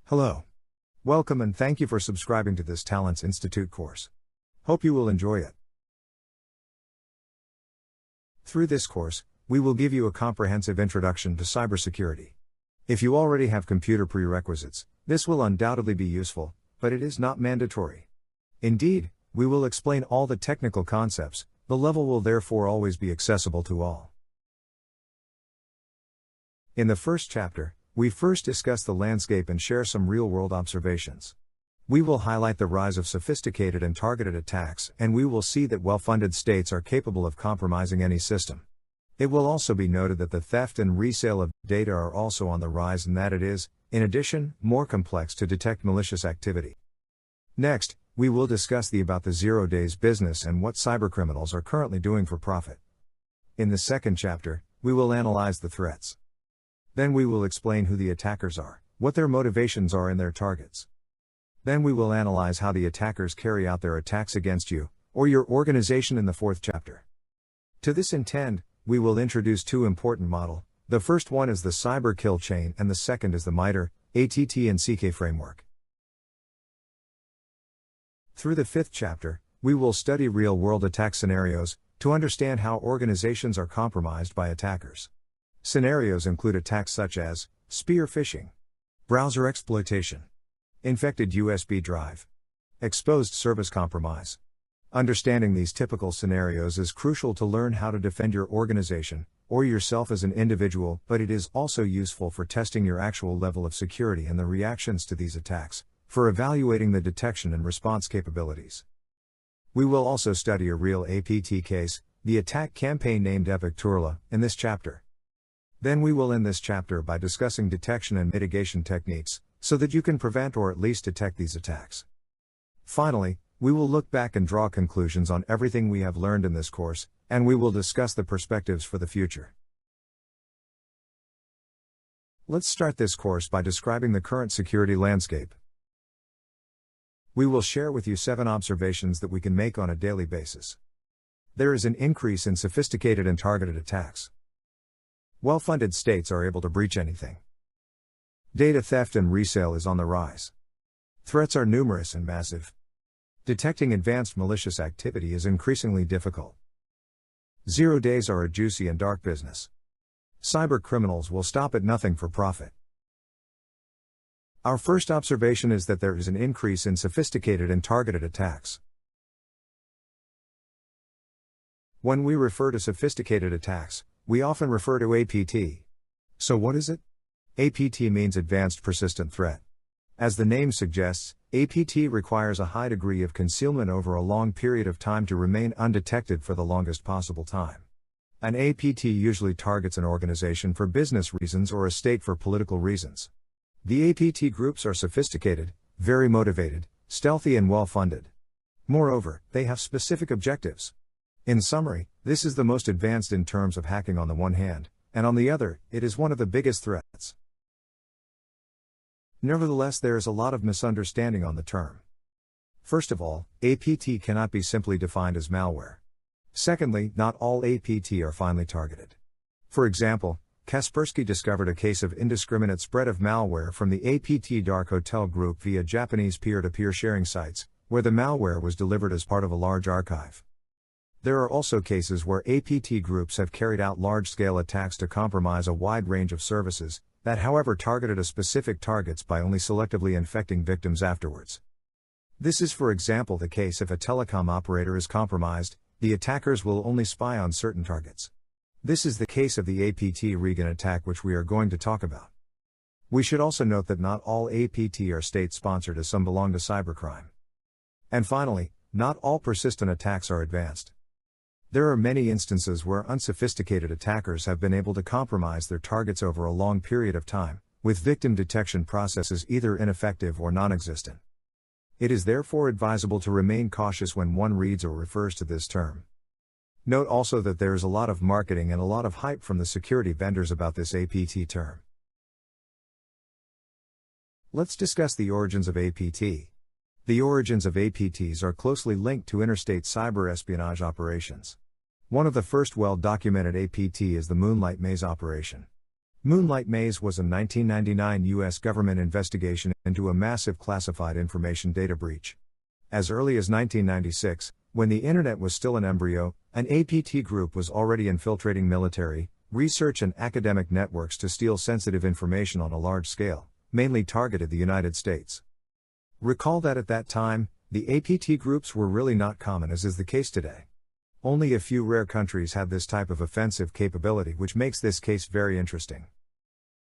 Hello. Welcome and thank you for subscribing to this Talents Institute course. Hope you will enjoy it. Through this course, we will give you a comprehensive introduction to cybersecurity. If you already have computer prerequisites, this will undoubtedly be useful, but it is not mandatory. Indeed, we will explain all the technical concepts, the level will therefore always be accessible to all. In the first chapter, we first discuss the landscape and share some real-world observations. We will highlight the rise of sophisticated and targeted attacks, and we will see that well-funded states are capable of compromising any system. It will also be noted that the theft and resale of data are also on the rise and that it is, in addition, more complex to detect malicious activity. Next, we will discuss about the 0 days business and what cybercriminals are currently doing for profit. In the second chapter, we will analyze the threats. Then we will explain who the attackers are, what their motivations are and their targets. Then we will analyze how the attackers carry out their attacks against you, or your organization in the fourth chapter. To this intent, we will introduce two important models. The first one is the cyber kill chain and the second is the MITRE, ATT&CK framework. Through the fifth chapter, we will study real-world attack scenarios, to understand how organizations are compromised by attackers. Scenarios include attacks such as spear-phishing, browser exploitation, infected USB drive, exposed service compromise. Understanding these typical scenarios is crucial to learn how to defend your organization, or yourself as an individual, but it is also useful for testing your actual level of security and the reactions to these attacks, for evaluating the detection and response capabilities. We will also study a real APT case, the attack campaign named Turla, in this chapter. Then we will end this chapter by discussing detection and mitigation techniques, so that you can prevent or at least detect these attacks. Finally, we will look back and draw conclusions on everything we have learned in this course, and we will discuss the perspectives for the future. Let's start this course by describing the current security landscape. We will share with you 7 observations that we can make on a daily basis. There is an increase in sophisticated and targeted attacks. Well-funded states are able to breach anything. Data theft and resale is on the rise. Threats are numerous and massive. Detecting advanced malicious activity is increasingly difficult. 0 days are a juicy and dark business. Cyber criminals will stop at nothing for profit. Our first observation is that there is an increase in sophisticated and targeted attacks. When we refer to sophisticated attacks, we often refer to APT. So what is it? APT means Advanced Persistent Threat. As the name suggests, APT requires a high degree of concealment over a long period of time to remain undetected for the longest possible time. An APT usually targets an organization for business reasons or a state for political reasons. The APT groups are sophisticated, very motivated, stealthy and well-funded. Moreover, they have specific objectives. In summary, this is the most advanced in terms of hacking on the one hand, and on the other, it is one of the biggest threats. Nevertheless, there is a lot of misunderstanding on the term. First of all, APT cannot be simply defined as malware. Secondly, not all APT are finely targeted. For example, Kaspersky discovered a case of indiscriminate spread of malware from the APT dark hotel group via Japanese peer-to-peer sharing sites, where the malware was delivered as part of a large archive. There are also cases where APT groups have carried out large-scale attacks to compromise a wide range of services, that however targeted a specific targets by only selectively infecting victims afterwards. This is for example the case if a telecom operator is compromised, the attackers will only spy on certain targets. This is the case of the APT Regan attack which we are going to talk about. We should also note that not all APT are state-sponsored as some belong to cybercrime. And finally, not all persistent attacks are advanced. There are many instances where unsophisticated attackers have been able to compromise their targets over a long period of time, with victim detection processes either ineffective or non-existent. It is therefore advisable to remain cautious when one reads or refers to this term. Note also that there is a lot of marketing and a lot of hype from the security vendors about this APT term. Let's discuss the origins of APT. The origins of APTs are closely linked to interstate cyber espionage operations. One of the first well-documented APT is the Moonlight Maze operation. Moonlight Maze was a 1999 U.S. government investigation into a massive classified information data breach. As early as 1996, when the Internet was still an embryo, an APT group was already infiltrating military, research and academic networks to steal sensitive information on a large scale, mainly targeted the United States. Recall that at that time, the APT groups were really not common as is the case today. Only a few rare countries had this type of offensive capability, which makes this case very interesting.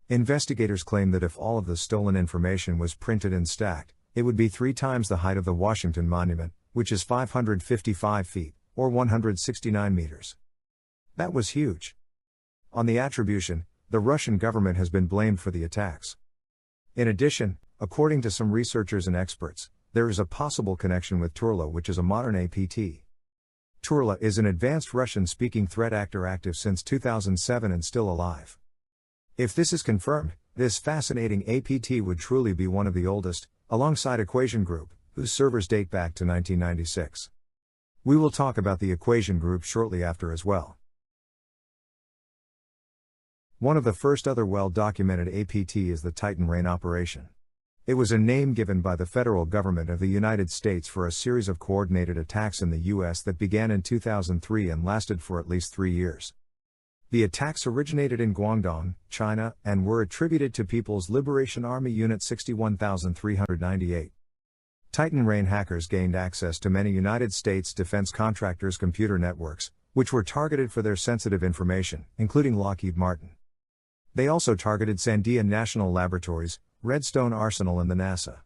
Investigators claim that if all of the stolen information was printed and stacked, it would be 3 times the height of the Washington Monument, which is 555 feet, or 169 meters. That was huge. On the attribution, the Russian government has been blamed for the attacks. In addition, according to some researchers and experts, there is a possible connection with Turla, which is a modern APT. Turla is an advanced Russian-speaking threat actor active since 2007 and still alive. If this is confirmed, this fascinating APT would truly be one of the oldest, alongside Equation Group, whose servers date back to 1996. We will talk about the Equation Group shortly after as well. One of the first other well-documented APT is the Titan Rain operation. It was a name given by the federal government of the United States for a series of coordinated attacks in the U.S. that began in 2003 and lasted for at least 3 years. The attacks originated in Guangdong, China, and were attributed to People's Liberation Army Unit 61398. Titan Rain hackers gained access to many United States defense contractors' computer networks, which were targeted for their sensitive information, including Lockheed Martin. They also targeted Sandia National Laboratories, Redstone Arsenal and the NASA.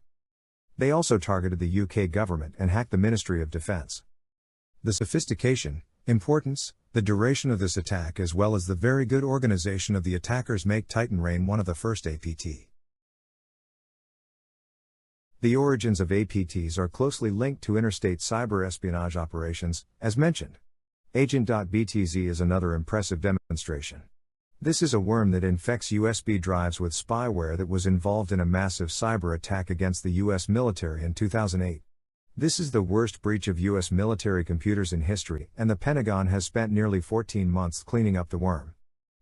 They also targeted the UK government and hacked the Ministry of Defense. The sophistication, importance, the duration of this attack as well as the very good organization of the attackers make Titan Rain one of the first APT. The origins of APTs are closely linked to interstate cyber espionage operations, as mentioned. Agent.btz is another impressive demonstration. This is a worm that infects USB drives with spyware that was involved in a massive cyber attack against the US military in 2008. This is the worst breach of US military computers in history, and the Pentagon has spent nearly 14 months cleaning up the worm.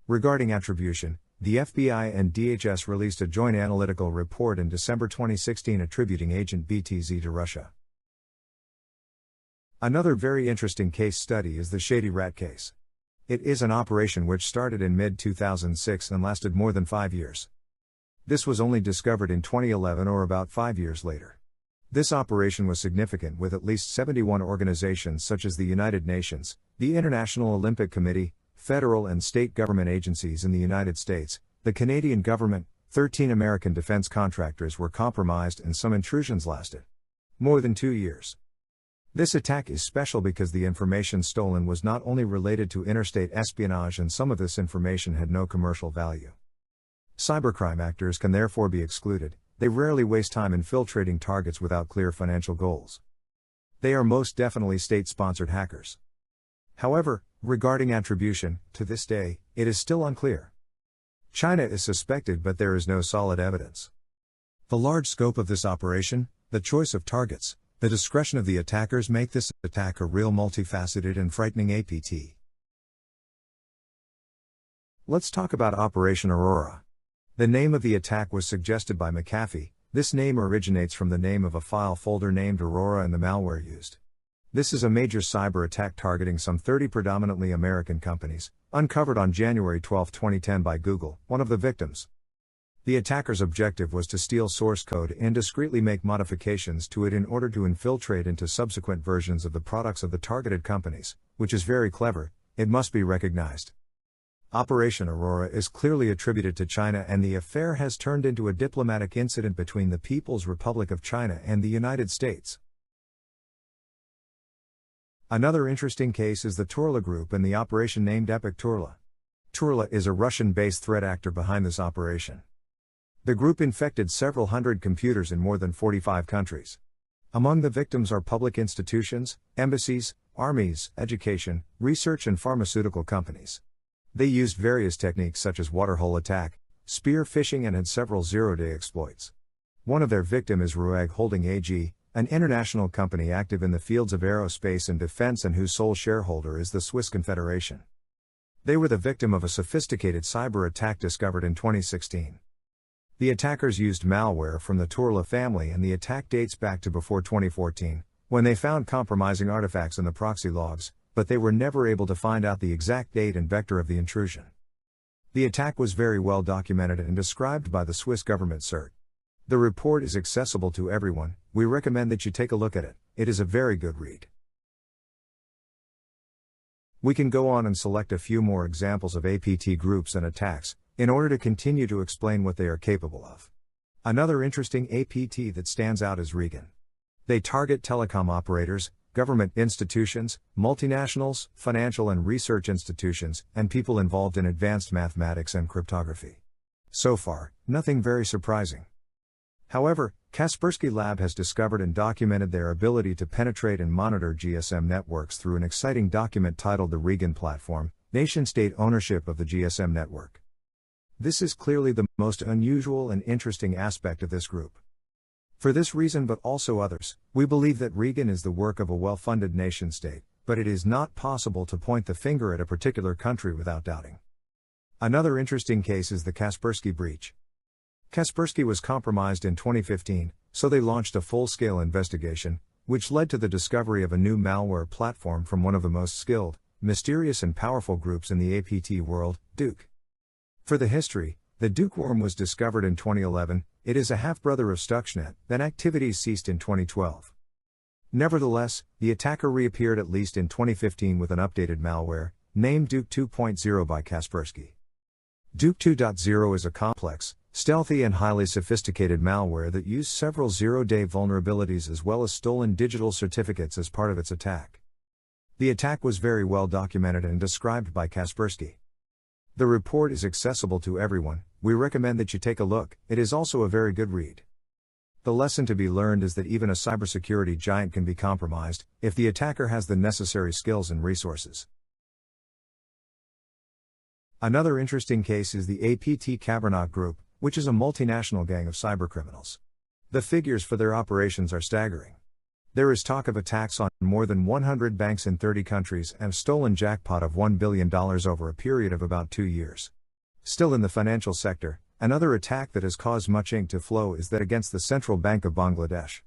Regarding attribution, the FBI and DHS released a joint analytical report in December 2016 attributing Agent BTZ to Russia. Another very interesting case study is the Shady Rat case. It is an operation which started in mid-2006 and lasted more than 5 years. This was only discovered in 2011 or about 5 years later. This operation was significant with at least 71 organizations such as the United Nations, the International Olympic Committee, federal and state government agencies in the United States, the Canadian government, 13 American defense contractors were compromised and some intrusions lasted more than 2 years. This attack is special because the information stolen was not only related to interstate espionage and some of this information had no commercial value. Cybercrime actors can therefore be excluded. They rarely waste time infiltrating targets without clear financial goals. They are most definitely state-sponsored hackers. However, regarding attribution, to this day, it is still unclear. China is suspected but there is no solid evidence. The large scope of this operation, the choice of targets, the discretion of the attackers make this attack a real multifaceted and frightening APT. Let's talk about Operation Aurora. The name of the attack was suggested by McAfee. This name originates from the name of a file folder named Aurora and the malware used. This is a major cyber attack targeting some 30 predominantly American companies, uncovered on January 12, 2010 by Google, one of the victims. The attacker's objective was to steal source code and discreetly make modifications to it in order to infiltrate into subsequent versions of the products of the targeted companies, which is very clever, it must be recognized. Operation Aurora is clearly attributed to China and the affair has turned into a diplomatic incident between the People's Republic of China and the United States. Another interesting case is the Turla Group and the operation named Epic Turla. Turla is a Russian-based threat actor behind this operation. The group infected several hundred computers in more than 45 countries. Among the victims are public institutions, embassies, armies, education, research and pharmaceutical companies. They used various techniques such as waterhole attack, spear-phishing and had several zero-day exploits. One of their victims is Ruag Holding AG, an international company active in the fields of aerospace and defense and whose sole shareholder is the Swiss Confederation. They were the victim of a sophisticated cyber attack discovered in 2016. The attackers used malware from the Turla family, and the attack dates back to before 2014, when they found compromising artifacts in the proxy logs, but they were never able to find out the exact date and vector of the intrusion. The attack was very well documented and described by the Swiss government CERT. The report is accessible to everyone. We recommend that you take a look at it. It is a very good read. We can go on and select a few more examples of APT groups and attacks, in order to continue to explain what they are capable of. Another interesting APT that stands out is Resale. They target telecom operators, government institutions, multinationals, financial and research institutions, and people involved in advanced mathematics and cryptography. So far, nothing very surprising. However, Kaspersky Lab has discovered and documented their ability to penetrate and monitor GSM networks through an exciting document titled the Resale Platform, Nation-State Ownership of the GSM Network. This is clearly the most unusual and interesting aspect of this group. For this reason, but also others, we believe that Resale is the work of a well-funded nation-state, but it is not possible to point the finger at a particular country without doubting. Another interesting case is the Kaspersky breach. Kaspersky was compromised in 2015, so they launched a full-scale investigation, which led to the discovery of a new malware platform from one of the most skilled, mysterious and powerful groups in the APT world, ATT&CK. For the history, the ATT&CK worm was discovered in 2011. It is a half-brother of Stuxnet, then activities ceased in 2012. Nevertheless, the attacker reappeared at least in 2015 with an updated malware, named ATT&CK 2.0 by Kaspersky. ATT&CK 2.0 is a complex, stealthy and highly sophisticated malware that used several zero-day vulnerabilities as well as stolen digital certificates as part of its attack. The attack was very well documented and described by Kaspersky. The report is accessible to everyone. We recommend that you take a look. It is also a very good read. The lesson to be learned is that even a cybersecurity giant can be compromised, if the attacker has the necessary skills and resources. Another interesting case is the APT group, which is a multinational gang of cybercriminals. The figures for their operations are staggering. There is talk of attacks on more than 100 banks in 30 countries and a stolen jackpot of $1 billion over a period of about 2 years. Still in the financial sector, another attack that has caused much ink to flow is that against the Central Bank of Bangladesh.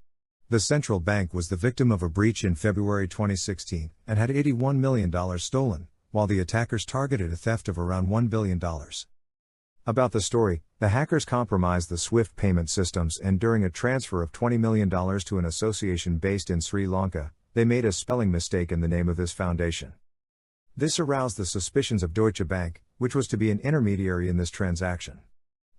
The central bank was the victim of a breach in February 2016 and had $81 million stolen, while the attackers targeted a theft of around $1 billion. About the story, the hackers compromised the SWIFT payment systems, and during a transfer of $20 million to an association based in Sri Lanka, they made a spelling mistake in the name of this foundation. This aroused the suspicions of Deutsche Bank, which was to be an intermediary in this transaction.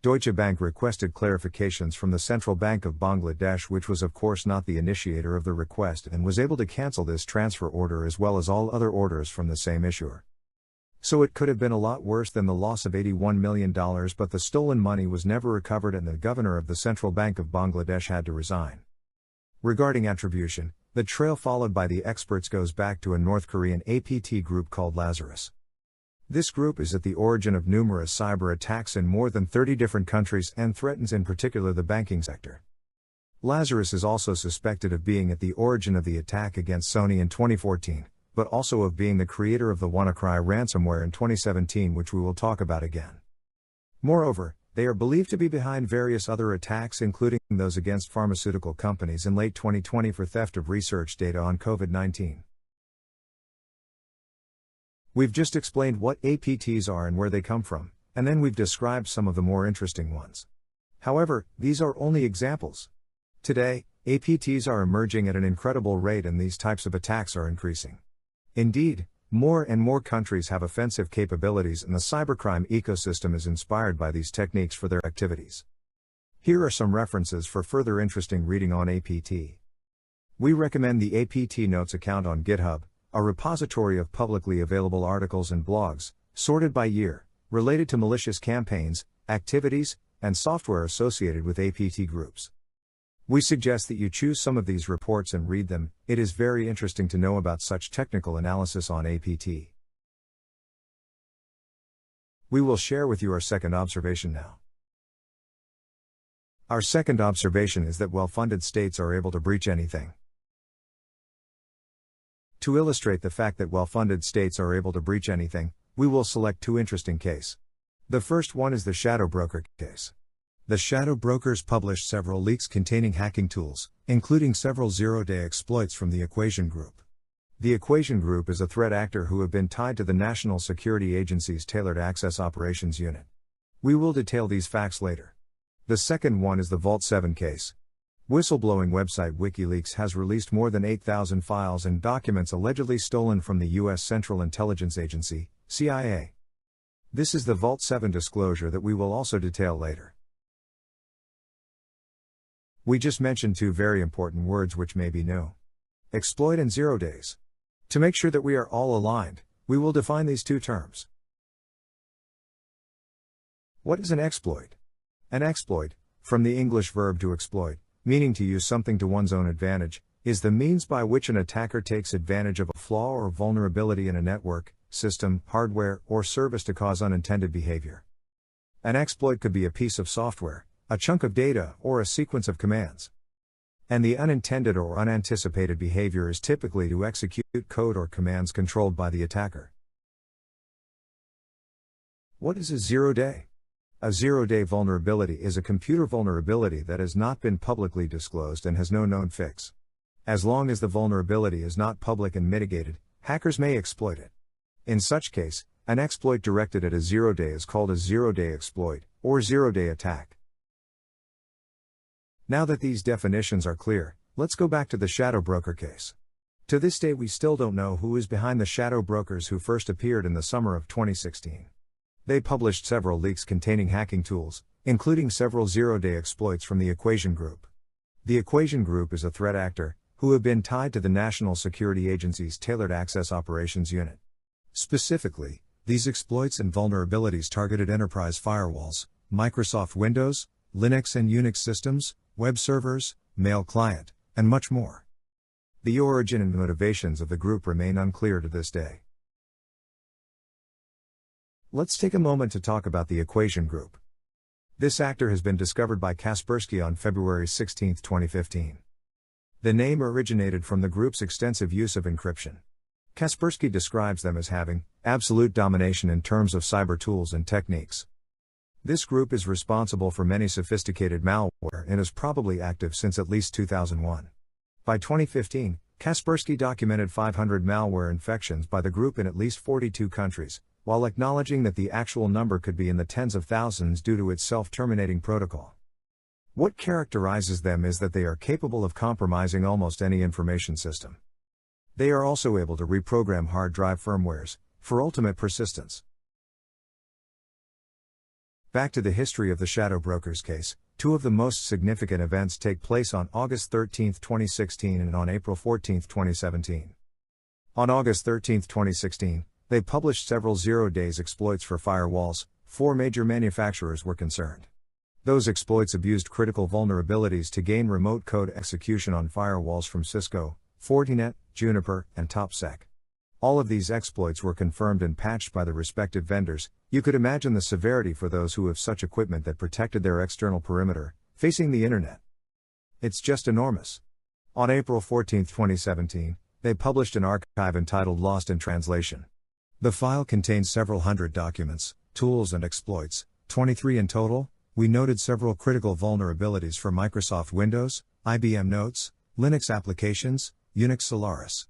Deutsche Bank requested clarifications from the Central Bank of Bangladesh, which was of course not the initiator of the request, and was able to cancel this transfer order as well as all other orders from the same issuer. So it could have been a lot worse than the loss of $81 million, but the stolen money was never recovered and the governor of the Central Bank of Bangladesh had to resign. Regarding attribution, the trail followed by the experts goes back to a North Korean APT group called Lazarus. This group is at the origin of numerous cyber attacks in more than 30 different countries and threatens in particular the banking sector. Lazarus is also suspected of being at the origin of the attack against Sony in 2014. But also of being the creator of the WannaCry ransomware in 2017, which we will talk about again. Moreover, they are believed to be behind various other attacks, including those against pharmaceutical companies in late 2020 for theft of research data on COVID-19. We've just explained what APTs are and where they come from, and then we've described some of the more interesting ones. However, these are only examples. Today, APTs are emerging at an incredible rate and these types of attacks are increasing. Indeed, more and more countries have offensive capabilities and the cybercrime ecosystem is inspired by these techniques for their activities. Here are some references for further interesting reading on APT. We recommend the APT Notes account on GitHub, a repository of publicly available articles and blogs, sorted by year, related to malicious campaigns, activities, and software associated with APT groups. We suggest that you choose some of these reports and read them. It is very interesting to know about such technical analysis on APT. We will share with you our second observation now. Our second observation is that well-funded states are able to breach anything. To illustrate the fact that well-funded states are able to breach anything, We will select two interesting cases. The first one is the shadow broker case. The shadow brokers published several leaks containing hacking tools, including several zero-day exploits from the Equation Group. The Equation Group is a threat actor who have been tied to the National Security Agency's Tailored Access Operations Unit. We will detail these facts later. The second one is the Vault 7 case. Whistleblowing website WikiLeaks has released more than 8,000 files and documents allegedly stolen from the U.S. Central Intelligence Agency, CIA. This is the Vault 7 disclosure that we will also detail later. We just mentioned two very important words which may be new: exploit and 0 days. To make sure that we are all aligned, we will define these two terms. What is an exploit? An exploit, from the English verb to exploit, meaning to use something to one's own advantage, is the means by which an attacker takes advantage of a flaw or vulnerability in a network, system, hardware, or service to cause unintended behavior. An exploit could be a piece of software, a chunk of data, or a sequence of commands. And the unintended or unanticipated behavior is typically to execute code or commands controlled by the attacker. What is a 0-day? A 0-day vulnerability is a computer vulnerability that has not been publicly disclosed and has no known fix. As long as the vulnerability is not public and mitigated, hackers may exploit it. In such case, an exploit directed at a 0-day is called a 0-day exploit, or 0-day attack. Now that these definitions are clear, let's go back to the shadow broker case. To this day we still don't know who is behind the shadow brokers who first appeared in the summer of 2016. They published several leaks containing hacking tools, including several 0-day exploits from the Equation Group. The Equation Group is a threat actor, who have been tied to the National Security Agency's Tailored Access Operations Unit. Specifically, these exploits and vulnerabilities targeted enterprise firewalls, Microsoft Windows, Linux and Unix systems, web servers, mail client, and much more. The origin and motivations of the group remain unclear to this day. Let's take a moment to talk about the Equation Group. This actor has been discovered by Kaspersky on February 16, 2015. The name originated from the group's extensive use of encryption. Kaspersky describes them as having absolute domination in terms of cyber tools and techniques. This group is responsible for many sophisticated malware and is probably active since at least 2001. By 2015, Kaspersky documented 500 malware infections by the group in at least 42 countries, while acknowledging that the actual number could be in the tens of thousands due to its self-terminating protocol. What characterizes them is that they are capable of compromising almost any information system. They are also able to reprogram hard drive firmwares, for ultimate persistence. Back to the history of the shadow brokers case, two of the most significant events take place on August 13, 2016 and on April 14, 2017. On August 13, 2016, they published several 0-day exploits for firewalls. 4 major manufacturers were concerned. Those exploits abused critical vulnerabilities to gain remote code execution on firewalls from Cisco, Fortinet, Juniper, and ATT&CK. All of these exploits were confirmed and patched by the respective vendors. You could imagine the severity for those who have such equipment that protected their external perimeter, facing the internet. It's just enormous. On April 14, 2017, they published an archive entitled Lost in Translation. The file contains several hundred documents, tools and exploits, 23 in total. We noted several critical vulnerabilities for Microsoft Windows, IBM Notes, Linux applications, Unix Solaris.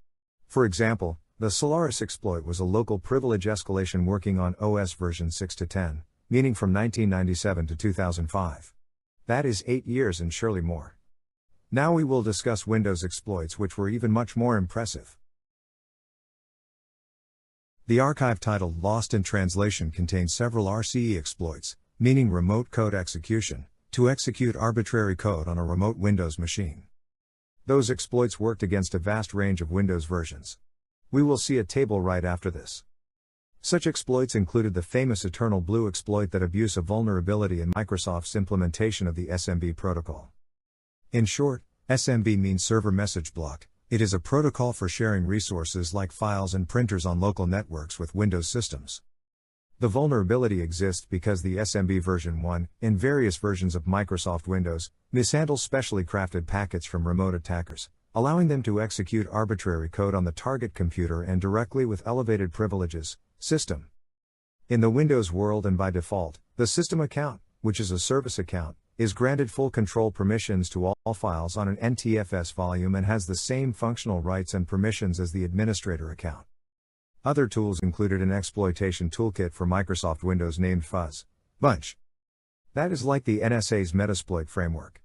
For example, the Solaris exploit was a local privilege escalation working on OS version 6 to 10, meaning from 1997 to 2005. That is 8 years and surely more. Now we will discuss Windows exploits which were even much more impressive. The archive titled Lost in Translation contains several RCE exploits, meaning remote code execution, to execute arbitrary code on a remote Windows machine. Those exploits worked against a vast range of Windows versions. We will see a table right after this. Such exploits included the famous Eternal Blue exploit that abused a vulnerability in Microsoft's implementation of the SMB protocol. In short, SMB means Server Message Block. It is a protocol for sharing resources like files and printers on local networks with Windows systems. The vulnerability exists because the SMB version 1, in various versions of Microsoft Windows, mishandles specially crafted packets from remote attackers, allowing them to execute arbitrary code on the target computer and directly with elevated privileges, system. In the Windows world and by default, the system account, which is a service account, is granted full control permissions to all files on an NTFS volume and has the same functional rights and permissions as the administrator account. Other tools included an exploitation toolkit for Microsoft Windows named Fuzz Bunch. That is like the NSA's Metasploit framework.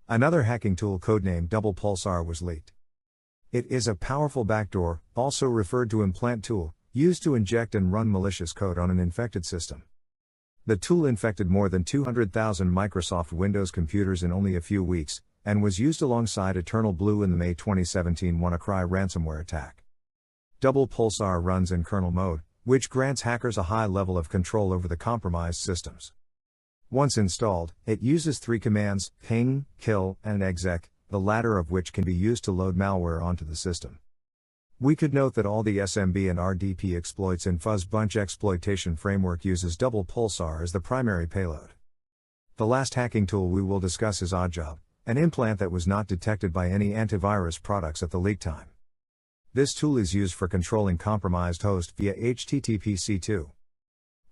Another hacking tool codenamed Double Pulsar was leaked. It is a powerful backdoor, also referred to implant tool, used to inject and run malicious code on an infected system. The tool infected more than 200,000 Microsoft Windows computers in only a few weeks, and was used alongside Eternal Blue in the May 2017 WannaCry ransomware attack. Double Pulsar runs in kernel mode, which grants hackers a high level of control over the compromised systems. Once installed, it uses 3 commands: ping, kill, and exec, the latter of which can be used to load malware onto the system. We could note that all the SMB and RDP exploits in Fuzz Bunch exploitation framework uses Double Pulsar as the primary payload. The last hacking tool we will discuss is Oddjob, an implant that was not detected by any antivirus products at the leak time. This tool is used for controlling compromised host via HTTP C2.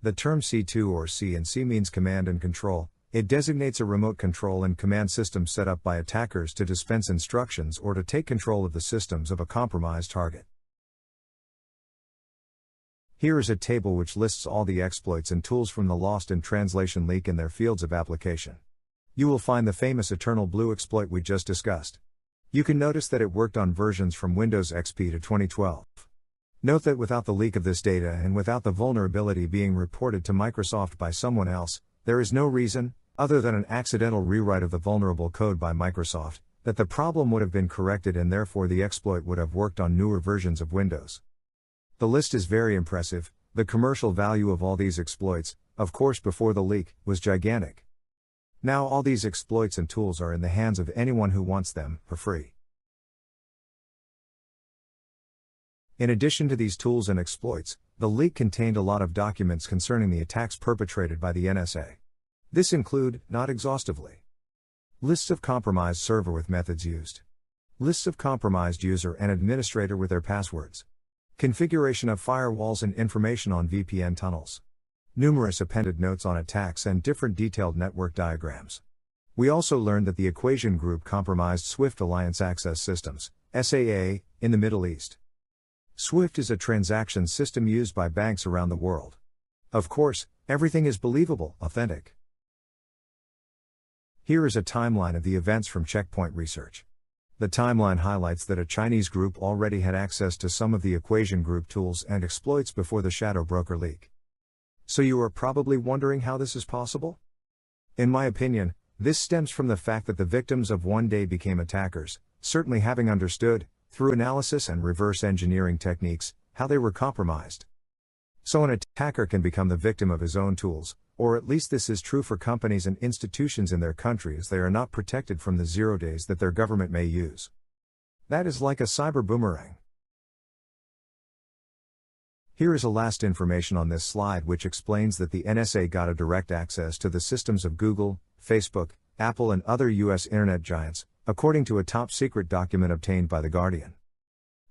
The term C2 or C&C means command and control. It designates a remote control and command system set up by attackers to dispense instructions or to take control of the systems of a compromised target. Here is a table which lists all the exploits and tools from the Lost in Translation leak in their fields of application. You will find the famous Eternal Blue exploit we just discussed. You can notice that it worked on versions from Windows XP to 2012. Note that without the leak of this data and without the vulnerability being reported to Microsoft by someone else, there is no reason, other than an accidental rewrite of the vulnerable code by Microsoft, that the problem would have been corrected and therefore the exploit would have worked on newer versions of Windows. The list is very impressive. The commercial value of all these exploits, of course before the leak, was gigantic. Now all these exploits and tools are in the hands of anyone who wants them, for free. In addition to these tools and exploits, the leak contained a lot of documents concerning the attacks perpetrated by the NSA. This include, not exhaustively, lists of compromised server with methods used, lists of compromised user and administrator with their passwords, configuration of firewalls and information on VPN tunnels, numerous appended notes on attacks and different detailed network diagrams. We also learned that the Equation Group compromised Swift Alliance Access Systems, SAA, in the Middle East. Swift is a transaction system used by banks around the world. Of course, everything is believable, authentic. Here is a timeline of the events from Checkpoint Research. The timeline highlights that a Chinese group already had access to some of the Equation Group tools and exploits before the Shadow Broker leak. So you are probably wondering how this is possible? In my opinion, this stems from the fact that the victims of one day became attackers, certainly having understood, through analysis and reverse engineering techniques, how they were compromised. So an attacker can become the victim of his own tools, or at least this is true for companies and institutions in their country as they are not protected from the 0 days that their government may use. That is like a cyber boomerang. Here is a last information on this slide which explains that the NSA got a direct access to the systems of Google, Facebook, Apple and other US internet giants, according to a top-secret document obtained by The Guardian.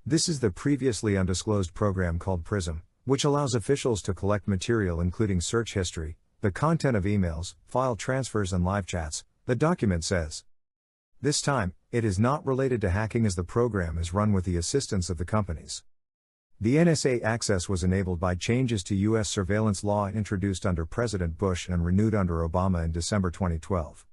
This is the previously undisclosed program called PRISM, which allows officials to collect material including search history, the content of emails, file transfers and live chats, the document says. This time, it is not related to hacking as the program is run with the assistance of the companies. The NSA access was enabled by changes to U.S. surveillance law introduced under President Bush and renewed under Obama in December 2012.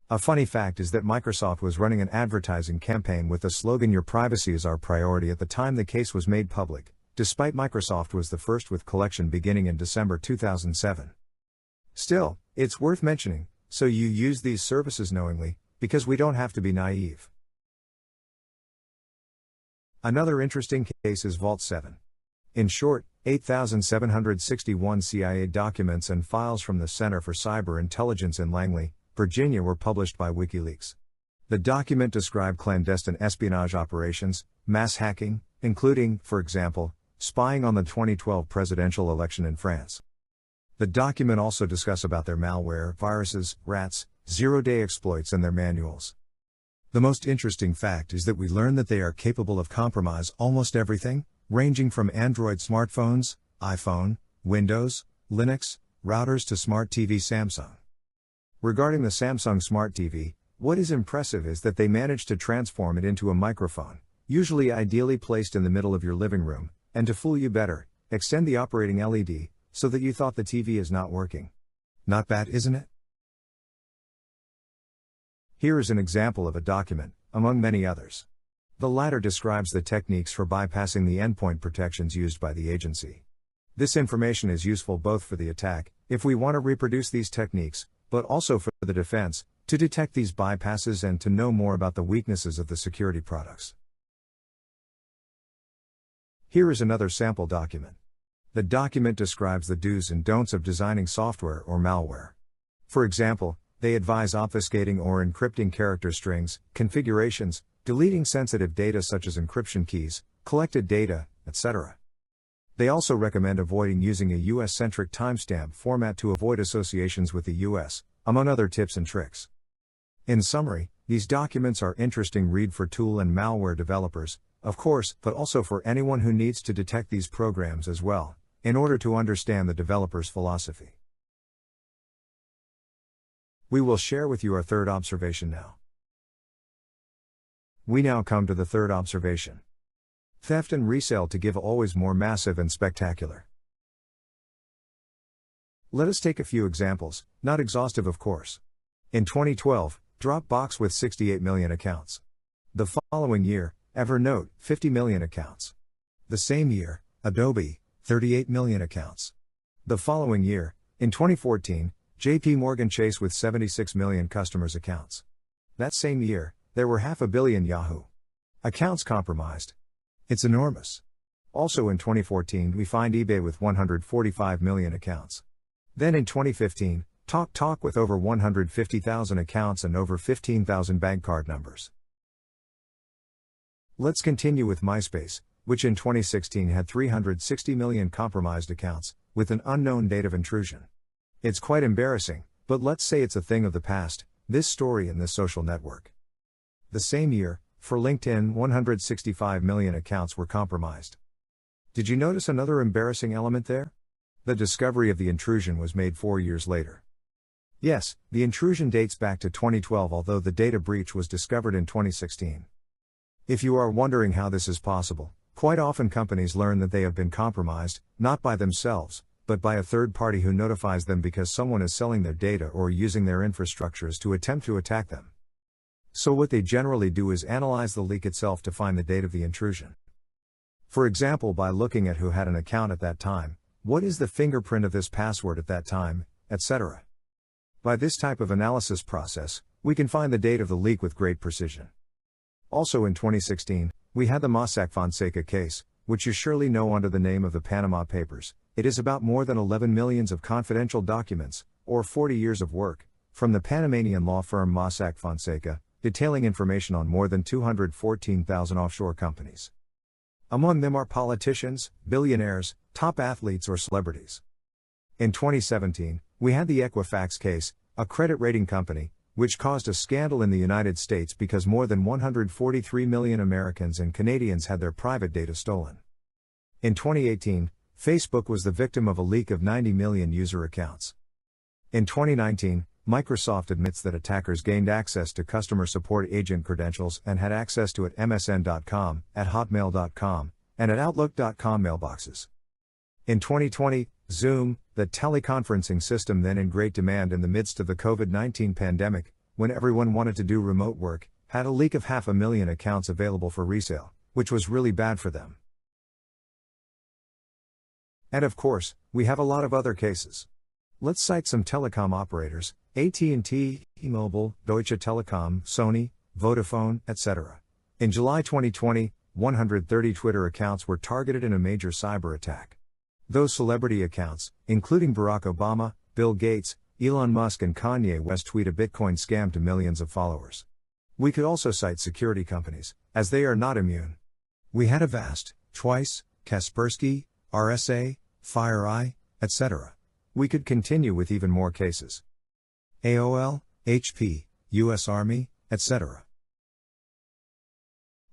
A funny fact is that Microsoft was running an advertising campaign with the slogan "Your privacy is our priority" at the time the case was made public, despite Microsoft was the first with collection beginning in December 2007. Still, it's worth mentioning, so you use these services knowingly, because we don't have to be naive. Another interesting case is Vault 7. In short, 8,761 CIA documents and files from the Center for Cyber Intelligence in Langley, Virginia were published by WikiLeaks. The document described clandestine espionage operations, mass hacking, including, for example, spying on the 2012 presidential election in France. The document also discusses about their malware, viruses, rats, zero-day exploits and their manuals. The most interesting fact is that we learn that they are capable of compromise almost everything, ranging from Android smartphones, iPhone, Windows, Linux, routers to smart TV Samsung. Regarding the Samsung Smart TV, what is impressive is that they managed to transform it into a microphone, usually ideally placed in the middle of your living room, and to fool you better, extend the operating LED, so that you thought the TV is not working. Not bad, isn't it? Here is an example of a document, among many others. The latter describes the techniques for bypassing the endpoint protections used by the agency. This information is useful both for the attack, if we want to reproduce these techniques, but also for the defense, to detect these bypasses and to know more about the weaknesses of the security products. Here is another sample document. The document describes the do's and don'ts of designing software or malware. For example, they advise obfuscating or encrypting character strings, configurations, deleting sensitive data such as encryption keys, collected data, etc. They also recommend avoiding using a US-centric timestamp format to avoid associations with the US, among other tips and tricks. In summary, these documents are interesting read for tool and malware developers, of course, but also for anyone who needs to detect these programs as well, in order to understand the developer's philosophy. We will share with you our third observation now. We now come to the third observation. Theft and resale to give always more massive and spectacular. Let us take a few examples, not exhaustive of course. In 2012, Dropbox with 68 million accounts. The following year, Evernote, 50 million accounts. The same year, Adobe, 38 million accounts. The following year, in 2014, JP Morgan Chase with 76 million customers accounts. That same year, there were 500 million Yahoo accounts compromised. It's enormous. Also in 2014 we find eBay with 145 million accounts. Then in 2015, TalkTalk with over 150,000 accounts and over 15,000 bank card numbers. Let's continue with MySpace, which in 2016 had 360 million compromised accounts, with an unknown date of intrusion. It's quite embarrassing, but let's say it's a thing of the past, this story and this social network. The same year, for LinkedIn, 165 million accounts were compromised. Did you notice another embarrassing element there? The discovery of the intrusion was made 4 years later. Yes, the intrusion dates back to 2012, although the data breach was discovered in 2016. If you are wondering how this is possible, quite often companies learn that they have been compromised, not by themselves, but by a third party who notifies them because someone is selling their data or using their infrastructures to attempt to attack them. So what they generally do is analyze the leak itself to find the date of the intrusion. For example, by looking at who had an account at that time, what is the fingerprint of this password at that time, etc. By this type of analysis process, we can find the date of the leak with great precision. Also in 2016, we had the Mossack Fonseca case, which you surely know under the name of the Panama Papers. It is about more than 11 million of confidential documents, or 40 years of work, from the Panamanian law firm Mossack Fonseca, detailing information on more than 214,000 offshore companies. Among them are politicians, billionaires, top athletes or celebrities. In 2017, we had the Equifax case, a credit rating company, which caused a scandal in the United States because more than 143 million Americans and Canadians had their private data stolen. In 2018, Facebook was the victim of a leak of 90 million user accounts. In 2019, Microsoft admits that attackers gained access to customer support agent credentials and had access to at MSN.com, at Hotmail.com, and at Outlook.com mailboxes. In 2020, Zoom, the teleconferencing system then in great demand in the midst of the COVID-19 pandemic, when everyone wanted to do remote work, had a leak of 500,000 accounts available for resale, which was really bad for them. And of course, we have a lot of other cases. Let's cite some telecom operators: AT&T, T-Mobile, Deutsche Telekom, Sony, Vodafone, etc. In July 2020, 130 Twitter accounts were targeted in a major cyber attack. Those celebrity accounts, including Barack Obama, Bill Gates, Elon Musk and Kanye West, tweet a Bitcoin scam to millions of followers. We could also cite security companies, as they are not immune. We had Avast, Twice, Kaspersky, RSA, FireEye, etc. We could continue with even more cases. AOL, HP, US Army, etc.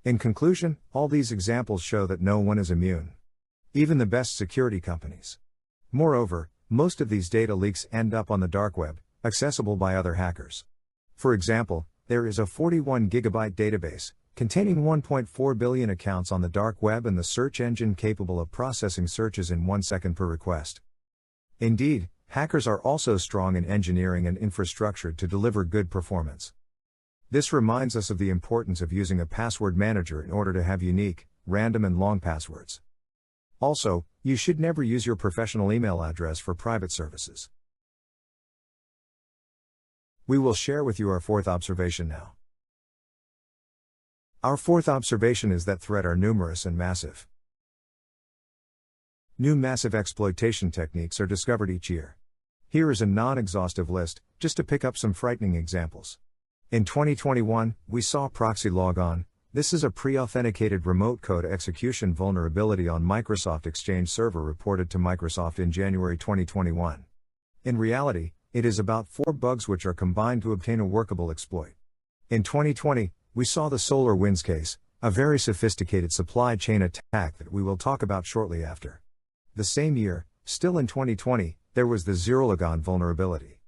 In conclusion, all these examples show that no one is immune. Even the best security companies. Moreover, Most of these data leaks end up on the dark web, accessible by other hackers. For example, there is a 41 gigabyte database, containing 1.4 billion accounts on the dark web and the search engine capable of processing searches in 1 second per request. Indeed, hackers are also strong in engineering and infrastructure to deliver good performance. This reminds us of the importance of using a password manager in order to have unique, random and long passwords. Also, you should never use your professional email address for private services. We will share with you our fourth observation now. Our fourth observation is that threats are numerous and massive. New massive exploitation techniques are discovered each year. Here is a non-exhaustive list, just to pick up some frightening examples. In 2021, we saw Proxy Logon. This is a pre-authenticated remote code execution vulnerability on Microsoft Exchange Server reported to Microsoft in January 2021. In reality, it is about 4 bugs which are combined to obtain a workable exploit. In 2020, we saw the SolarWinds case, a very sophisticated supply chain attack that we will talk about shortly after. The same year, still in 2020, there was the ZeroLogon vulnerability.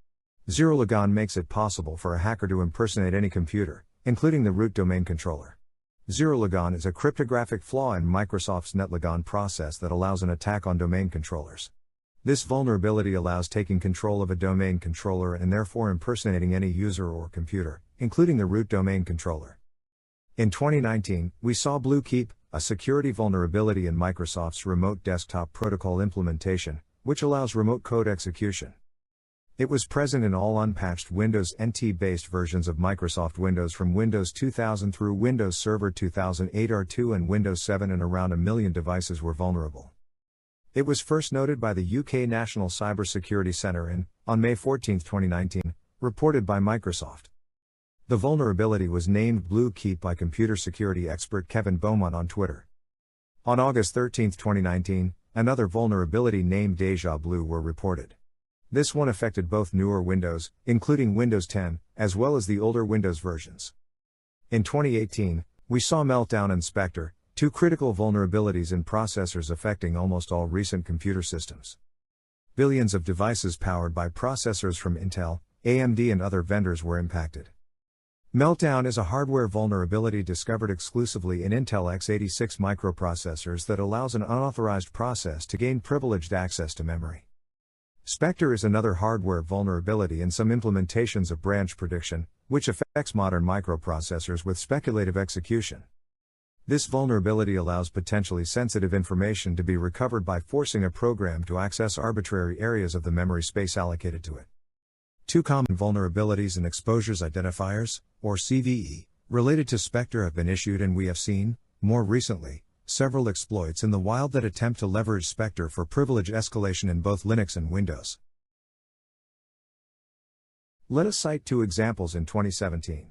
ZeroLogon makes it possible for a hacker to impersonate any computer, including the root domain controller. ZeroLogon is a cryptographic flaw in Microsoft's NetLogon process that allows an attack on domain controllers. This vulnerability allows taking control of a domain controller and therefore impersonating any user or computer, including the root domain controller. In 2019, we saw BlueKeep, a security vulnerability in Microsoft's remote desktop protocol implementation, which allows remote code execution. It was present in all unpatched Windows NT-based versions of Microsoft Windows from Windows 2000 through Windows Server 2008 R2 and Windows 7, and around 1 million devices were vulnerable. It was first noted by the UK National Cybersecurity Centre and, on May 14, 2019, reported by Microsoft. The vulnerability was named BlueKeep by computer security expert Kevin Beaumont on Twitter. On August 13, 2019, another vulnerability named Deja Blue were reported. This one affected both newer Windows, including Windows 10, as well as the older Windows versions. In 2018, we saw Meltdown and Spectre, 2 critical vulnerabilities in processors affecting almost all recent computer systems. Billions of devices powered by processors from Intel, AMD and other vendors were impacted. Meltdown is a hardware vulnerability discovered exclusively in Intel x86 microprocessors that allows an unauthorized process to gain privileged access to memory. Spectre is another hardware vulnerability in some implementations of branch prediction, which affects modern microprocessors with speculative execution. This vulnerability allows potentially sensitive information to be recovered by forcing a program to access arbitrary areas of the memory space allocated to it. 2 common vulnerabilities and exposures identifiers, or CVE, related to Spectre have been issued, and we have seen, more recently, several exploits in the wild that attempt to leverage Spectre for privilege escalation in both Linux and Windows. Let us cite 2 examples in 2017.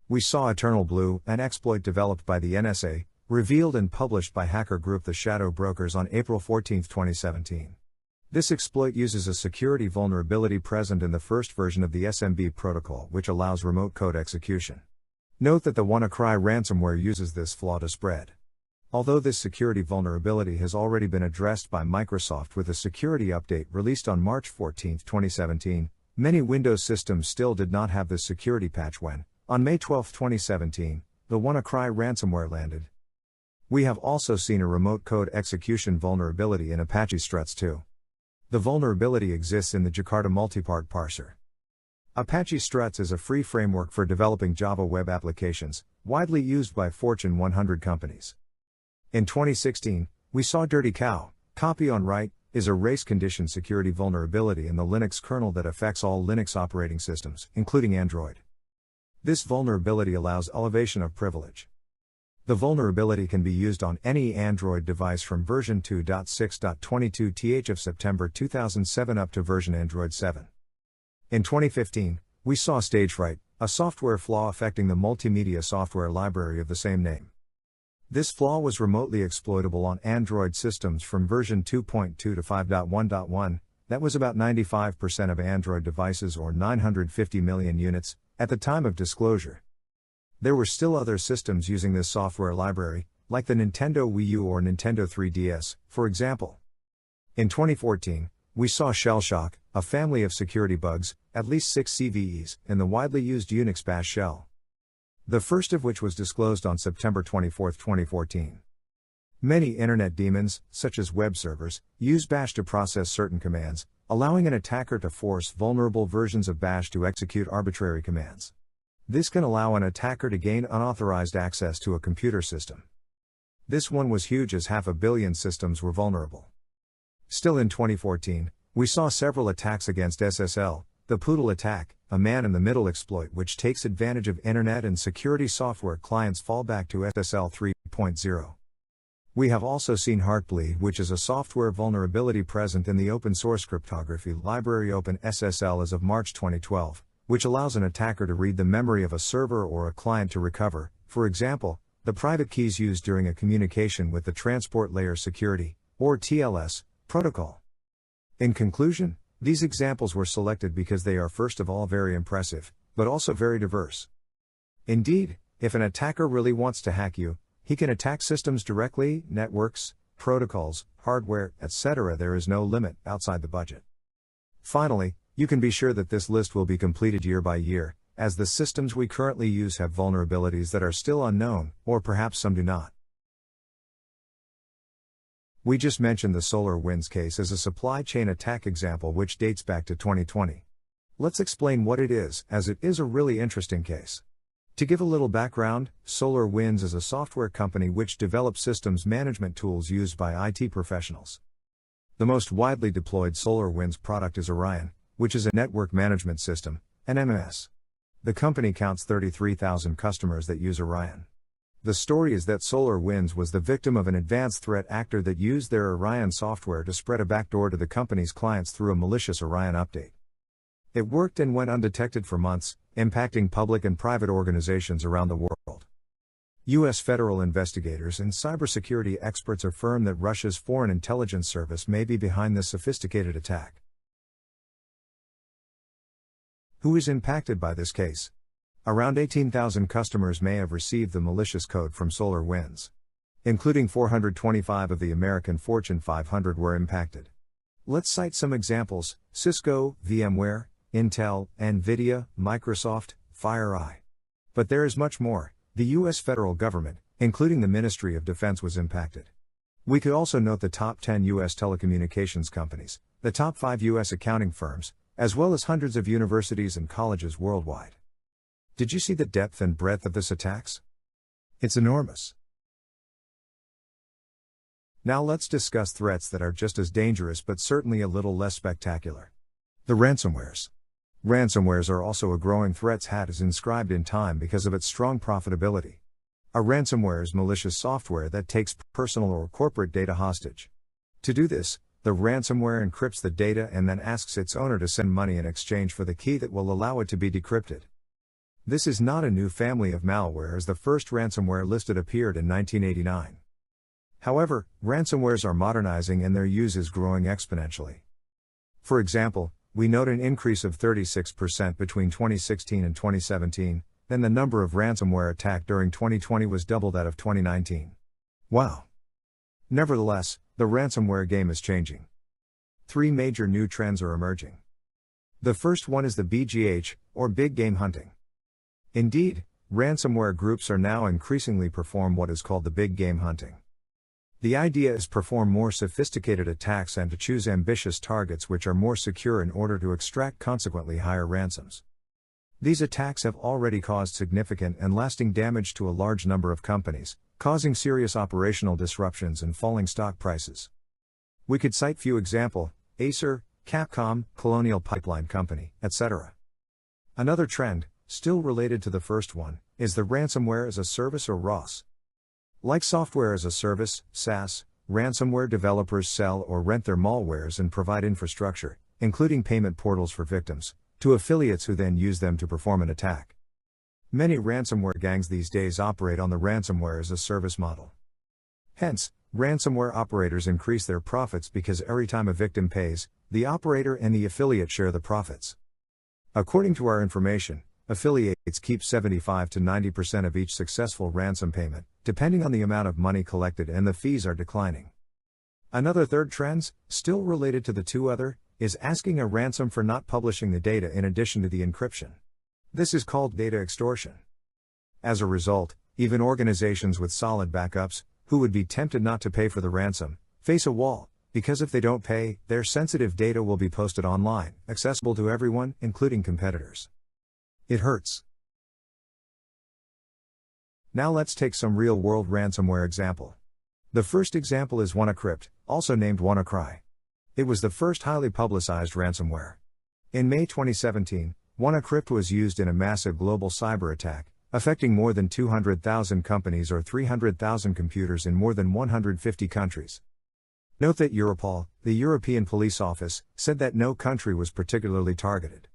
We saw Eternal Blue, an exploit developed by the NSA, revealed and published by hacker group The Shadow Brokers on April 14, 2017. This exploit uses a security vulnerability present in the first version of the SMB protocol, which allows remote code execution. Note that the WannaCry ransomware uses this flaw to spread. Although this security vulnerability has already been addressed by Microsoft with a security update released on March 14, 2017, many Windows systems still did not have this security patch when, on May 12, 2017, the WannaCry ransomware landed. We have also seen a remote code execution vulnerability in Apache Struts 2. The vulnerability exists in the Jakarta multipart parser. Apache Struts is a free framework for developing Java web applications, widely used by Fortune 100 companies. In 2016, we saw Dirty Cow. Copy on write is a race condition security vulnerability in the Linux kernel that affects all Linux operating systems, including Android. This vulnerability allows elevation of privilege. The vulnerability can be used on any Android device from version 2.6.22th of September 2007 up to version Android 7. In 2015, we saw Stagefright, a software flaw affecting the multimedia software library of the same name. This flaw was remotely exploitable on Android systems from version 2.2 to 5.1.1, that was about 95% of Android devices or 950 million units, at the time of disclosure. There were still other systems using this software library, like the Nintendo Wii U or Nintendo 3DS, for example. In 2014, we saw shellshock, a family of security bugs, at least 6 CVEs, in the widely used Unix bash shell. The first of which was disclosed on September 24, 2014. Many internet daemons, such as web servers, use bash to process certain commands, allowing an attacker to force vulnerable versions of bash to execute arbitrary commands. This can allow an attacker to gain unauthorized access to a computer system. This one was huge, as 500 million systems were vulnerable. Still in 2014, we saw several attacks against SSL, the Poodle attack, a man-in-the-middle exploit which takes advantage of internet and security software clients' fallback to SSL 3.0. We have also seen Heartbleed, which is a software vulnerability present in the open-source cryptography library OpenSSL as of March 2012, which allows an attacker to read the memory of a server or a client to recover, for example, the private keys used during a communication with the Transport Layer Security, or TLS, protocol. In conclusion, these examples were selected because they are first of all very impressive, but also very diverse. Indeed, if an attacker really wants to hack you, he can attack systems directly, networks, protocols, hardware, etc. There is no limit outside the budget. Finally, you can be sure that this list will be completed year by year, as the systems we currently use have vulnerabilities that are still unknown, or perhaps some do not. We just mentioned the SolarWinds case as a supply chain attack example which dates back to 2020. Let's explain what it is, as it is a really interesting case. To give a little background, SolarWinds is a software company which develops systems management tools used by IT professionals. The most widely deployed SolarWinds product is Orion, which is a network management system, an MMS. The company counts 33,000 customers that use Orion. The story is that SolarWinds was the victim of an advanced threat actor that used their Orion software to spread a backdoor to the company's clients through a malicious Orion update. It worked and went undetected for months, impacting public and private organizations around the world. U.S. federal investigators and cybersecurity experts affirm that Russia's Foreign Intelligence Service may be behind this sophisticated attack. Who is impacted by this case? Around 18,000 customers may have received the malicious code from SolarWinds. Including 425 of the American Fortune 500 were impacted. Let's cite some examples: Cisco, VMware, Intel, Nvidia, Microsoft, FireEye. But there is much more. The U.S. federal government, including the Ministry of Defense, was impacted. We could also note the top 10 U.S. telecommunications companies, the top 5 U.S. accounting firms, as well as hundreds of universities and colleges worldwide. Did you see the depth and breadth of this attacks? It's enormous. Now let's discuss threats that are just as dangerous but certainly a little less spectacular. The ransomwares. Ransomwares are also a growing threat that is inscribed in time because of its strong profitability. A ransomware is malicious software that takes personal or corporate data hostage. To do this, the ransomware encrypts the data and then asks its owner to send money in exchange for the key that will allow it to be decrypted. This is not a new family of malware, as the first ransomware listed appeared in 1989. However, ransomwares are modernizing and their use is growing exponentially. For example, we note an increase of 36% between 2016 and 2017, then the number of ransomware attacks during 2020 was double that of 2019. Wow! Nevertheless, the ransomware game is changing. 3 major new trends are emerging. The first one is the BGH, or big game hunting. Indeed, ransomware groups are now increasingly perform what is called the big game hunting. The idea is perform more sophisticated attacks and to choose ambitious targets which are more secure in order to extract consequently higher ransoms. These attacks have already caused significant and lasting damage to a large number of companies, causing serious operational disruptions and falling stock prices. We could cite few examples: Acer, Capcom, Colonial Pipeline Company, etc. Another trend, still related to the first one, is the ransomware as a service, or RaaS. Like software as a service, SaaS, ransomware developers sell or rent their malwares and provide infrastructure, including payment portals for victims, to affiliates who then use them to perform an attack. Many ransomware gangs these days operate on the ransomware as a service model. Hence, ransomware operators increase their profits because every time a victim pays, the operator and the affiliate share the profits. According to our information, affiliates keep 75 to 90% of each successful ransom payment, depending on the amount of money collected, and the fees are declining. Another third trend, still related to the two other, is asking a ransom for not publishing the data in addition to the encryption. This is called data extortion. As a result, even organizations with solid backups, who would be tempted not to pay for the ransom, face a wall, because if they don't pay, their sensitive data will be posted online, accessible to everyone, including competitors. It hurts. Now let's take some real-world ransomware example. The first example is WannaCrypt, also named WannaCry. It was the first highly publicized ransomware. In May 2017, WannaCrypt was used in a massive global cyber attack, affecting more than 200,000 companies or 300,000 computers in more than 150 countries. Note that Europol, the European Police Office, said that no country was particularly targeted.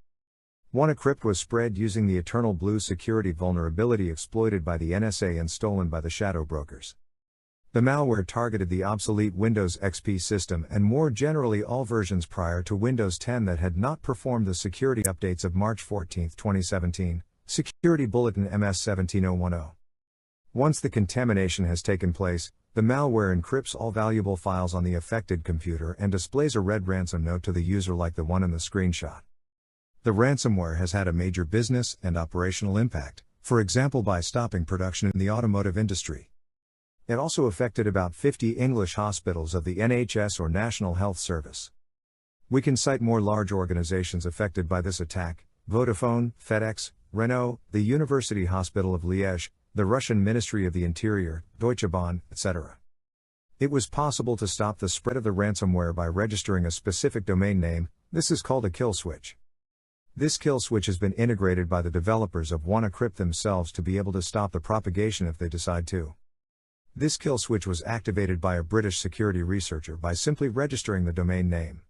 WannaCrypt was spread using the Eternal Blue security vulnerability exploited by the NSA and stolen by the shadow brokers. The malware targeted the obsolete Windows XP system and more generally all versions prior to Windows 10 that had not performed the security updates of March 14, 2017, Security Bulletin MS 17010. Once the contamination has taken place, the malware encrypts all valuable files on the affected computer and displays a red ransom note to the user like the one in the screenshot. The ransomware has had a major business and operational impact, for example by stopping production in the automotive industry. It also affected about 50 English hospitals of the NHS or National Health Service. We can cite more large organizations affected by this attack: Vodafone, FedEx, Renault, the University Hospital of Liège, the Russian Ministry of the Interior, Deutsche Bahn, etc. It was possible to stop the spread of the ransomware by registering a specific domain name. This is called a kill switch. This kill switch has been integrated by the developers of WannaCrypt themselves to be able to stop the propagation if they decide to. This kill switch was activated by a British security researcher by simply registering the domain name.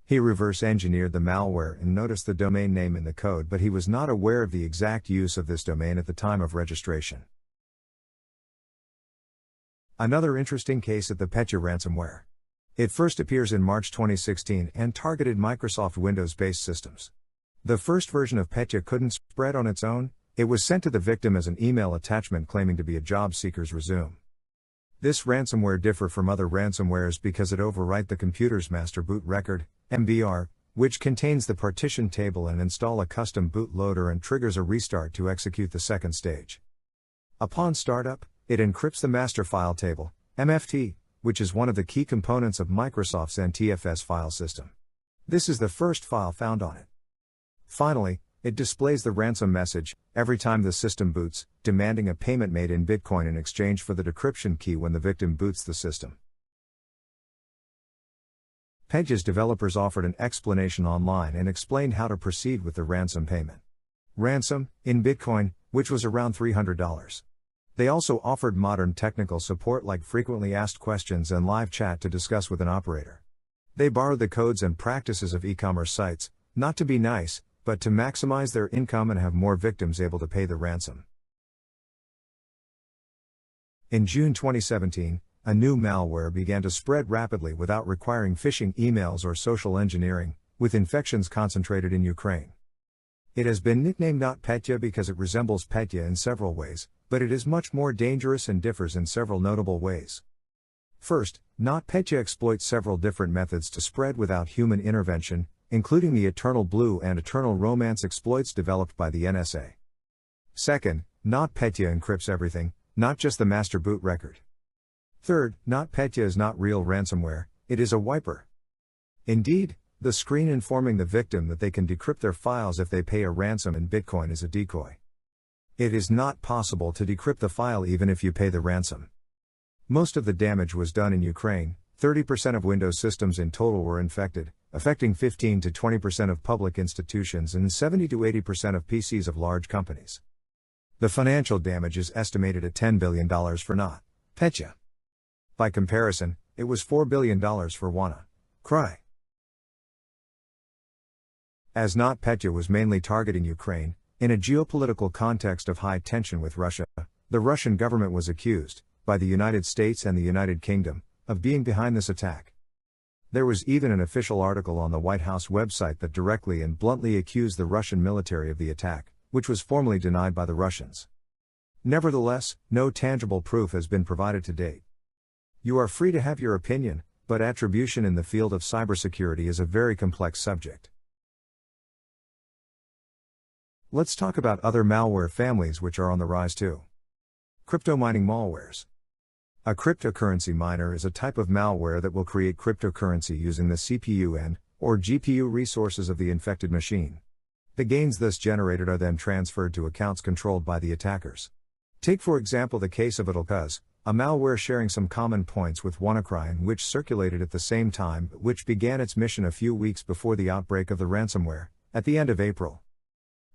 He reverse engineered the malware and noticed the domain name in the code, but he was not aware of the exact use of this domain at the time of registration. Another interesting case is the Petya ransomware. It first appears in March 2016 and targeted Microsoft Windows-based systems. The first version of Petya couldn't spread on its own. It was sent to the victim as an email attachment claiming to be a job seeker's resume. This ransomware differs from other ransomwares because it overwrites the computer's master boot record, MBR, which contains the partition table, and install a custom bootloader and triggers a restart to execute the second stage. Upon startup, it encrypts the master file table, MFT, which is one of the key components of Microsoft's NTFS file system. This is the first file found on it. Finally, it displays the ransom message every time the system boots, demanding a payment made in Bitcoin in exchange for the decryption key when the victim boots the system. Petya's developers offered an explanation online and explained how to proceed with the ransom payment. Ransom, in Bitcoin, which was around $300. They also offered modern technical support like frequently asked questions and live chat to discuss with an operator. They borrowed the codes and practices of e-commerce sites, not to be nice, but to maximize their income and have more victims able to pay the ransom. In June 2017, a new malware began to spread rapidly without requiring phishing emails or social engineering, with infections concentrated in Ukraine. It has been nicknamed NotPetya because it resembles Petya in several ways, but it is much more dangerous and differs in several notable ways. First, NotPetya exploits several different methods to spread without human intervention, including the Eternal Blue and Eternal Romance exploits developed by the NSA. Second, NotPetya encrypts everything, not just the master boot record. Third, NotPetya is not real ransomware, it is a wiper. Indeed, the screen informing the victim that they can decrypt their files if they pay a ransom in Bitcoin is a decoy. It is not possible to decrypt the file even if you pay the ransom. Most of the damage was done in Ukraine. 30% of Windows systems in total were infected, affecting 15 to 20% of public institutions and 70 to 80% of PCs of large companies. The financial damage is estimated at $10 billion for NotPetya. By comparison, it was $4 billion for WannaCry. As NotPetya was mainly targeting Ukraine, in a geopolitical context of high tension with Russia, the Russian government was accused, by the United States and the United Kingdom, of being behind this attack. There was even an official article on the White House website that directly and bluntly accused the Russian military of the attack, which was formally denied by the Russians. Nevertheless, no tangible proof has been provided to date. You are free to have your opinion, but attribution in the field of cybersecurity is a very complex subject. Let's talk about other malware families which are on the rise too. Crypto mining malwares. A cryptocurrency miner is a type of malware that will create cryptocurrency using the CPU or GPU resources of the infected machine. The gains thus generated are then transferred to accounts controlled by the attackers. Take for example the case of ATT&CK, a malware sharing some common points with WannaCry which circulated at the same time but which began its mission a few weeks before the outbreak of the ransomware, at the end of April.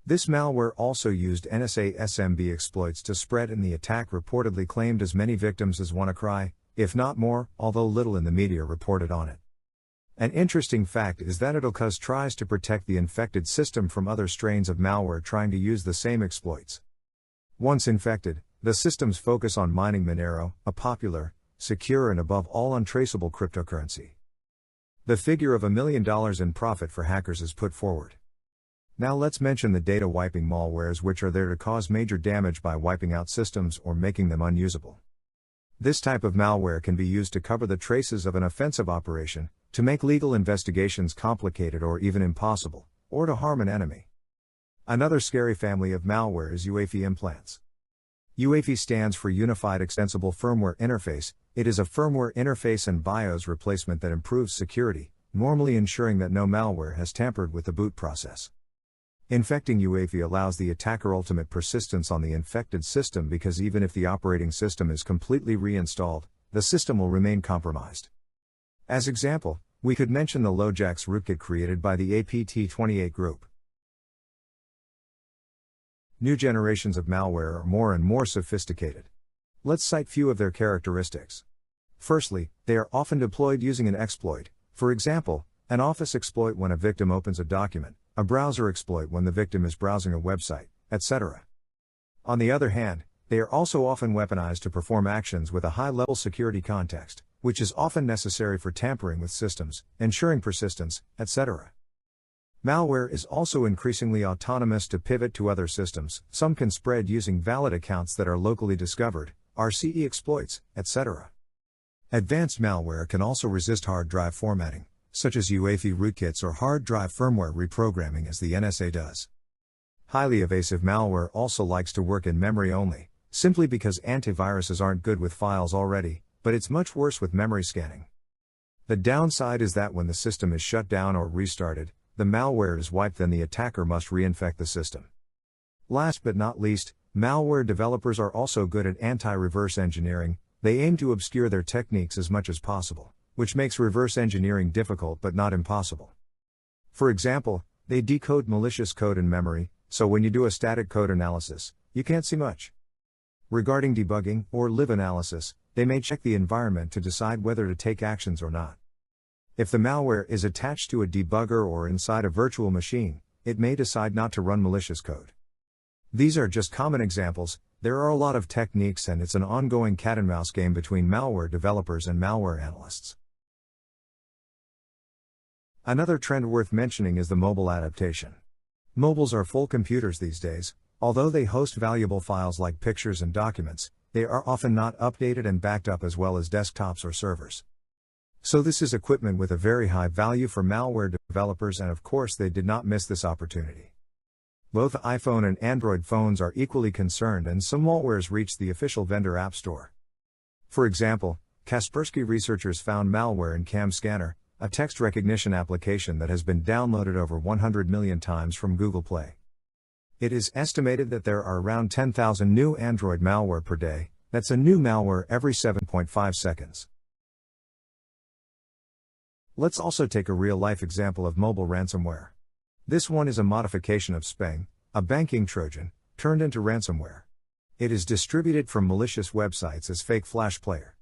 This malware also used NSA SMB exploits to spread, and the attack reportedly claimed as many victims as WannaCry, if not more, although little in the media reported on it. An interesting fact is that ATT&CK tries to protect the infected system from other strains of malware trying to use the same exploits. Once infected, the systems focus on mining Monero, a popular, secure and above all untraceable cryptocurrency. The figure of $1 million in profit for hackers is put forward. Now let's mention the data wiping malwares which are there to cause major damage by wiping out systems or making them unusable. This type of malware can be used to cover the traces of an offensive operation, to make legal investigations complicated or even impossible, or to harm an enemy. Another scary family of malware is UEFI implants. UEFI stands for Unified Extensible Firmware Interface. It is a firmware interface and BIOS replacement that improves security, normally ensuring that no malware has tampered with the boot process. Infecting UEFI allows the attacker ultimate persistence on the infected system because even if the operating system is completely reinstalled, the system will remain compromised. As example, we could mention the LoJax rootkit created by the APT&CK group. New generations of malware are more and more sophisticated. Let's cite few of their characteristics. Firstly, they are often deployed using an exploit, for example, an Office exploit when a victim opens a document, a browser exploit when the victim is browsing a website, etc. On the other hand, they are also often weaponized to perform actions with a high-level security context, which is often necessary for tampering with systems, ensuring persistence, etc. Malware is also increasingly autonomous to pivot to other systems. Some can spread using valid accounts that are locally discovered, RCE exploits, etc. Advanced malware can also resist hard drive formatting, such as UEFI rootkits or hard drive firmware reprogramming as the NSA does. Highly evasive malware also likes to work in memory only, simply because antiviruses aren't good with files already, but it's much worse with memory scanning. The downside is that when the system is shut down or restarted, the malware is wiped, then the attacker must reinfect the system. Last but not least, malware developers are also good at anti-reverse engineering. They aim to obscure their techniques as much as possible, which makes reverse engineering difficult but not impossible. For example, they decode malicious code in memory, so when you do a static code analysis, you can't see much. Regarding debugging, or live analysis, they may check the environment to decide whether to take actions or not. If the malware is attached to a debugger or inside a virtual machine, it may decide not to run malicious code. These are just common examples. There are a lot of techniques and it's an ongoing cat-and-mouse game between malware developers and malware analysts. Another trend worth mentioning is the mobile adaptation. Mobiles are full computers these days. Although they host valuable files like pictures and documents, they are often not updated and backed up as well as desktops or servers. So this is equipment with a very high value for malware developers, and of course they did not miss this opportunity. Both iPhone and Android phones are equally concerned, and some malwares reached the official vendor app store. For example, Kaspersky researchers found malware in Cam Scanner, a text recognition application that has been downloaded over 100 million times from Google Play. It is estimated that there are around 10,000 new Android malware per day. That's a new malware every 7.5 seconds. Let's also take a real-life example of mobile ransomware. This one is a modification of Spang, a banking Trojan, turned into ransomware. It is distributed from malicious websites as fake Flash player.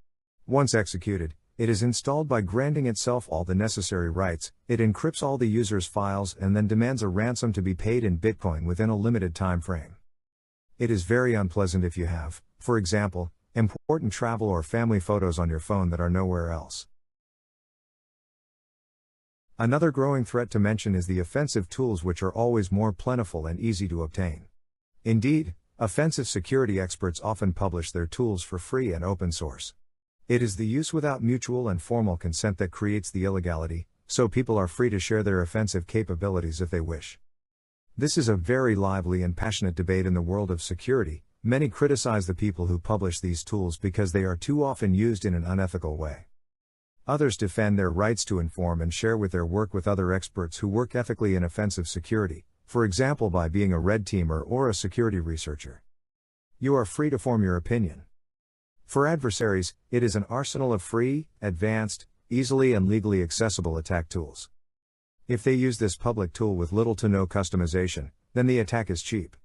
Once executed, it is installed by granting itself all the necessary rights. It encrypts all the user's files and then demands a ransom to be paid in Bitcoin within a limited time frame. It is very unpleasant if you have, for example, important travel or family photos on your phone that are nowhere else. Another growing threat to mention is the offensive tools, which are always more plentiful and easy to obtain. Indeed, offensive security experts often publish their tools for free and open source. It is the use without mutual and formal consent that creates the illegality, so people are free to share their offensive capabilities if they wish. This is a very lively and passionate debate in the world of security. Many criticize the people who publish these tools because they are too often used in an unethical way. Others defend their rights to inform and share their work with other experts who work ethically in offensive security, for example by being a red teamer or a security researcher. You are free to form your opinion. For adversaries, it is an arsenal of free, advanced, easily and legally accessible attack tools. If they use this public tool with little to no customization, then the attack is cheap.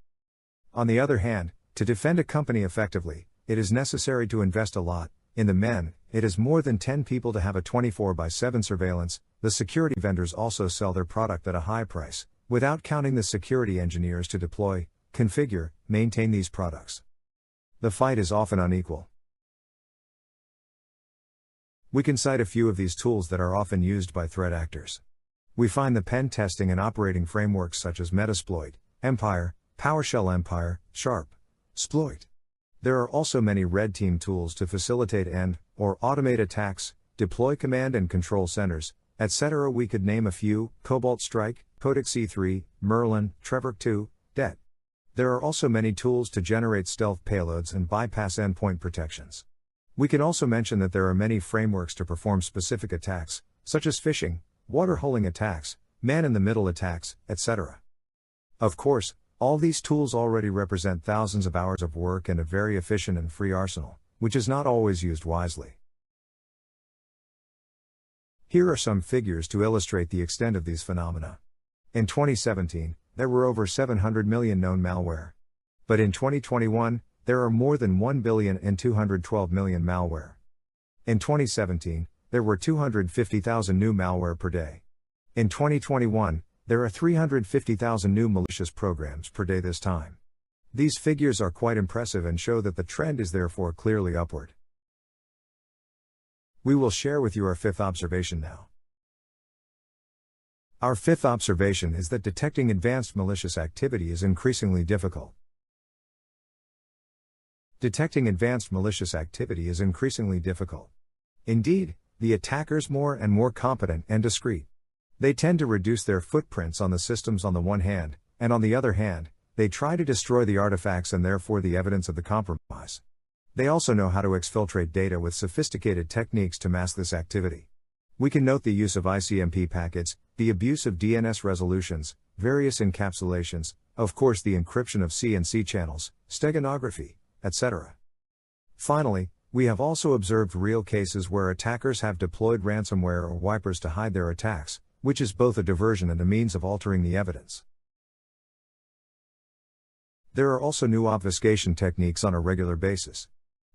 On the other hand, to defend a company effectively, it is necessary to invest a lot. In the men, it is more than 10 people to have a 24/7 surveillance. The security vendors also sell their product at a high price, without counting the security engineers to deploy, configure, maintain these products. The fight is often unequal. We can cite a few of these tools that are often used by threat actors. We find the pen testing and operating frameworks such as Metasploit, Empire, PowerShell Empire, Sharp, Sploit. There are also many red team tools to facilitate or automate attacks, deploy command and control centers, etc. We could name a few: Cobalt Strike, Codex C3, Merlin, Trevor2, Det. There are also many tools to generate stealth payloads and bypass endpoint protections. We can also mention that there are many frameworks to perform specific attacks, such as phishing, waterholing attacks, man-in-the-middle attacks, etc. Of course, all these tools already represent thousands of hours of work and a very efficient and free arsenal, which is not always used wisely. Here are some figures to illustrate the extent of these phenomena. In 2017, there were over 700 million known malware. But in 2021, there are more than 1,212 million malware. In 2017, there were 250,000 new malware per day. In 2021, there are 350,000 new malicious programs per day this time. These figures are quite impressive and show that the trend is therefore clearly upward. We will share with you our fifth observation now. Our fifth observation is that detecting advanced malicious activity is increasingly difficult. Detecting advanced malicious activity is increasingly difficult. Indeed, the attackers more and more competent and discreet. They tend to reduce their footprints on the systems on the one hand, and on the other hand, they try to destroy the artifacts and therefore the evidence of the compromise. They also know how to exfiltrate data with sophisticated techniques to mask this activity. We can note the use of ICMP packets, the abuse of DNS resolutions, various encapsulations, of course the encryption of C&C channels, steganography, etc. Finally, we have also observed real cases where attackers have deployed ransomware or wipers to hide their attacks, which is both a diversion and a means of altering the evidence. There are also new obfuscation techniques on a regular basis.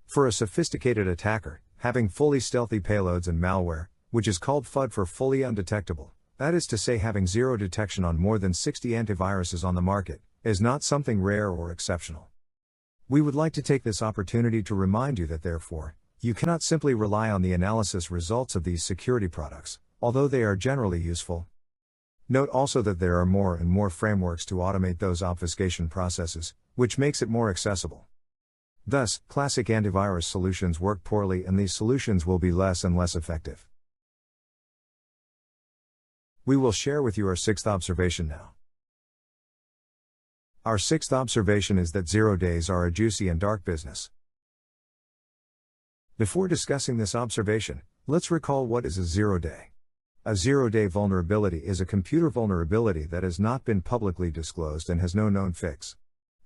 For a sophisticated attacker, having fully stealthy payloads and malware, which is called FUD for fully undetectable, that is to say having zero detection on more than 60 antiviruses on the market, is not something rare or exceptional. We would like to take this opportunity to remind you that therefore, you cannot simply rely on the analysis results of these security products, although they are generally useful. Note also that there are more and more frameworks to automate those obfuscation processes, which makes it more accessible. Thus, classic antivirus solutions work poorly and these solutions will be less and less effective. We will share with you our sixth observation now. Our sixth observation is that 0 days are a juicy and dark business. Before discussing this observation, let's recall what is a 0-day. A 0-day vulnerability is a computer vulnerability that has not been publicly disclosed and has no known fix.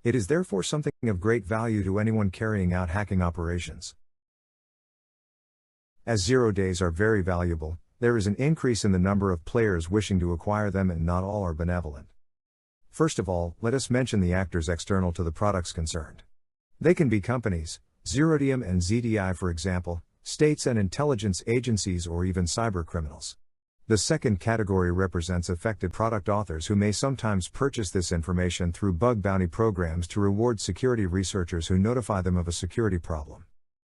It is therefore something of great value to anyone carrying out hacking operations. As 0 days are very valuable, there is an increase in the number of players wishing to acquire them and not all are benevolent. First of all, let us mention the actors external to the products concerned. They can be companies, Zerodium and ZDI for example, states and intelligence agencies or even cybercriminals. The second category represents affected product authors who may sometimes purchase this information through bug bounty programs to reward security researchers who notify them of a security problem.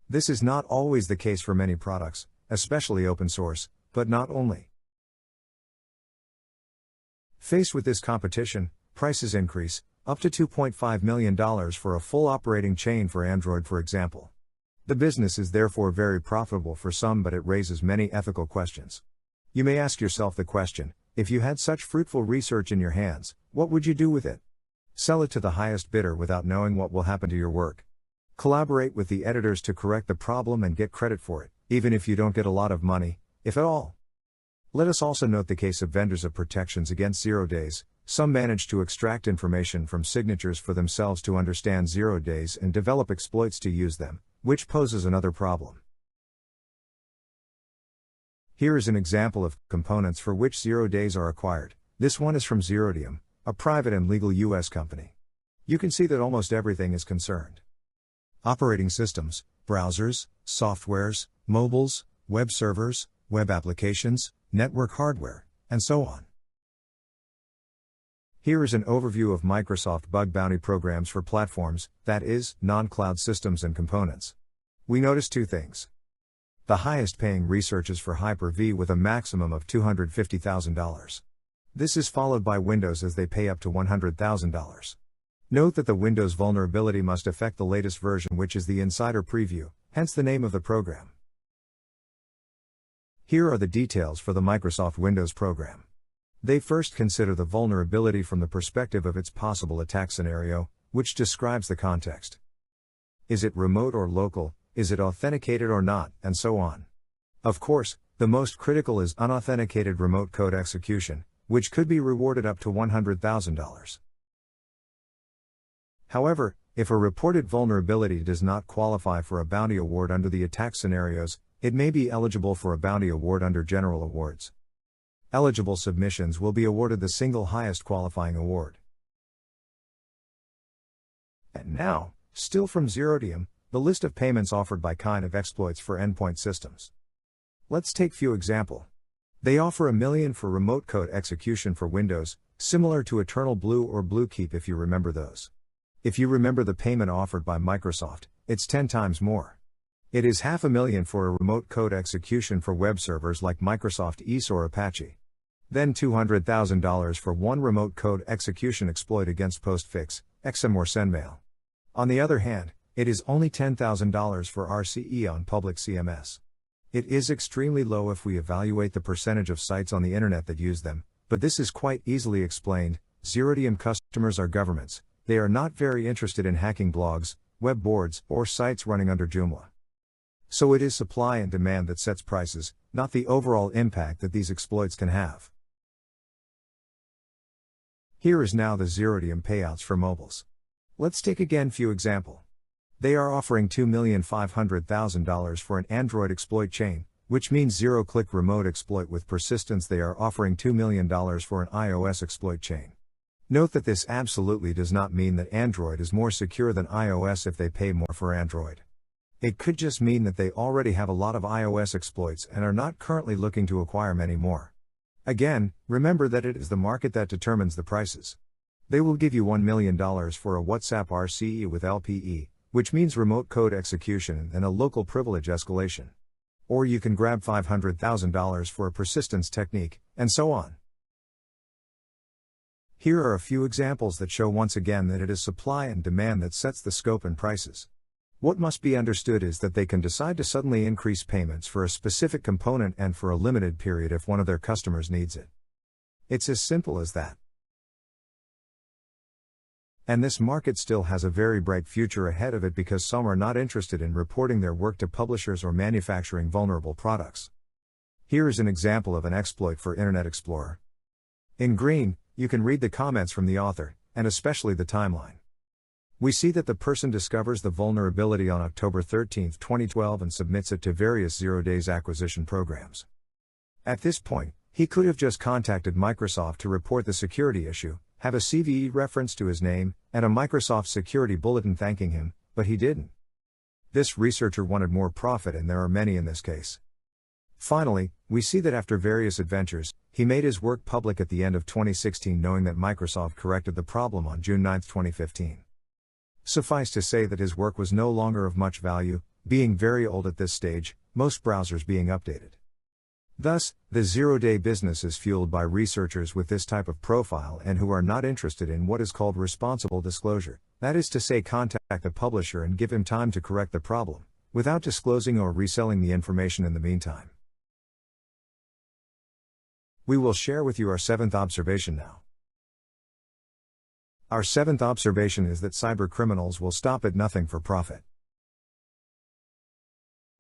This is not always the case for many products, especially open source, but not only. Faced with this competition, prices increase, up to $2.5 million for a full operating chain for Android for example. The business is therefore very profitable for some, but it raises many ethical questions. You may ask yourself the question, if you had such fruitful research in your hands, what would you do with it? Sell it to the highest bidder without knowing what will happen to your work. Collaborate with the editors to correct the problem and get credit for it, even if you don't get a lot of money, if at all. Let us also note the case of vendors of protections against 0 days. Some manage to extract information from signatures for themselves to understand 0 days and develop exploits to use them, which poses another problem. Here is an example of components for which 0 days are acquired. This one is from Zerodium, a private and legal US company. You can see that almost everything is concerned. Operating systems, browsers, softwares, mobiles, web servers, web applications, network hardware, and so on. Here is an overview of Microsoft bug bounty programs for platforms, that is, non-cloud systems and components. We notice two things. The highest paying research is for Hyper-V with a maximum of $250,000. This is followed by Windows as they pay up to $100,000. Note that the Windows vulnerability must affect the latest version, which is the Insider Preview, hence the name of the program. Here are the details for the Microsoft Windows program. They first consider the vulnerability from the perspective of its possible attack scenario, which describes the context. Is it remote or local, is it authenticated or not, and so on. Of course, the most critical is unauthenticated remote code execution, which could be rewarded up to $100,000. However, if a reported vulnerability does not qualify for a bounty award under the attack scenarios, it may be eligible for a bounty award under general awards. Eligible submissions will be awarded the single highest qualifying award. And now, still from Zerodium, the list of payments offered by kind of exploits for endpoint systems. Let's take few example. They offer $1 million for remote code execution for Windows, similar to Eternal Blue or Bluekeep if you remember those. If you remember the payment offered by Microsoft, it's 10 times more. It is $500,000 for a remote code execution for web servers like Microsoft EASE or Apache. Then $200,000 for one remote code execution exploit against Postfix, XM or SendMail. On the other hand, it is only $10,000 for RCE on public CMS. It is extremely low if we evaluate the percentage of sites on the internet that use them, but this is quite easily explained. Zerodium customers are governments. They are not very interested in hacking blogs, web boards, or sites running under Joomla. So it is supply and demand that sets prices, not the overall impact that these exploits can have. Here is now the Zerodium payouts for mobiles. Let's take again few example. They are offering $2,500,000 for an Android exploit chain, which means zero-click remote exploit with persistence. They are offering $2 million for an iOS exploit chain. Note that this absolutely does not mean that Android is more secure than iOS if they pay more for Android. It could just mean that they already have a lot of iOS exploits and are not currently looking to acquire many more. Again, remember that it is the market that determines the prices. They will give you $1 million for a WhatsApp RCE with LPE, which means remote code execution and a local privilege escalation. Or you can grab $500,000 for a persistence technique, and so on. Here are a few examples that show once again that it is supply and demand that sets the scope and prices. What must be understood is that they can decide to suddenly increase payments for a specific component and for a limited period if one of their customers needs it. It's as simple as that. And this market still has a very bright future ahead of it because some are not interested in reporting their work to publishers or manufacturing vulnerable products. Here is an example of an exploit for Internet Explorer. In green, you can read the comments from the author, and especially the timeline. We see that the person discovers the vulnerability on October 13, 2012 and submits it to various 0 days acquisition programs. At this point, he could have just contacted Microsoft to report the security issue, have a CVE reference to his name, and a Microsoft security bulletin thanking him, but he didn't. This researcher wanted more profit, and there are many in this case. Finally, we see that after various adventures, he made his work public at the end of 2016 knowing that Microsoft corrected the problem on June 9, 2015. Suffice to say that his work was no longer of much value, being very old at this stage, most browsers being updated. Thus, the zero-day business is fueled by researchers with this type of profile and who are not interested in what is called responsible disclosure, that is to say contact the publisher and give him time to correct the problem, without disclosing or reselling the information in the meantime. We will share with you our seventh observation now. Our seventh observation is that cybercriminals will stop at nothing for profit.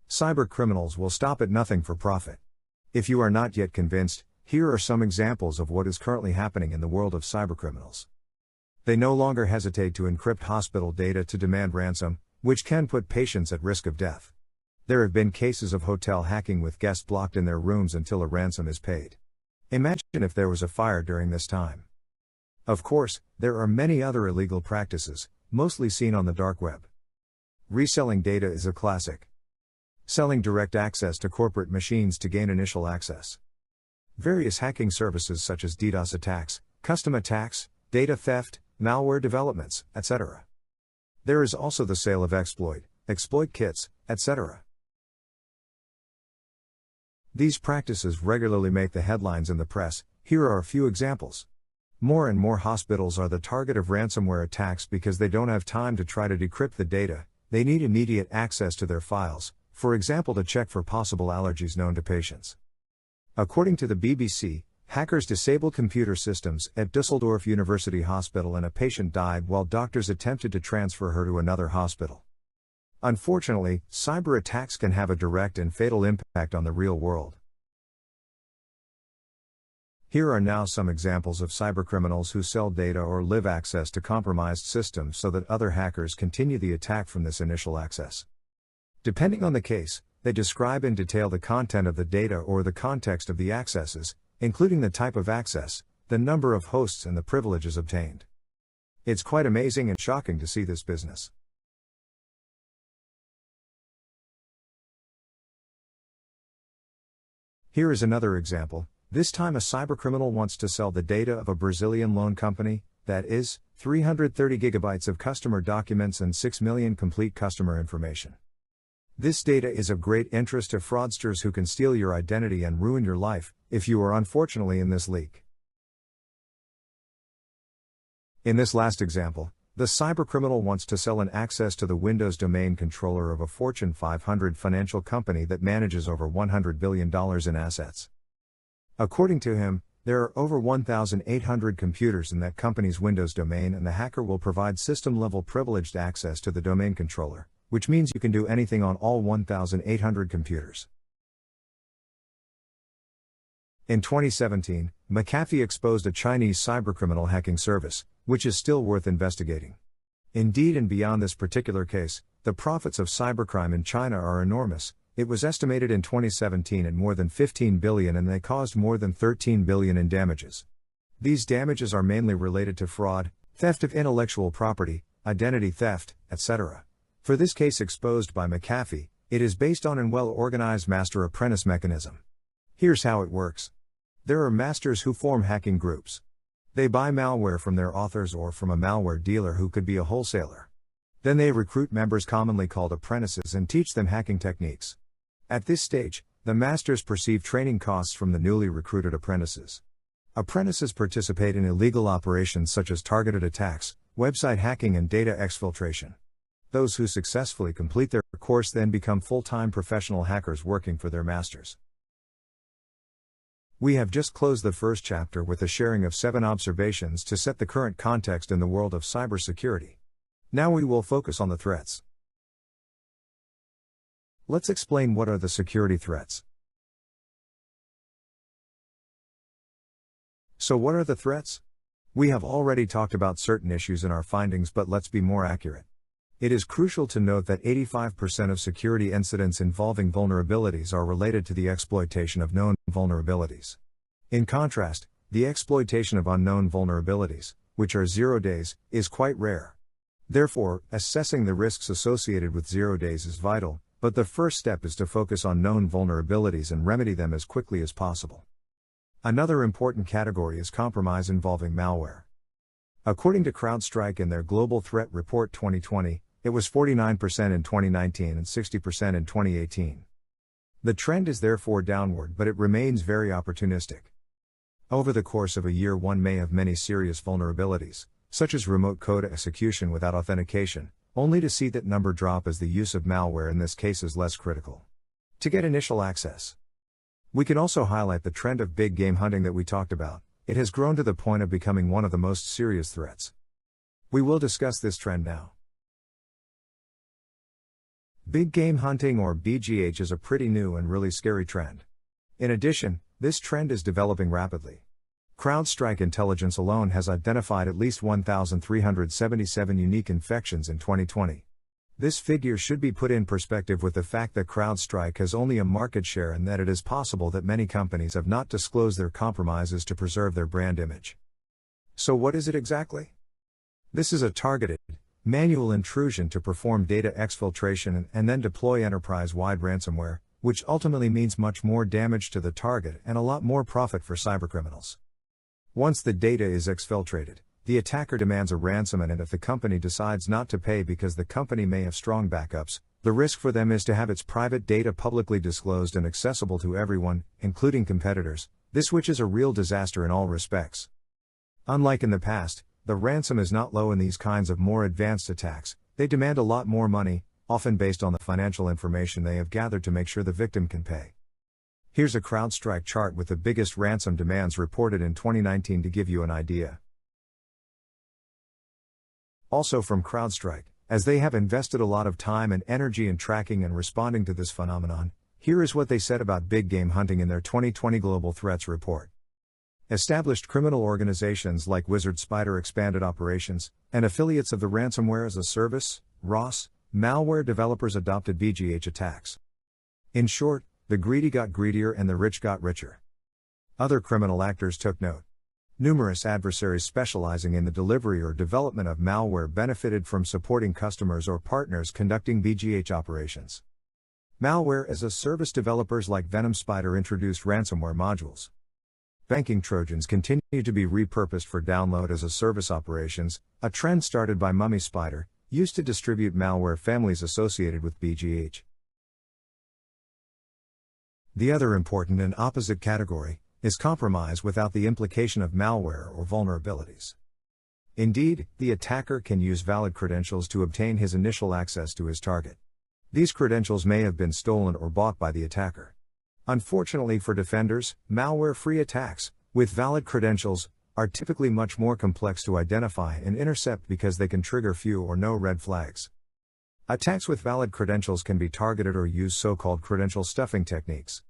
Cybercriminals will stop at nothing for profit. If you are not yet convinced, here are some examples of what is currently happening in the world of cybercriminals. They no longer hesitate to encrypt hospital data to demand ransom, which can put patients at risk of death. There have been cases of hotel hacking with guests blocked in their rooms until a ransom is paid. Imagine if there was a fire during this time. Of course, there are many other illegal practices, mostly seen on the dark web. Reselling data is a classic. Selling direct access to corporate machines to gain initial access. Various hacking services such as DDoS attacks, custom attacks, data theft, malware developments, etc. There is also the sale of exploit kits, etc. These practices regularly make the headlines in the press. Here are a few examples. More and more hospitals are the target of ransomware attacks because they don't have time to try to decrypt the data, they need immediate access to their files, for example to check for possible allergies known to patients. According to the BBC, hackers disabled computer systems at Düsseldorf University Hospital and a patient died while doctors attempted to transfer her to another hospital. Unfortunately, cyber attacks can have a direct and fatal impact on the real world. Here are now some examples of cybercriminals who sell data or live access to compromised systems so that other hackers continue the attack from this initial access. Depending on the case, they describe in detail the content of the data or the context of the accesses, including the type of access, the number of hosts and the privileges obtained. It's quite amazing and shocking to see this business. Here is another example. This time a cybercriminal wants to sell the data of a Brazilian loan company, that is, 330 gigabytes of customer documents and 6 million complete customer information. This data is of great interest to fraudsters who can steal your identity and ruin your life, if you are unfortunately in this leak. In this last example, the cybercriminal wants to sell an access to the Windows domain controller of a Fortune 500 financial company that manages over $100 billion in assets. According to him, there are over 1,800 computers in that company's Windows domain and the hacker will provide system-level privileged access to the domain controller, which means you can do anything on all 1,800 computers. In 2017, McAfee exposed a Chinese cybercriminal hacking service, which is still worth investigating. Indeed, and beyond this particular case, the profits of cybercrime in China are enormous. It was estimated in 2017 at more than 15 billion and they caused more than 13 billion in damages. These damages are mainly related to fraud, theft of intellectual property, identity theft, etc. For this case exposed by McAfee, it is based on an well-organized master-apprentice mechanism. Here's how it works. There are masters who form hacking groups. They buy malware from their authors or from a malware dealer who could be a wholesaler. Then they recruit members commonly called apprentices and teach them hacking techniques. At this stage, the masters perceive training costs from the newly recruited apprentices. Apprentices participate in illegal operations such as targeted attacks, website hacking and data exfiltration. Those who successfully complete their course then become full-time professional hackers working for their masters. We have just closed the first chapter with the sharing of 7 observations to set the current context in the world of cybersecurity. Now we will focus on the threats. Let's explain what are the security threats. So what are the threats? We have already talked about certain issues in our findings, but let's be more accurate. It is crucial to note that 85% of security incidents involving vulnerabilities are related to the exploitation of known vulnerabilities. In contrast, the exploitation of unknown vulnerabilities, which are 0 days, is quite rare. Therefore, assessing the risks associated with 0 days is vital, but the first step is to focus on known vulnerabilities and remedy them as quickly as possible. Another important category is compromise involving malware. According to CrowdStrike in their Global Threat Report 2020, it was 49% in 2019 and 60% in 2018. The trend is therefore downward, but it remains very opportunistic. Over the course of a year, one may have many serious vulnerabilities, such as remote code execution without authentication, only to see that number drop as the use of malware in this case is less critical. To get initial access. We can also highlight the trend of big game hunting that we talked about. It has grown to the point of becoming one of the most serious threats. We will discuss this trend now. Big game hunting, or BGH, is a pretty new and really scary trend. In addition, this trend is developing rapidly. CrowdStrike Intelligence alone has identified at least 1,377 unique infections in 2020. This figure should be put in perspective with the fact that CrowdStrike has only a market share and that it is possible that many companies have not disclosed their compromises to preserve their brand image. So what is it exactly? This is a targeted, manual intrusion to perform data exfiltration and then deploy enterprise-wide ransomware, which ultimately means much more damage to the target and a lot more profit for cybercriminals. Once the data is exfiltrated, the attacker demands a ransom, and if the company decides not to pay because the company may have strong backups, the risk for them is to have its private data publicly disclosed and accessible to everyone, including competitors, which is a real disaster in all respects. Unlike in the past, the ransom is not low in these kinds of more advanced attacks. They demand a lot more money, often based on the financial information they have gathered to make sure the victim can pay. Here's a CrowdStrike chart with the biggest ransom demands reported in 2019 to give you an idea. Also from CrowdStrike, as they have invested a lot of time and energy in tracking and responding to this phenomenon, here is what they said about big game hunting in their 2020 Global Threats Report. Established criminal organizations like Wizard Spider expanded operations, and affiliates of the Ransomware as a Service, ROS, malware developers adopted BGH attacks. In short, the greedy got greedier and the rich got richer. Other criminal actors took note. Numerous adversaries specializing in the delivery or development of malware benefited from supporting customers or partners conducting BGH operations. Malware as a Service developers like Venom Spider introduced ransomware modules. Banking Trojans continue to be repurposed for download as a service operations, a trend started by Mummy Spider, used to distribute malware families associated with BGH. The other important and opposite category is compromise without the implication of malware or vulnerabilities. Indeed, the attacker can use valid credentials to obtain his initial access to his target. These credentials may have been stolen or bought by the attacker. Unfortunately for defenders, malware-free attacks, with valid credentials, are typically much more complex to identify and intercept because they can trigger few or no red flags. Attacks with valid credentials can be targeted or use so-called credential stuffing techniques.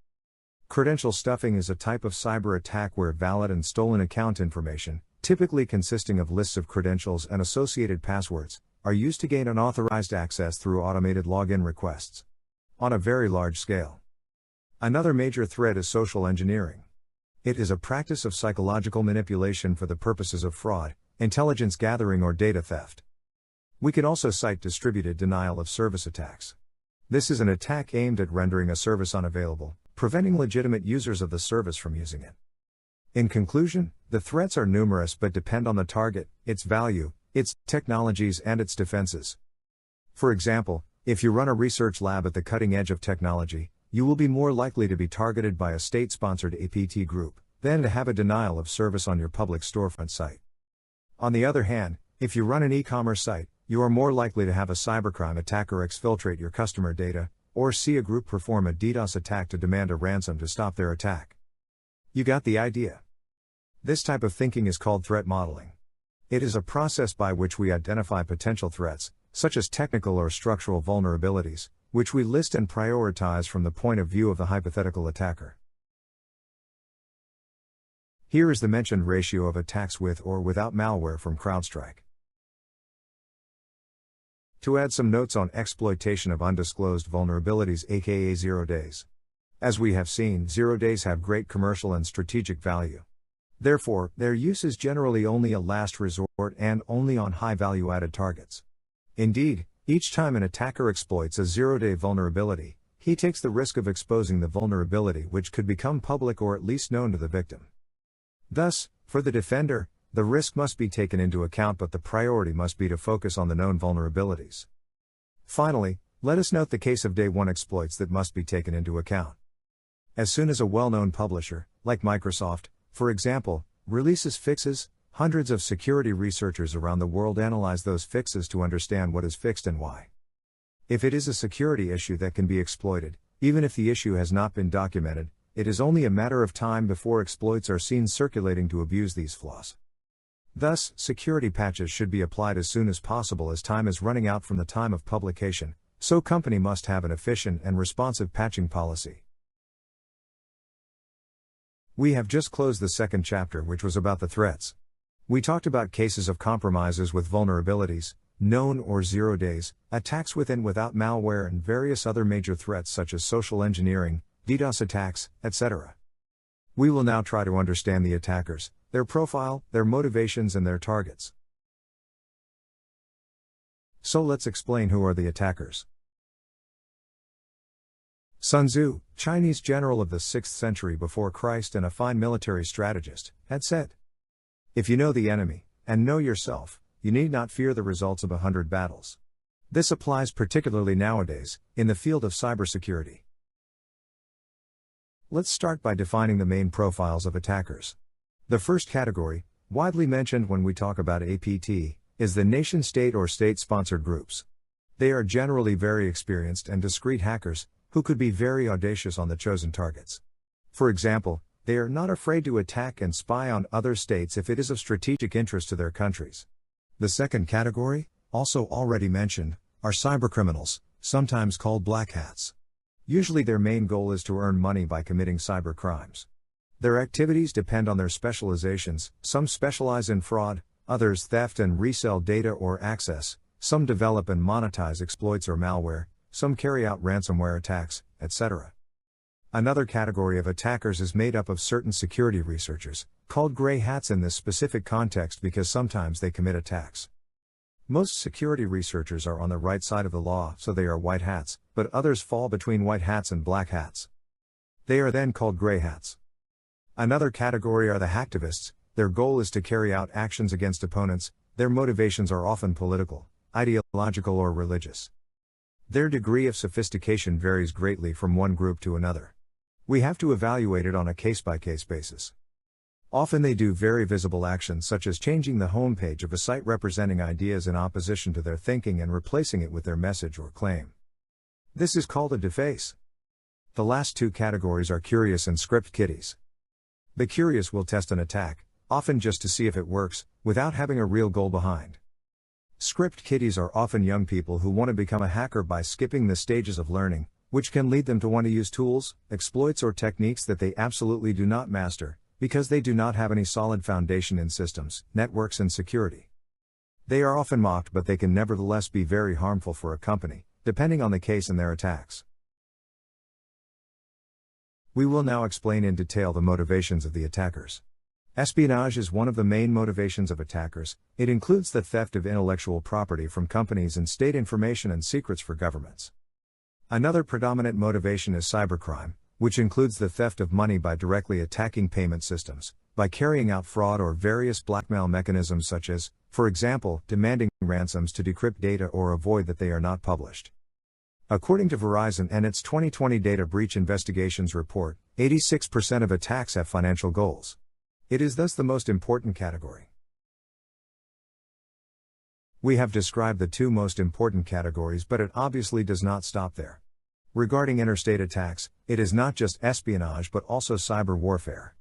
Credential stuffing is a type of cyber attack where valid and stolen account information, typically consisting of lists of credentials and associated passwords, are used to gain unauthorized access through automated login requests. On a very large scale. Another major threat is social engineering. It is a practice of psychological manipulation for the purposes of fraud, intelligence gathering, or data theft. We can also cite distributed denial of service attacks. This is an attack aimed at rendering a service unavailable, preventing legitimate users of the service from using it. In conclusion, the threats are numerous but depend on the target, its value, its technologies, and its defenses. For example, if you run a research lab at the cutting edge of technology, you will be more likely to be targeted by a state-sponsored APT group than to have a denial of service on your public storefront site. On the other hand, if you run an e-commerce site, you are more likely to have a cybercrime attacker exfiltrate your customer data, or see a group perform a DDoS attack to demand a ransom to stop their attack. You got the idea? This type of thinking is called threat modeling. It is a process by which we identify potential threats, such as technical or structural vulnerabilities, which we list and prioritize from the point of view of the hypothetical attacker. Here is the mentioned ratio of attacks with or without malware from CrowdStrike. To add some notes on exploitation of undisclosed vulnerabilities, aka 0 days. As we have seen, 0 days have great commercial and strategic value. Therefore, their use is generally only a last resort and only on high value-added targets. Indeed, each time an attacker exploits a 0-day vulnerability, he takes the risk of exposing the vulnerability, which could become public or at least known to the victim. Thus, for the defender, the risk must be taken into account, but the priority must be to focus on the known vulnerabilities. Finally, let us note the case of day one exploits that must be taken into account. As soon as a well-known publisher, like Microsoft, for example, releases fixes, Hundreds of security researchers around the world analyze those fixes to understand what is fixed and why. If it is a security issue that can be exploited, even if the issue has not been documented, it is only a matter of time before exploits are seen circulating to abuse these flaws. Thus, security patches should be applied as soon as possible as time is running out from the time of publication, so company must have an efficient and responsive patching policy. We have just closed the second chapter, which was about the threats. We talked about cases of compromises with vulnerabilities, known or 0 days, attacks with and without malware, and various other major threats such as social engineering, DDoS attacks, etc. We will now try to understand the attackers, their profile, their motivations, and their targets. So let's explain who are the attackers. Sun Tzu, Chinese general of the 6th century before Christ and a fine military strategist, had said, "If you know the enemy, and know yourself, you need not fear the results of 100 battles." This applies particularly nowadays, in the field of cybersecurity. Let's start by defining the main profiles of attackers. The first category, widely mentioned when we talk about APT, is the nation-state or state-sponsored groups. They are generally very experienced and discreet hackers, who could be very audacious on the chosen targets. For example, they are not afraid to attack and spy on other states if it is of strategic interest to their countries. The second category, also already mentioned, are cybercriminals, sometimes called black hats. Usually their main goal is to earn money by committing cybercrimes. Their activities depend on their specializations, some specialize in fraud, others theft and resell data or access, some develop and monetize exploits or malware, some carry out ransomware attacks, etc. Another category of attackers is made up of certain security researchers, called gray hats in this specific context because sometimes they commit attacks. Most security researchers are on the right side of the law, so they are white hats, but others fall between white hats and black hats. They are then called gray hats. Another category are the hacktivists. Their goal is to carry out actions against opponents. Their motivations are often political, ideological, or religious. Their degree of sophistication varies greatly from one group to another. We have to evaluate it on a case-by-case basis. Often they do very visible actions such as changing the homepage of a site representing ideas in opposition to their thinking and replacing it with their message or claim. This is called a deface. The last two categories are curious and script kiddies. The curious will test an attack, often just to see if it works, without having a real goal behind. Script kiddies are often young people who want to become a hacker by skipping the stages of learning, which can lead them to want to use tools, exploits, or techniques that they absolutely do not master, because they do not have any solid foundation in systems, networks, and security. They are often mocked, but they can nevertheless be very harmful for a company, depending on the case and their attacks. We will now explain in detail the motivations of the attackers. Espionage is one of the main motivations of attackers. It includes the theft of intellectual property from companies and state information and secrets for governments. Another predominant motivation is cybercrime, which includes the theft of money by directly attacking payment systems, by carrying out fraud or various blackmail mechanisms such as, for example, demanding ransoms to decrypt data or avoid that they are not published. According to Verizon and its 2020 Data Breach Investigations report, 86% of attacks have financial goals. It is thus the most important category. We have described the two most important categories, but it obviously does not stop there. Regarding interstate attacks, it is not just espionage but also cyber warfare.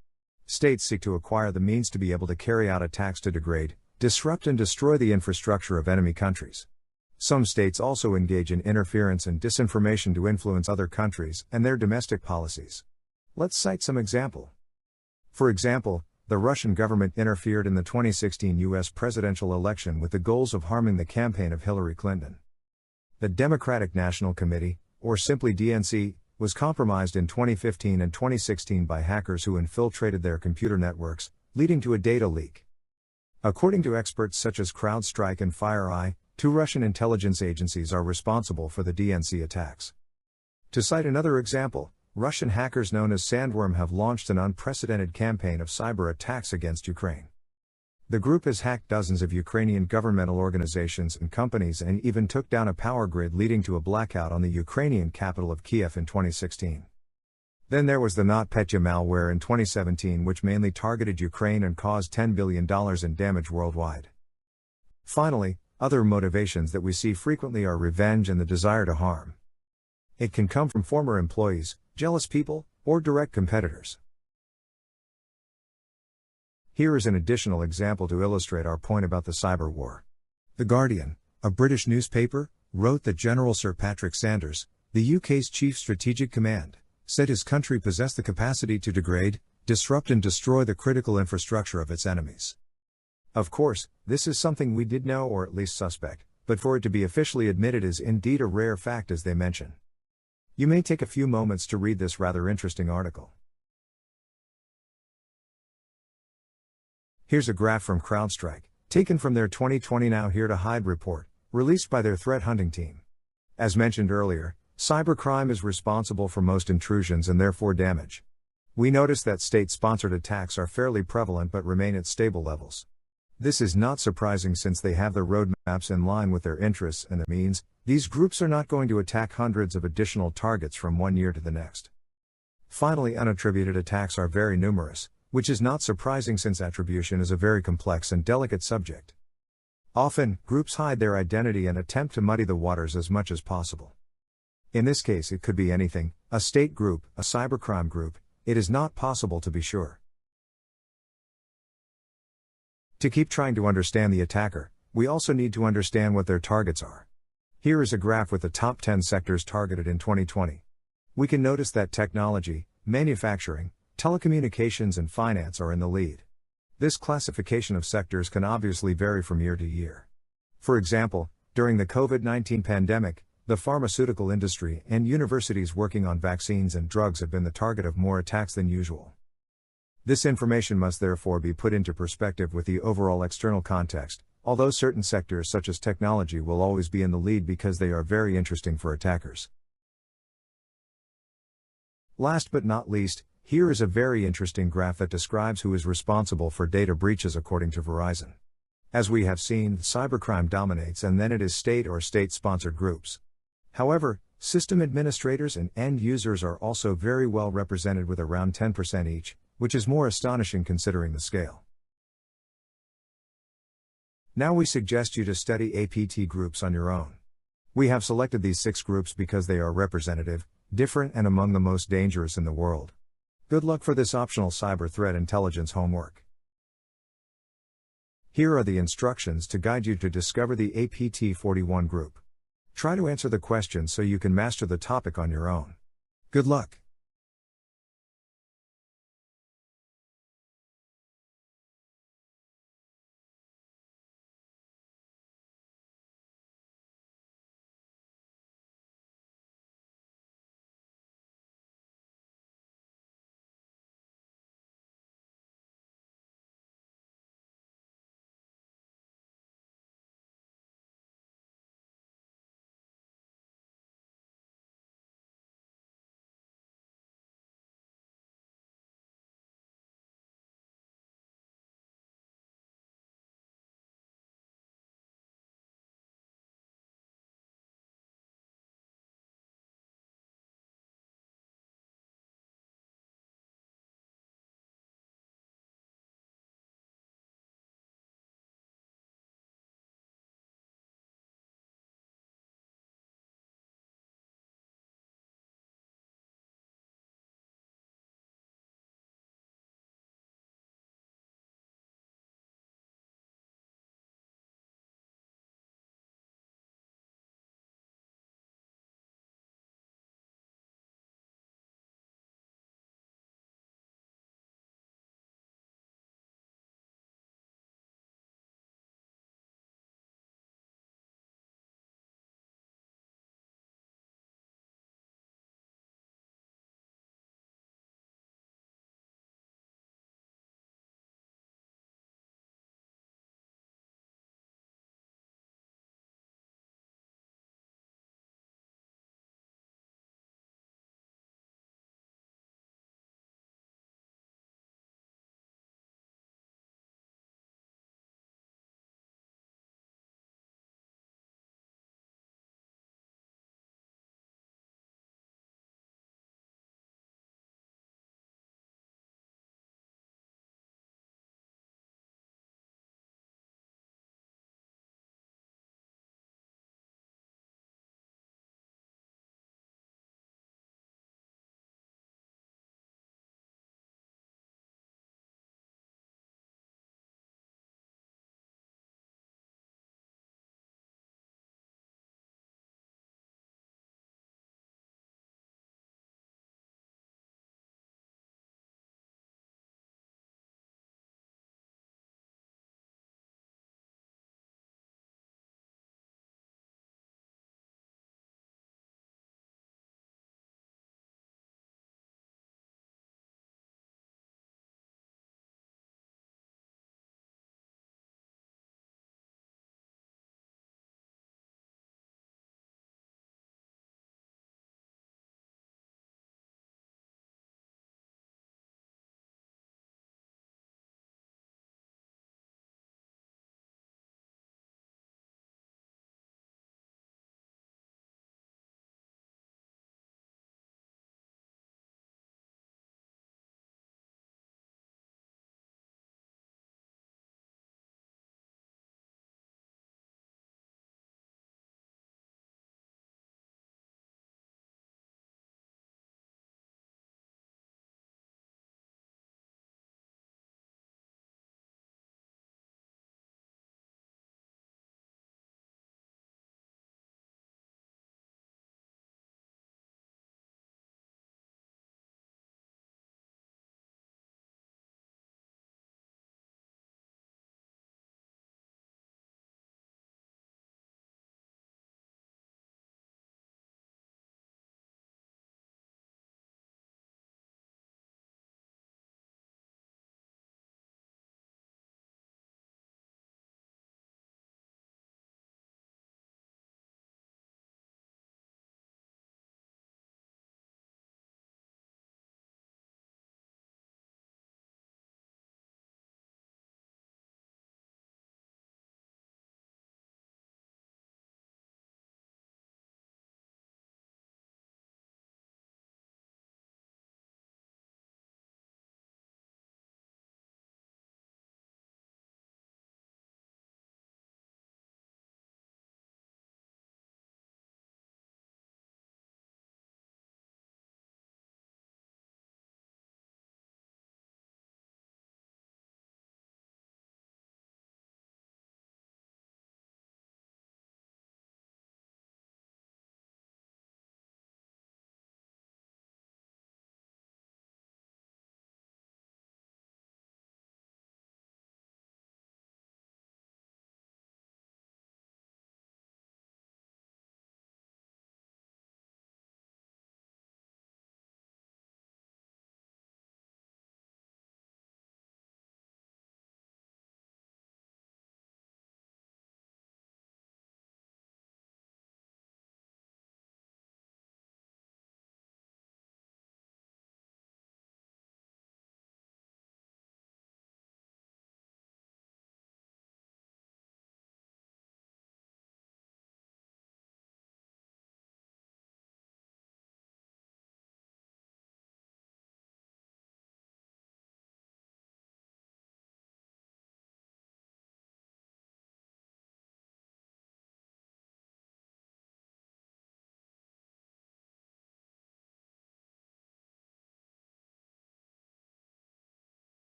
States seek to acquire the means to be able to carry out attacks to degrade, disrupt, and destroy the infrastructure of enemy countries. Some states also engage in interference and disinformation to influence other countries and their domestic policies. Let's cite some example. For example, the Russian government interfered in the 2016 US presidential election with the goals of harming the campaign of Hillary Clinton. The Democratic National Committee, or simply DNC, was compromised in 2015 and 2016 by hackers who infiltrated their computer networks, leading to a data leak. According to experts such as CrowdStrike and FireEye, two Russian intelligence agencies are responsible for the DNC attacks. To cite another example, Russian hackers known as Sandworm have launched an unprecedented campaign of cyber attacks against Ukraine. The group has hacked dozens of Ukrainian governmental organizations and companies and even took down a power grid, leading to a blackout on the Ukrainian capital of Kiev in 2016. Then there was the NotPetya malware in 2017, which mainly targeted Ukraine and caused $10 billion in damage worldwide. Finally, other motivations that we see frequently are revenge and the desire to harm. It can come from former employees, jealous people, or direct competitors. Here is an additional example to illustrate our point about the cyber war. The Guardian, a British newspaper, wrote that General Sir Patrick Sanders, the UK's Chief Strategic Command, said his country possessed the capacity to degrade, disrupt and destroy the critical infrastructure of its enemies. Of course, this is something we did know or at least suspect, but for it to be officially admitted is indeed a rare fact, as they mention. You may take a few moments to read this rather interesting article. Here's a graph from CrowdStrike, taken from their 2020 Now Here to Hide report, released by their threat hunting team. As mentioned earlier, cybercrime is responsible for most intrusions and therefore damage. We notice that state-sponsored attacks are fairly prevalent but remain at stable levels. This is not surprising since they have their roadmaps in line with their interests, and it means these groups are not going to attack hundreds of additional targets from one year to the next. Finally, unattributed attacks are very numerous, which is not surprising since attribution is a very complex and delicate subject. Often, groups hide their identity and attempt to muddy the waters as much as possible. In this case, it could be anything: a state group, a cybercrime group. It is not possible to be sure. To keep trying to understand the attacker, we also need to understand what their targets are. Here is a graph with the top 10 sectors targeted in 2020. We can notice that technology, manufacturing, telecommunications and finance are in the lead. This classification of sectors can obviously vary from year to year. For example, during the COVID-19 pandemic, the pharmaceutical industry and universities working on vaccines and drugs have been the target of more attacks than usual. This information must therefore be put into perspective with the overall external context, although certain sectors such as technology will always be in the lead because they are very interesting for attackers. Last but not least, here is a very interesting graph that describes who is responsible for data breaches according to Verizon. As we have seen, cybercrime dominates and then it is state or state-sponsored groups. However, system administrators and end users are also very well represented with around 10% each, which is more astonishing considering the scale. Now we suggest you to study APT groups on your own. We have selected these 6 groups because they are representative, different and among the most dangerous in the world. Good luck for this optional cyber threat intelligence homework. Here are the instructions to guide you to discover the APT-41 group. Try to answer the questions so you can master the topic on your own. Good luck!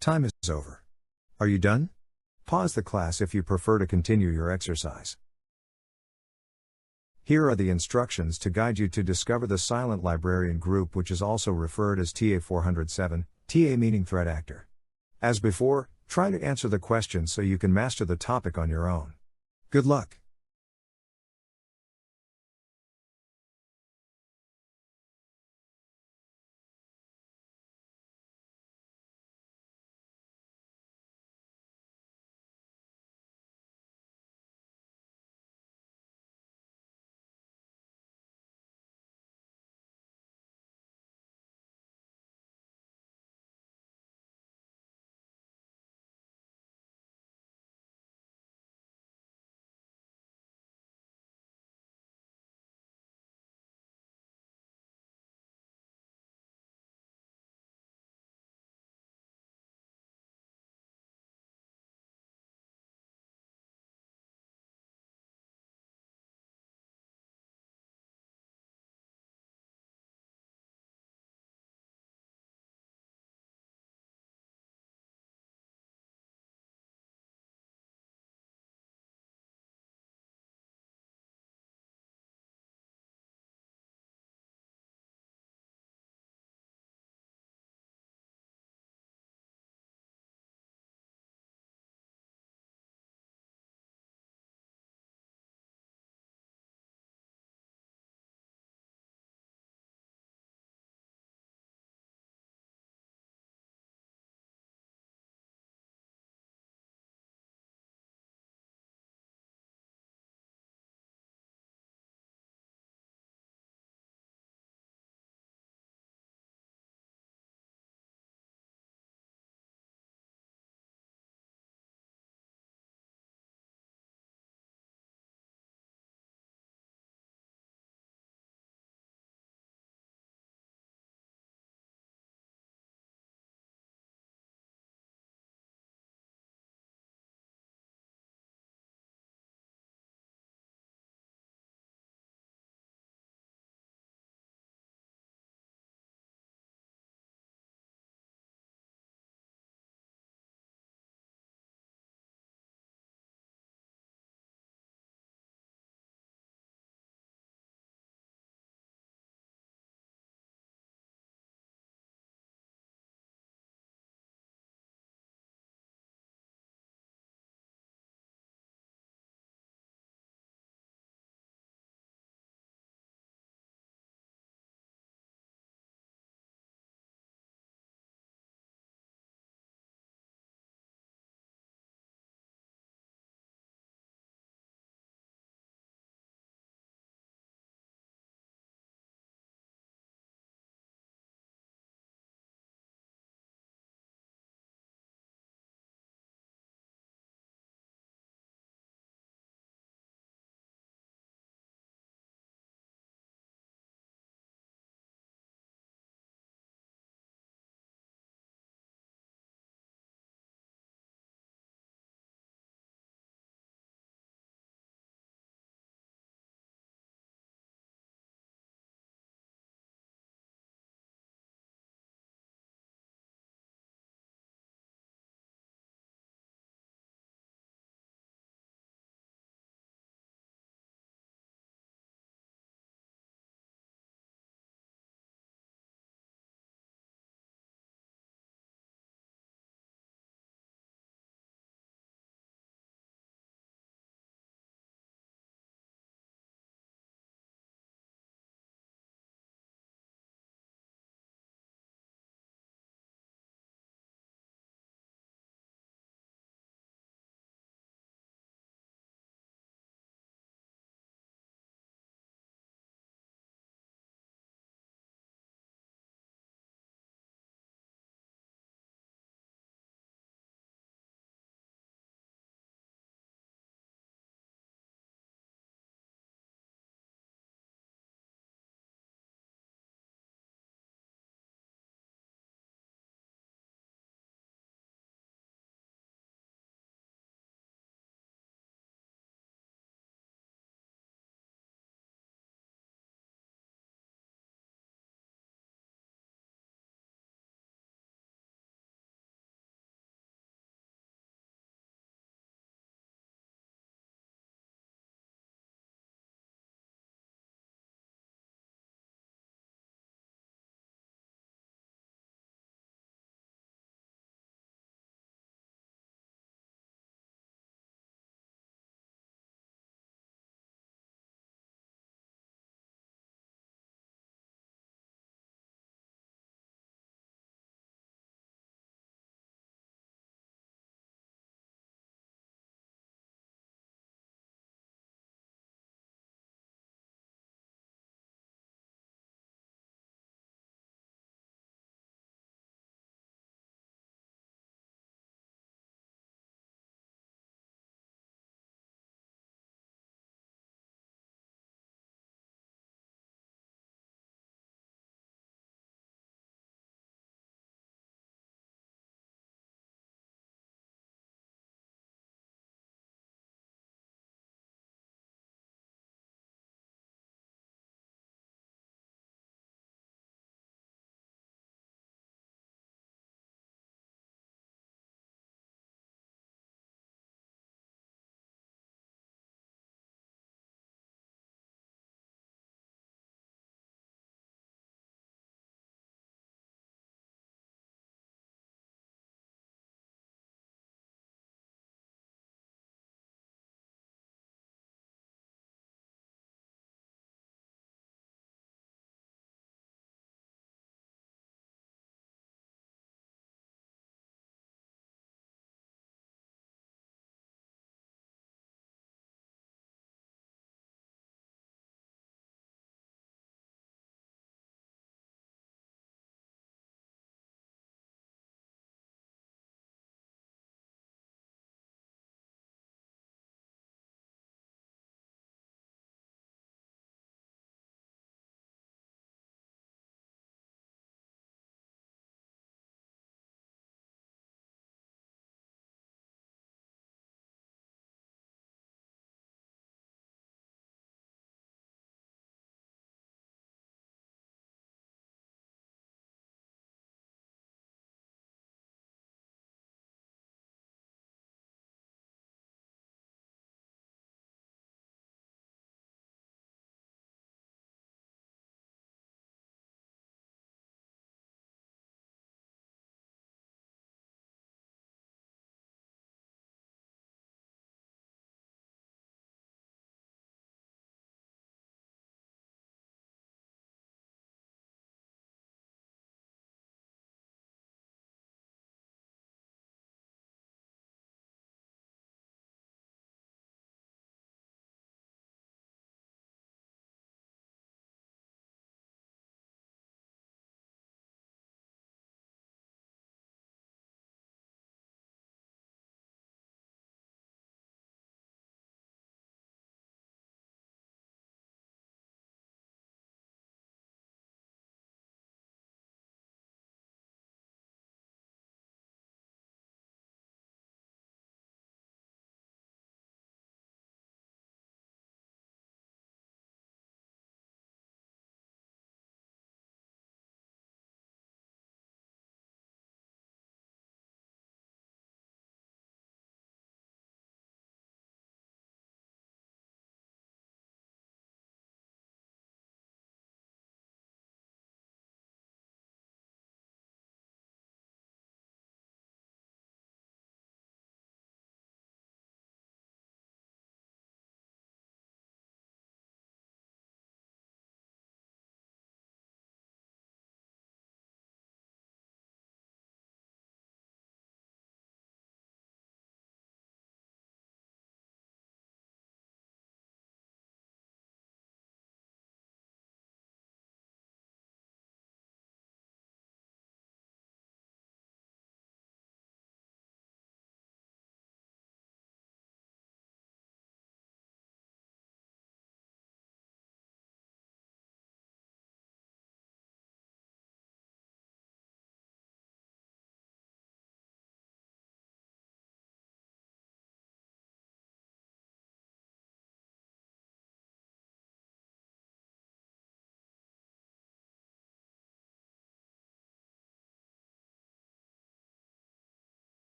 Time is over. Are you done? Pause the class if you prefer to continue your exercise. Here are the instructions to guide you to discover the Silent Librarian group, which is also referred as TA407, TA meaning threat actor. As before, try to answer the questions so you can master the topic on your own. Good luck!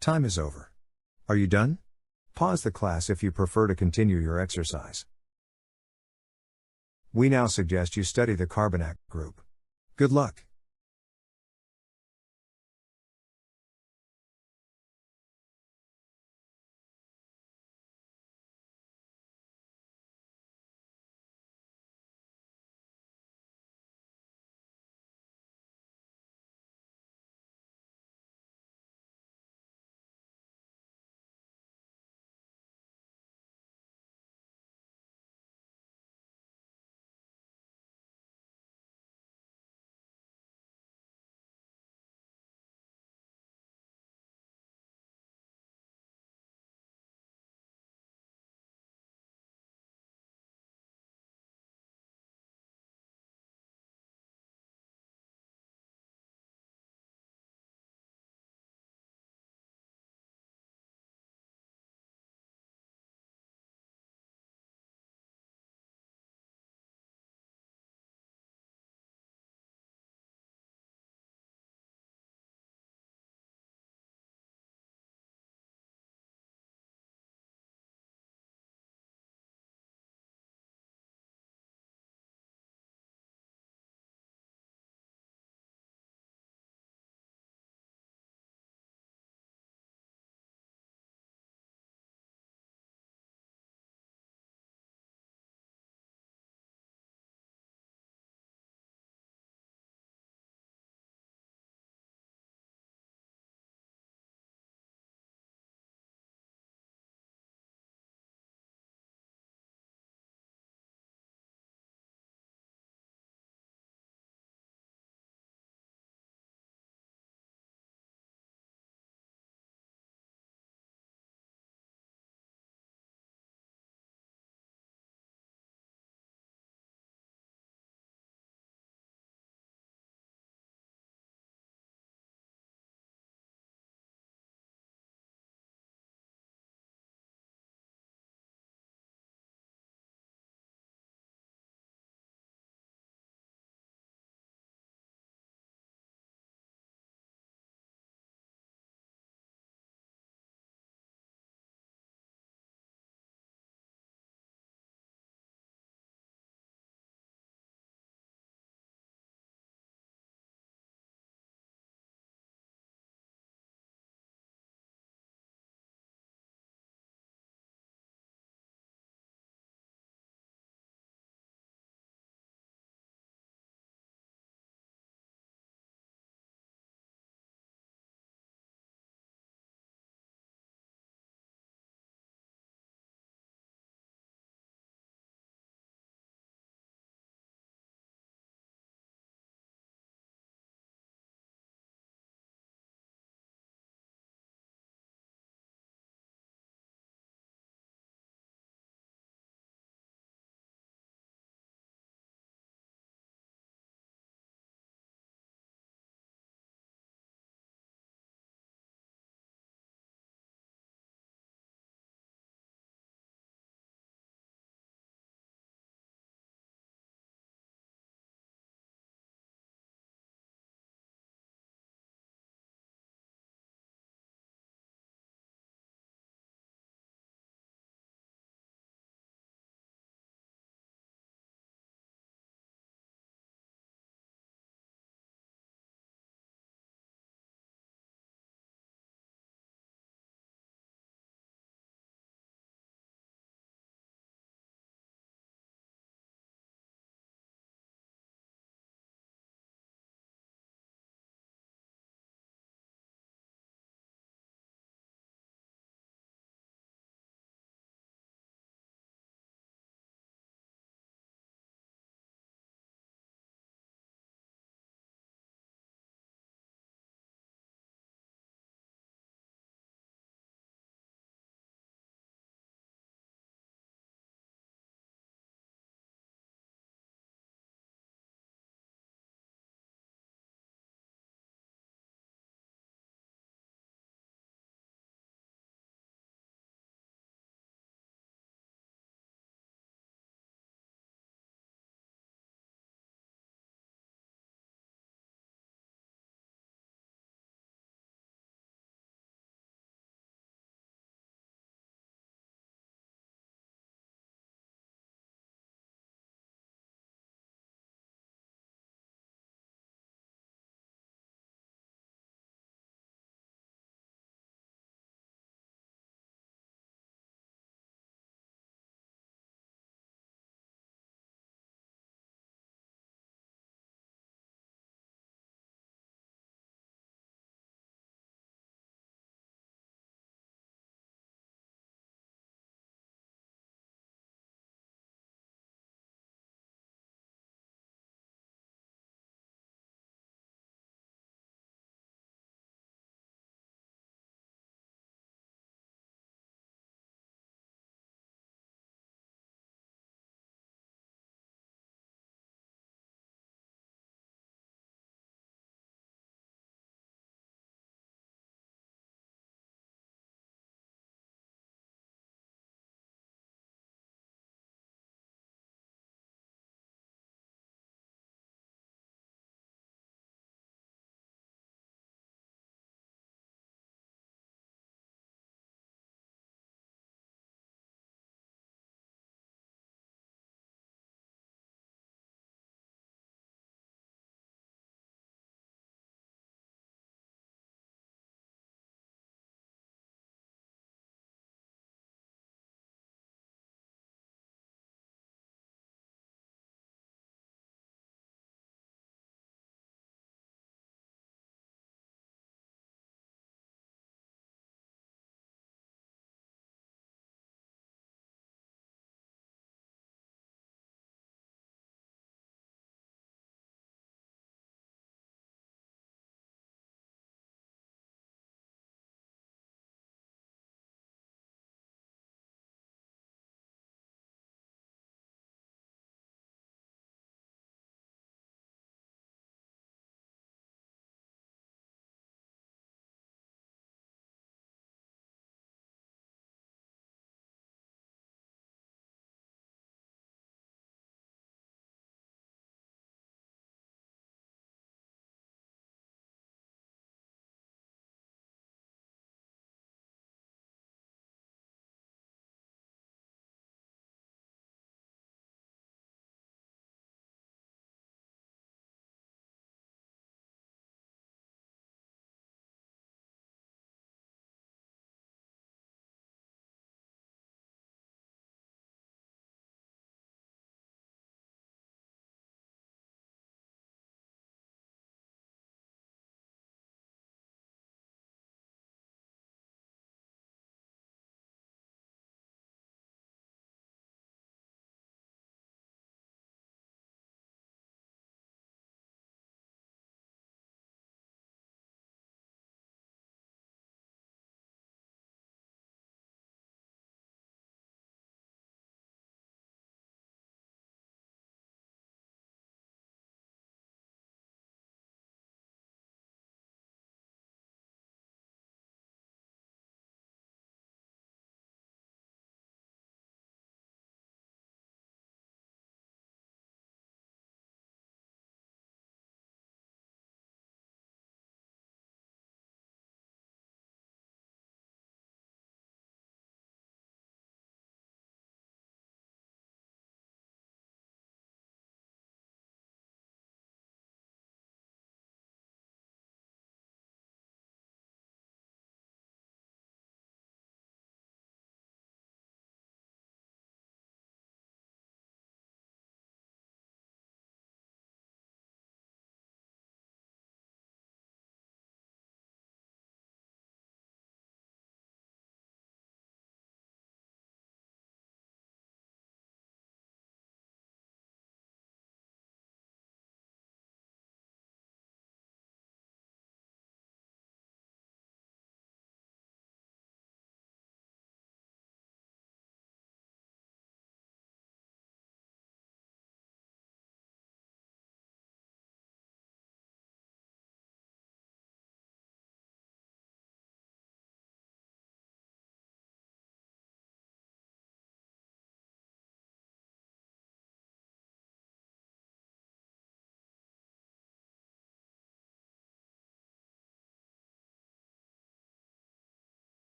Time is over. Are you done? Pause the class if you prefer to continue your exercise. We now suggest you study the Carbon group. Good luck.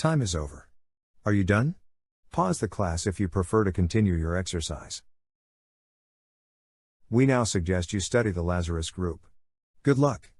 Time is over. Are you done? Pause the class if you prefer to continue your exercise. We now suggest you study the Lazarus group. Good luck.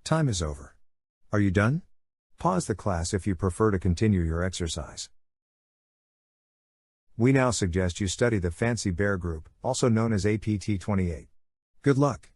Time is over. Are you done? Pause the class if you prefer to continue your exercise. We now suggest you study the Fancy Bear group, also known as APT-28. Good luck!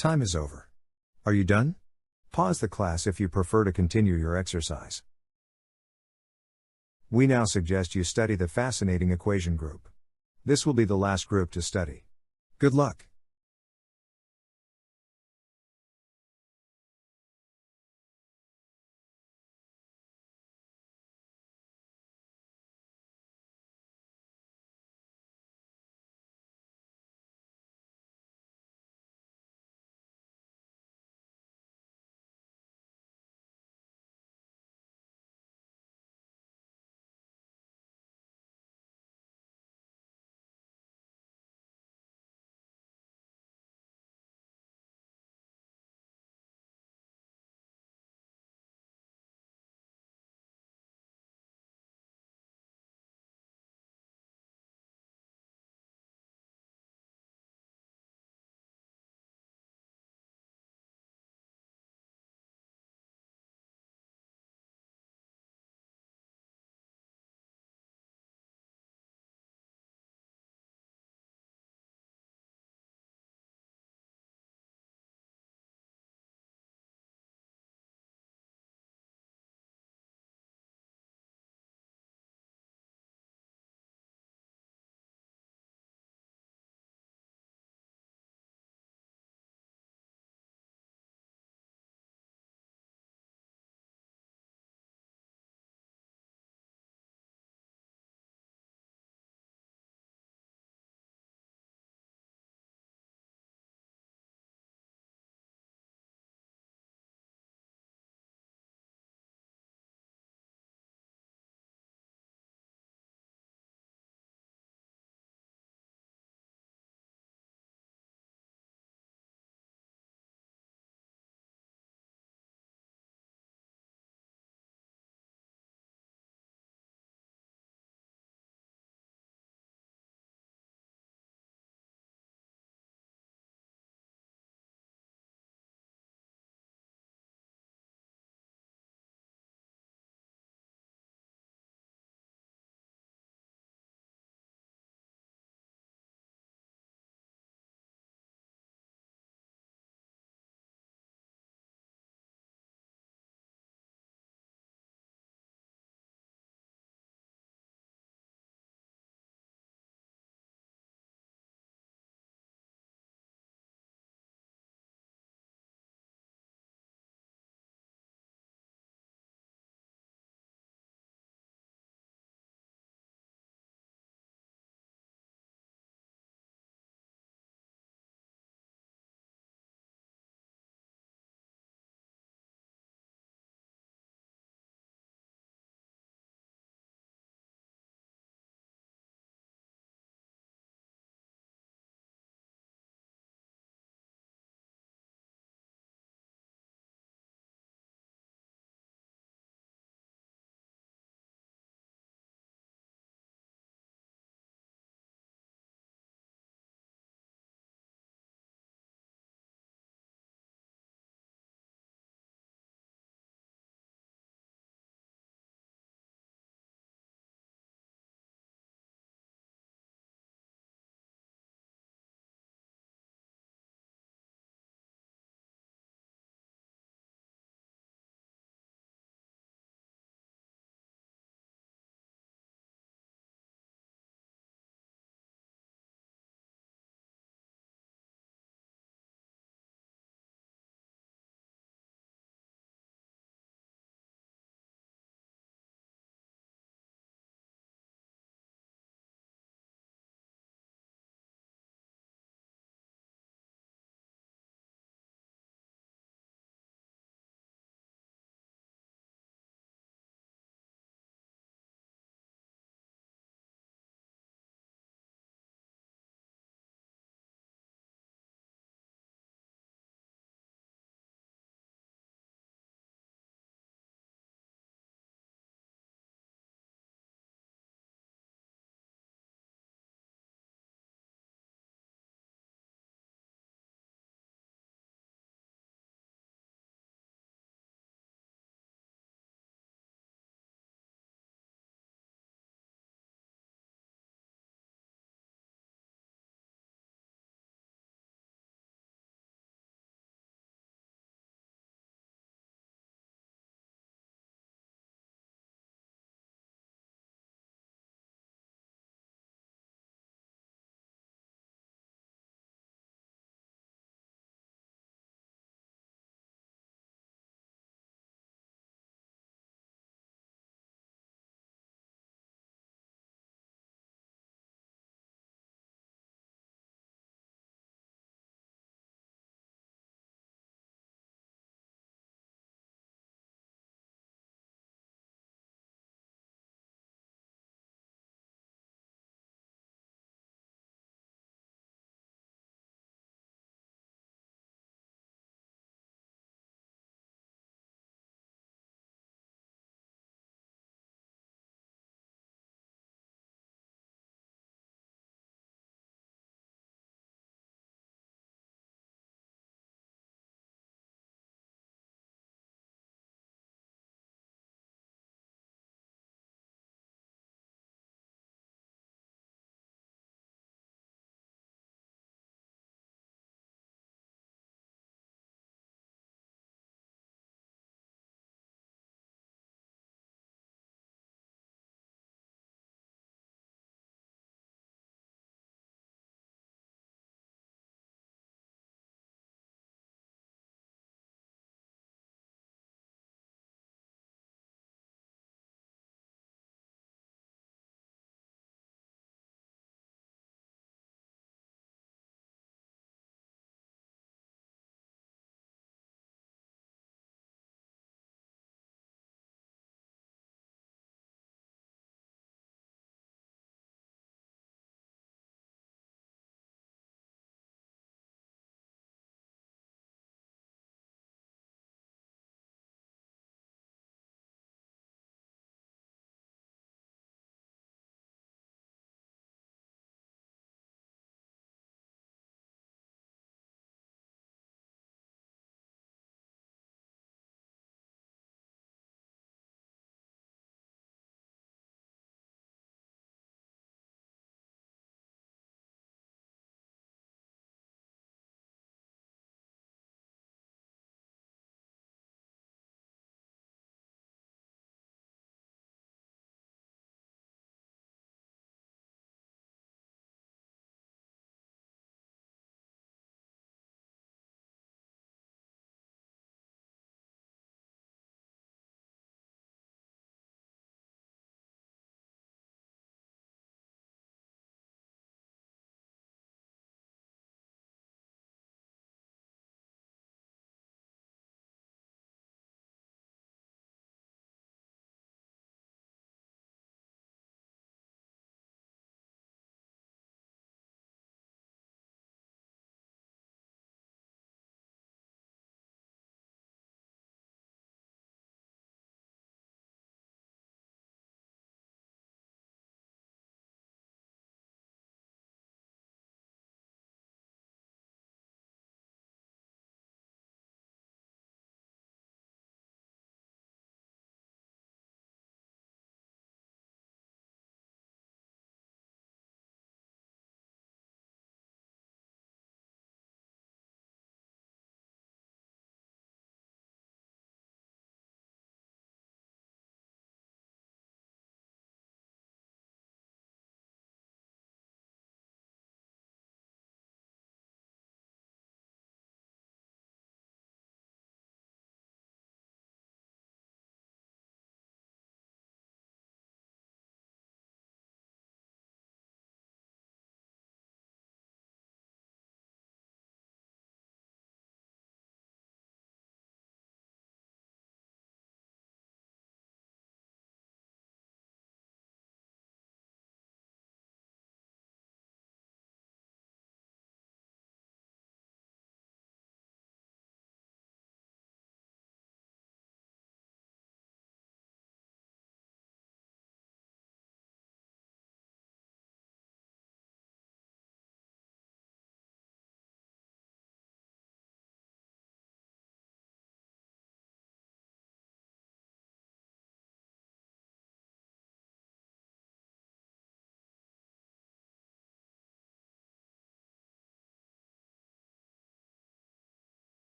Time is over. Are you done? Pause the class if you prefer to continue your exercise. We now suggest you study the fascinating equation group. This will be the last group to study. Good luck!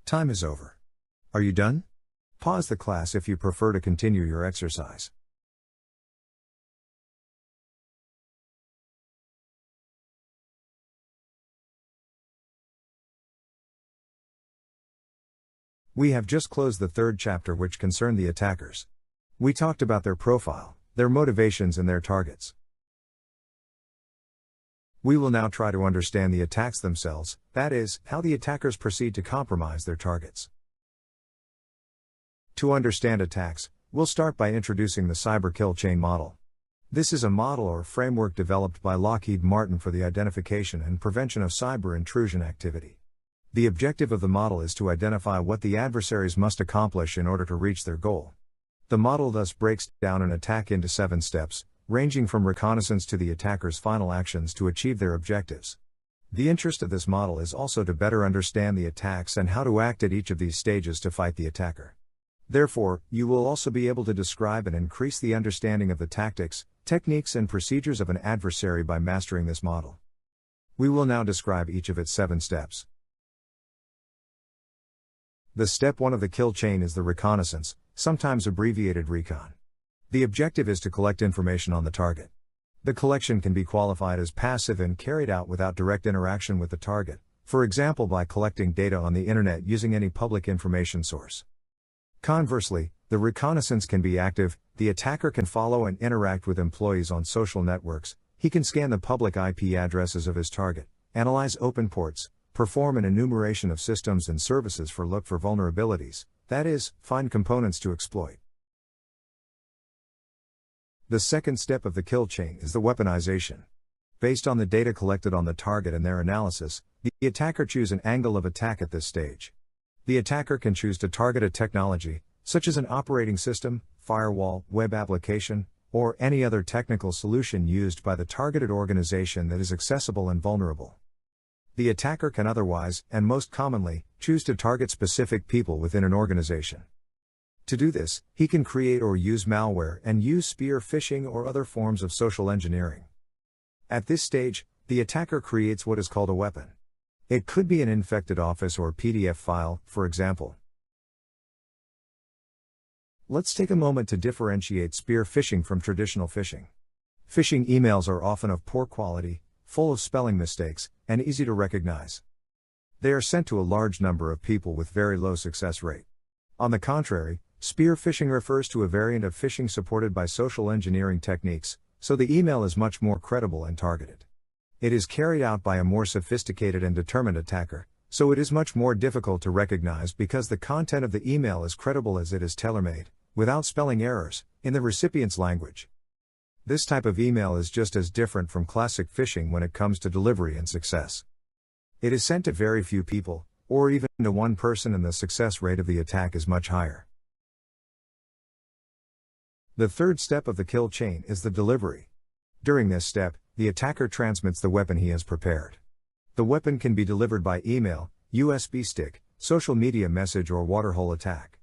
Time is over. Are you done? Pause the class if you prefer to continue your exercise. We have just closed the third chapter, which concerned the attackers. We talked about their profile, their motivations, and their targets. We will now try to understand the attacks themselves, that is, how the attackers proceed to compromise their targets. To understand attacks, we'll start by introducing the cyber kill chain model. This is a model or framework developed by Lockheed Martin for the identification and prevention of cyber intrusion activity. The objective of the model is to identify what the adversaries must accomplish in order to reach their goal. The model thus breaks down an attack into 7 steps, ranging from reconnaissance to the attacker's final actions to achieve their objectives. The interest of this model is also to better understand the attacks and how to act at each of these stages to fight the attacker. Therefore, you will also be able to describe and increase the understanding of the tactics, techniques, and procedures of an adversary by mastering this model. We will now describe each of its 7 steps. The step 1 of the kill chain is the reconnaissance, sometimes abbreviated recon. The objective is to collect information on the target. The collection can be qualified as passive and carried out without direct interaction with the target, for example by collecting data on the internet using any public information source. Conversely, the reconnaissance can be active. The attacker can follow and interact with employees on social networks, he can scan the public IP addresses of his target, analyze open ports, perform an enumeration of systems and services for look for vulnerabilities, that is, find components to exploit. The second step of the kill chain is the weaponization. Based on the data collected on the target and their analysis, the attacker chooses an angle of attack at this stage. The attacker can choose to target a technology, such as an operating system, firewall, web application, or any other technical solution used by the targeted organization that is accessible and vulnerable. The attacker can otherwise, and most commonly, choose to target specific people within an organization. To do this, he can create or use malware and use spear-phishing or other forms of social engineering. At this stage, the attacker creates what is called a weapon. It could be an infected Office or PDF file, for example. Let's take a moment to differentiate spear-phishing from traditional phishing. Phishing emails are often of poor quality, full of spelling mistakes, and easy to recognize. They are sent to a large number of people with very low success rate. On the contrary, spear-phishing refers to a variant of phishing supported by social engineering techniques, so the email is much more credible and targeted. It is carried out by a more sophisticated and determined attacker, so it is much more difficult to recognize because the content of the email is credible as it is tailor-made, without spelling errors, in the recipient's language. This type of email is just as different from classic phishing when it comes to delivery and success. It is sent to very few people, or even to one person, and the success rate of the attack is much higher. The third step of the kill chain is the delivery. During this step, the attacker transmits the weapon he has prepared. The weapon can be delivered by email, USB stick, social media message, or waterhole attack.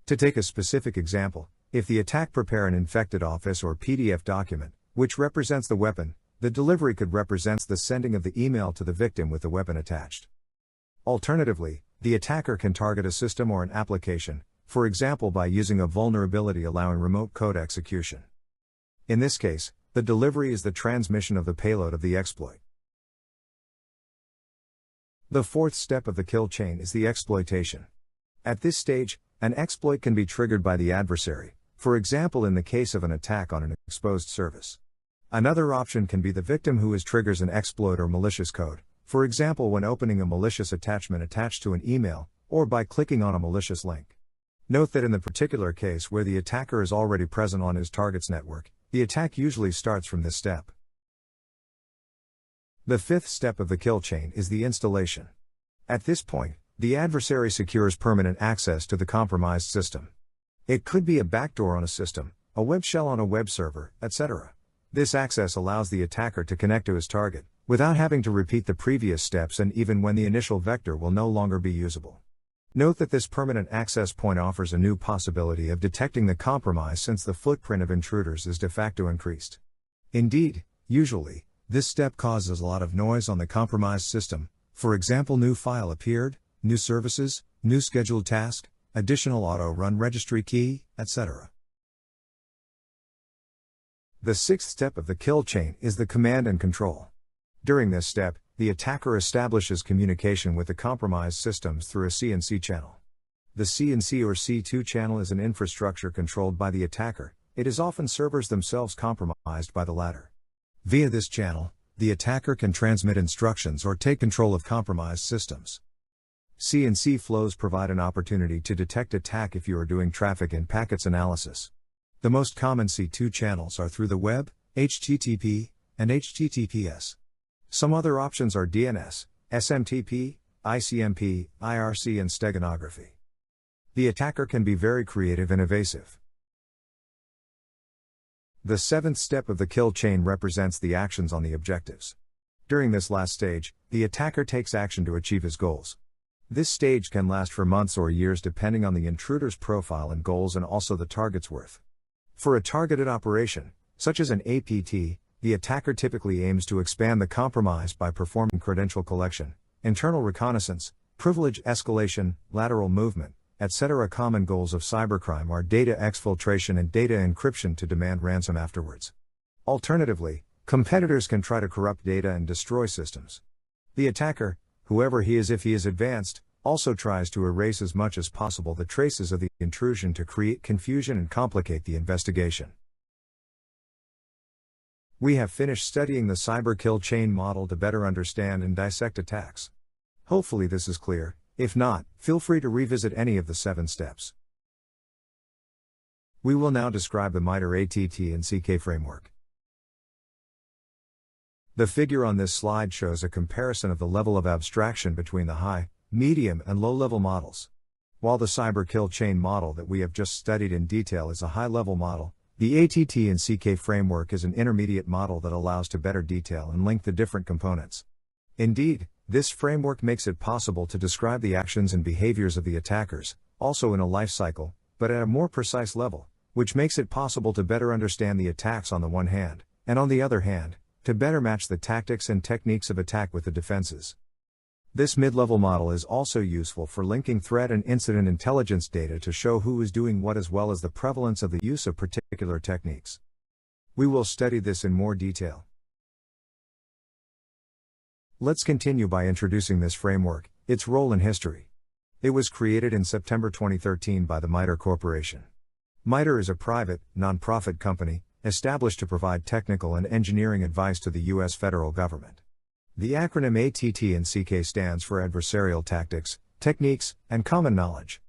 To take a specific example, if the attack prepare an infected Office or PDF document, which represents the weapon, the delivery could represent the sending of the email to the victim with the weapon attached. Alternatively, the attacker can target a system or an application, for example by using a vulnerability allowing remote code execution. In this case, the delivery is the transmission of the payload of the exploit. The fourth step of the kill chain is the exploitation. At this stage, an exploit can be triggered by the adversary, for example in the case of an attack on an exposed service. Another option can be the victim who triggers an exploit or malicious code, for example when opening a malicious attachment attached to an email, or by clicking on a malicious link. Note that in the particular case where the attacker is already present on his target's network, the attack usually starts from this step. The fifth step of the kill chain is the installation. At this point, the adversary secures permanent access to the compromised system. It could be a backdoor on a system, a web shell on a web server, etc. This access allows the attacker to connect to his target, without having to repeat the previous steps, and even when the initial vector will no longer be usable. Note that this permanent access point offers a new possibility of detecting the compromise since the footprint of intruders is de facto increased. Indeed, usually, this step causes a lot of noise on the compromised system, for example new file appeared, new services, new scheduled task, additional auto-run registry key, etc. The sixth step of the kill chain is the command and control. During this step, the attacker establishes communication with the compromised systems through a C&C channel. The C&C or C2 channel is an infrastructure controlled by the attacker. It is often servers themselves compromised by the latter. Via this channel, the attacker can transmit instructions or take control of compromised systems. C&C flows provide an opportunity to detect attack if you are doing traffic and packets analysis. The most common C2 channels are through the web, HTTP, and HTTPS. Some other options are DNS, SMTP, ICMP, IRC, and steganography. The attacker can be very creative and evasive. The seventh step of the kill chain represents the actions on the objectives. During this last stage, the attacker takes action to achieve his goals. This stage can last for months or years depending on the intruder's profile and goals and also the target's worth. For a targeted operation, such as an APT, the attacker typically aims to expand the compromise by performing credential collection, internal reconnaissance, privilege escalation, lateral movement, etc. Common goals of cybercrime are data exfiltration and data encryption to demand ransom afterwards. Alternatively, competitors can try to corrupt data and destroy systems. The attacker, whoever he is if he is advanced, also tries to erase as much as possible the traces of the intrusion to create confusion and complicate the investigation. We have finished studying the cyber kill chain model to better understand and dissect attacks. Hopefully this is clear. If not, feel free to revisit any of the 7 steps. We will now describe the MITRE ATT&CK framework. The figure on this slide shows a comparison of the level of abstraction between the high, medium, and low-level models. While the cyber kill chain model that we have just studied in detail is a high-level model, the ATT&CK framework is an intermediate model that allows to better detail and link the different components. Indeed, this framework makes it possible to describe the actions and behaviors of the attackers, also in a life cycle, but at a more precise level, which makes it possible to better understand the attacks on the one hand, and on the other hand, to better match the tactics and techniques of attack with the defenses. This mid-level model is also useful for linking threat and incident intelligence data to show who is doing what as well as the prevalence of the use of particular techniques. We will study this in more detail. Let's continue by introducing this framework, its role in history. It was created in September 2013 by the MITRE Corporation. MITRE is a private, non-profit company, established to provide technical and engineering advice to the U.S. federal government. The acronym ATT&CK stands for Adversarial Tactics, Techniques, and Common Knowledge.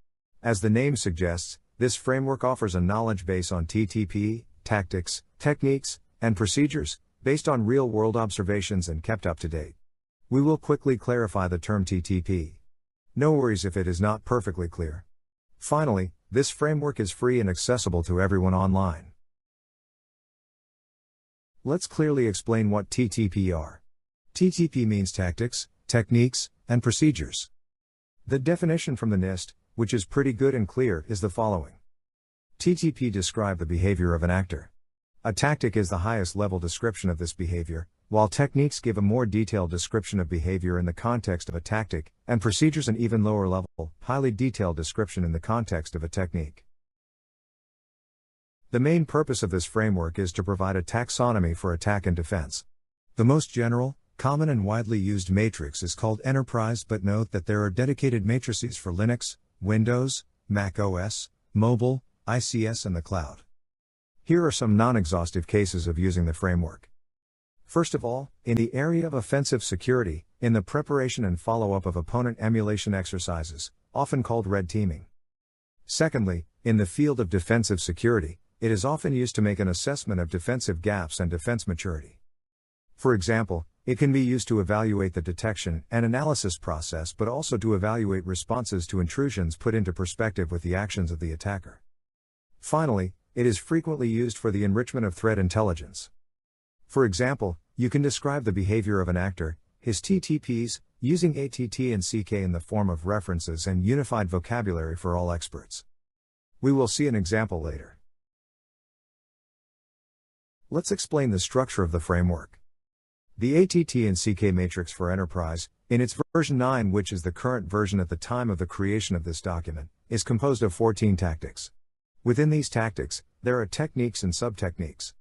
As the name suggests, this framework offers a knowledge base on TTP, tactics, techniques, and procedures, based on real-world observations and kept up to date. We will quickly clarify the term TTP. No worries if it is not perfectly clear. Finally, this framework is free and accessible to everyone online. Let's clearly explain what TTP are. TTP means tactics, techniques, and procedures. The definition from the NIST, which is pretty good and clear, is the following. TTP describe the behavior of an actor. A tactic is the highest level description of this behavior, while techniques give a more detailed description of behavior in the context of a tactic, and procedures an even lower level, highly detailed description in the context of a technique. The main purpose of this framework is to provide a taxonomy for attack and defense. The most general, common and widely used matrix is called Enterprise, but note that there are dedicated matrices for Linux, Windows, Mac OS, mobile, ICS and the cloud. Here are some non-exhaustive cases of using the framework. First of all, in the area of offensive security, in the preparation and follow-up of opponent emulation exercises, often called red teaming. Secondly, in the field of defensive security, it is often used to make an assessment of defensive gaps and defense maturity. For example, it can be used to evaluate the detection and analysis process, but also to evaluate responses to intrusions put into perspective with the actions of the attacker. Finally, it is frequently used for the enrichment of threat intelligence. For example, you can describe the behavior of an actor, his TTPs, using ATT&CK in the form of references and unified vocabulary for all experts. We will see an example later. Let's explain the structure of the framework. The ATT&CK matrix for Enterprise, in its version 9, which is the current version at the time of the creation of this document, is composed of 14 tactics. Within these tactics, there are techniques and sub-techniques.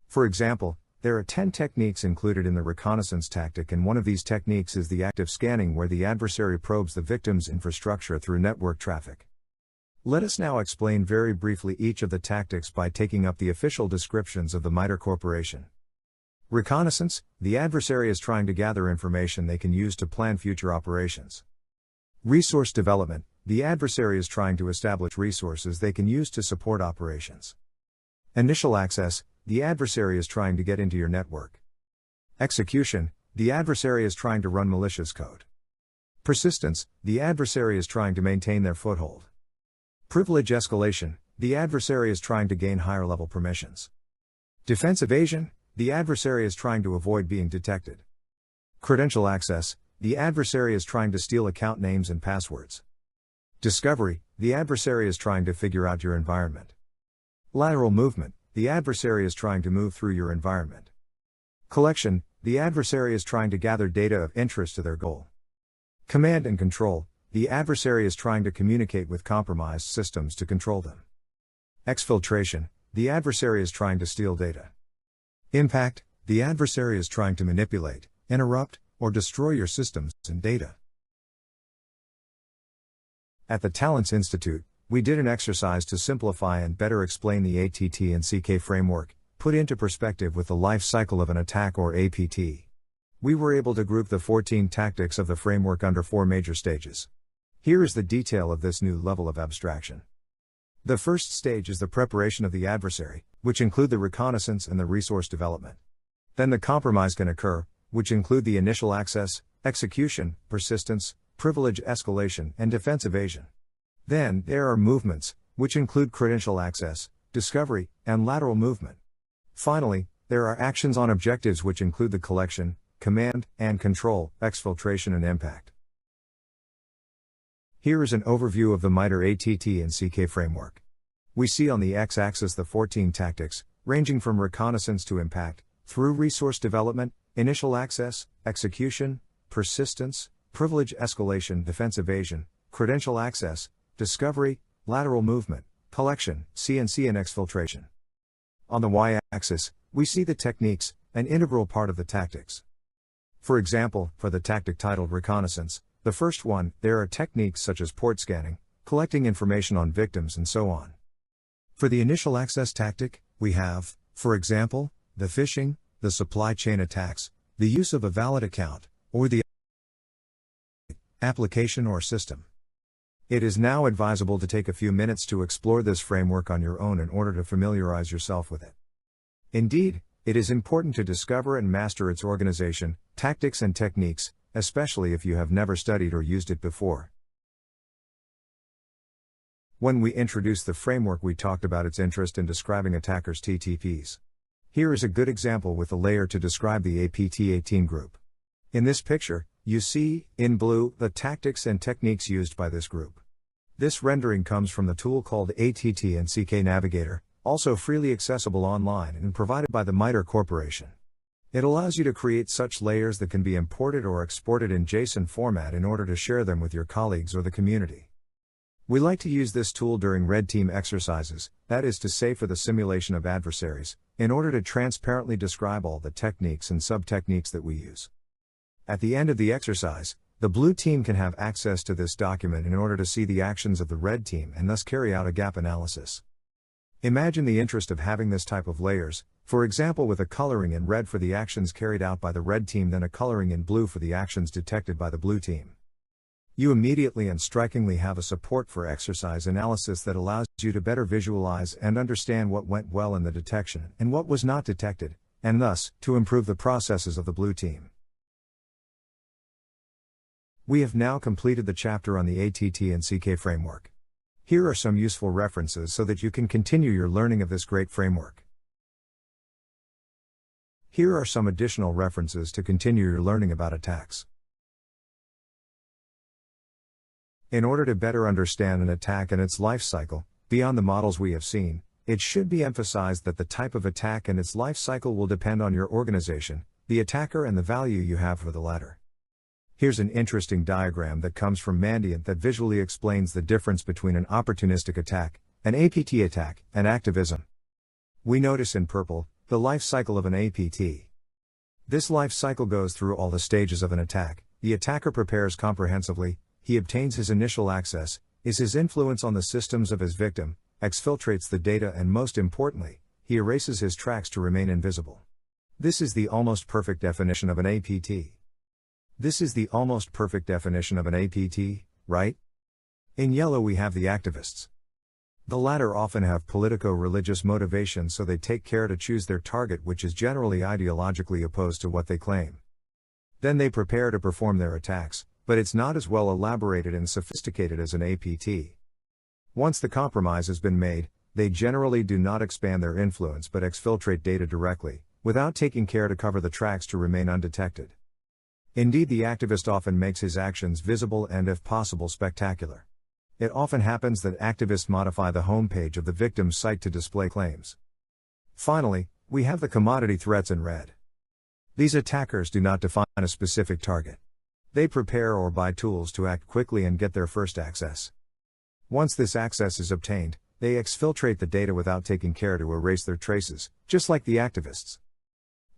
For example, there are 10 techniques included in the reconnaissance tactic, and one of these techniques is the active scanning, where the adversary probes the victim's infrastructure through network traffic. Let us now explain very briefly each of the tactics by taking up the official descriptions of the MITRE Corporation. Reconnaissance: the adversary is trying to gather information they can use to plan future operations. Resource development: the adversary is trying to establish resources they can use to support operations. Initial access: the adversary is trying to get into your network. Execution: the adversary is trying to run malicious code. Persistence: the adversary is trying to maintain their foothold. Privilege escalation: the adversary is trying to gain higher level permissions. Defense evasion: the adversary is trying to avoid being detected. Credential access: the adversary is trying to steal account names and passwords. Discovery: the adversary is trying to figure out your environment. Lateral movement: the adversary is trying to move through your environment. Collection: the adversary is trying to gather data of interest to their goal. Command and control: the adversary is trying to communicate with compromised systems to control them. Exfiltration: the adversary is trying to steal data. Impact: the adversary is trying to manipulate, interrupt, or destroy your systems and data. At the Talents Institute, we did an exercise to simplify and better explain the ATT&CK framework, put into perspective with the life cycle of an attack, or APT. We were able to group the 14 tactics of the framework under 4 major stages. Here is the detail of this new level of abstraction. The first stage is the preparation of the adversary, which include the reconnaissance and the resource development. Then the compromise can occur, which include the initial access, execution, persistence, privilege escalation, and defense evasion. Then there are movements, which include credential access, discovery, and lateral movement. Finally, there are actions on objectives, which include the collection, command, and control, exfiltration, and impact. Here is an overview of the MITRE ATT&CK framework. We see on the x-axis the 14 tactics, ranging from reconnaissance to impact, through resource development, initial access, execution, persistence, privilege escalation, defense evasion, credential access, discovery, lateral movement, collection, CNC, and exfiltration. On the y-axis, we see the techniques, an integral part of the tactics. For example, for the tactic titled reconnaissance, the first one, there are techniques such as port scanning, collecting information on victims, and so on. For the initial access tactic, we have, for example, the phishing, the supply chain attacks, the use of a valid account, or the application or system. It is now advisable to take a few minutes to explore this framework on your own in order to familiarize yourself with it. Indeed, it is important to discover and master its organization, tactics, and techniques, especially if you have never studied or used it before. When we introduced the framework, we talked about its interest in describing attackers' TTPs. Here is a good example with a layer to describe the APT-18 group. In this picture, you see, in blue, the tactics and techniques used by this group. This rendering comes from the tool called ATT&CK Navigator, also freely accessible online and provided by the MITRE Corporation. It allows you to create such layers that can be imported or exported in JSON format in order to share them with your colleagues or the community. We like to use this tool during red team exercises, that is to say for the simulation of adversaries, in order to transparently describe all the techniques and sub-techniques that we use. At the end of the exercise, the blue team can have access to this document in order to see the actions of the red team and thus carry out a gap analysis. Imagine the interest of having this type of layers, for example with a coloring in red for the actions carried out by the red team, then a coloring in blue for the actions detected by the blue team. You immediately and strikingly have a support for exercise analysis that allows you to better visualize and understand what went well in the detection and what was not detected, and thus, to improve the processes of the blue team. We have now completed the chapter on the ATT&CK framework. Here are some useful references so that you can continue your learning of this great framework. Here are some additional references to continue your learning about attacks. In order to better understand an attack and its life cycle, beyond the models we have seen, it should be emphasized that the type of attack and its life cycle will depend on your organization, the attacker and the value you have for the latter. Here's an interesting diagram that comes from Mandiant that visually explains the difference between an opportunistic attack, an APT attack, and activism. We notice in purple, the life cycle of an APT. This life cycle goes through all the stages of an attack. The attacker prepares comprehensively, he obtains his initial access, is his influence on the systems of his victim, exfiltrates the data, and most importantly, he erases his tracks to remain invisible. This is the almost perfect definition of an APT. This is the almost perfect definition of an APT, right? In yellow we have the activists. The latter often have politico-religious motivations, so they take care to choose their target, which is generally ideologically opposed to what they claim. Then they prepare to perform their attacks, but it's not as well elaborated and sophisticated as an APT. Once the compromise has been made, they generally do not expand their influence but exfiltrate data directly, without taking care to cover the tracks to remain undetected. Indeed, the activist often makes his actions visible and, if possible, spectacular. It often happens that activists modify the homepage of the victim's site to display claims. Finally, we have the commodity threats in red. These attackers do not define a specific target. They prepare or buy tools to act quickly and get their first access. Once this access is obtained, they exfiltrate the data without taking care to erase their traces, just like the activists.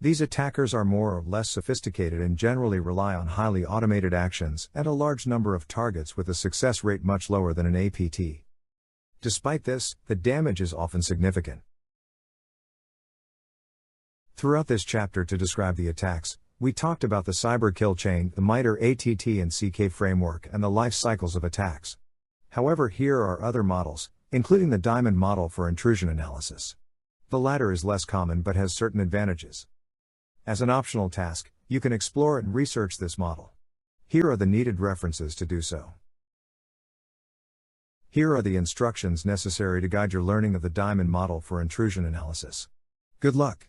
These attackers are more or less sophisticated and generally rely on highly automated actions and a large number of targets with a success rate much lower than an APT. Despite this, the damage is often significant. Throughout this chapter, to describe the attacks, we talked about the cyber kill chain, the MITRE ATT&CK framework, and the life cycles of attacks. However, here are other models, including the diamond model for intrusion analysis. The latter is less common but has certain advantages. As an optional task, you can explore and research this model. Here are the needed references to do so. Here are the instructions necessary to guide your learning of the diamond model for intrusion analysis. Good luck!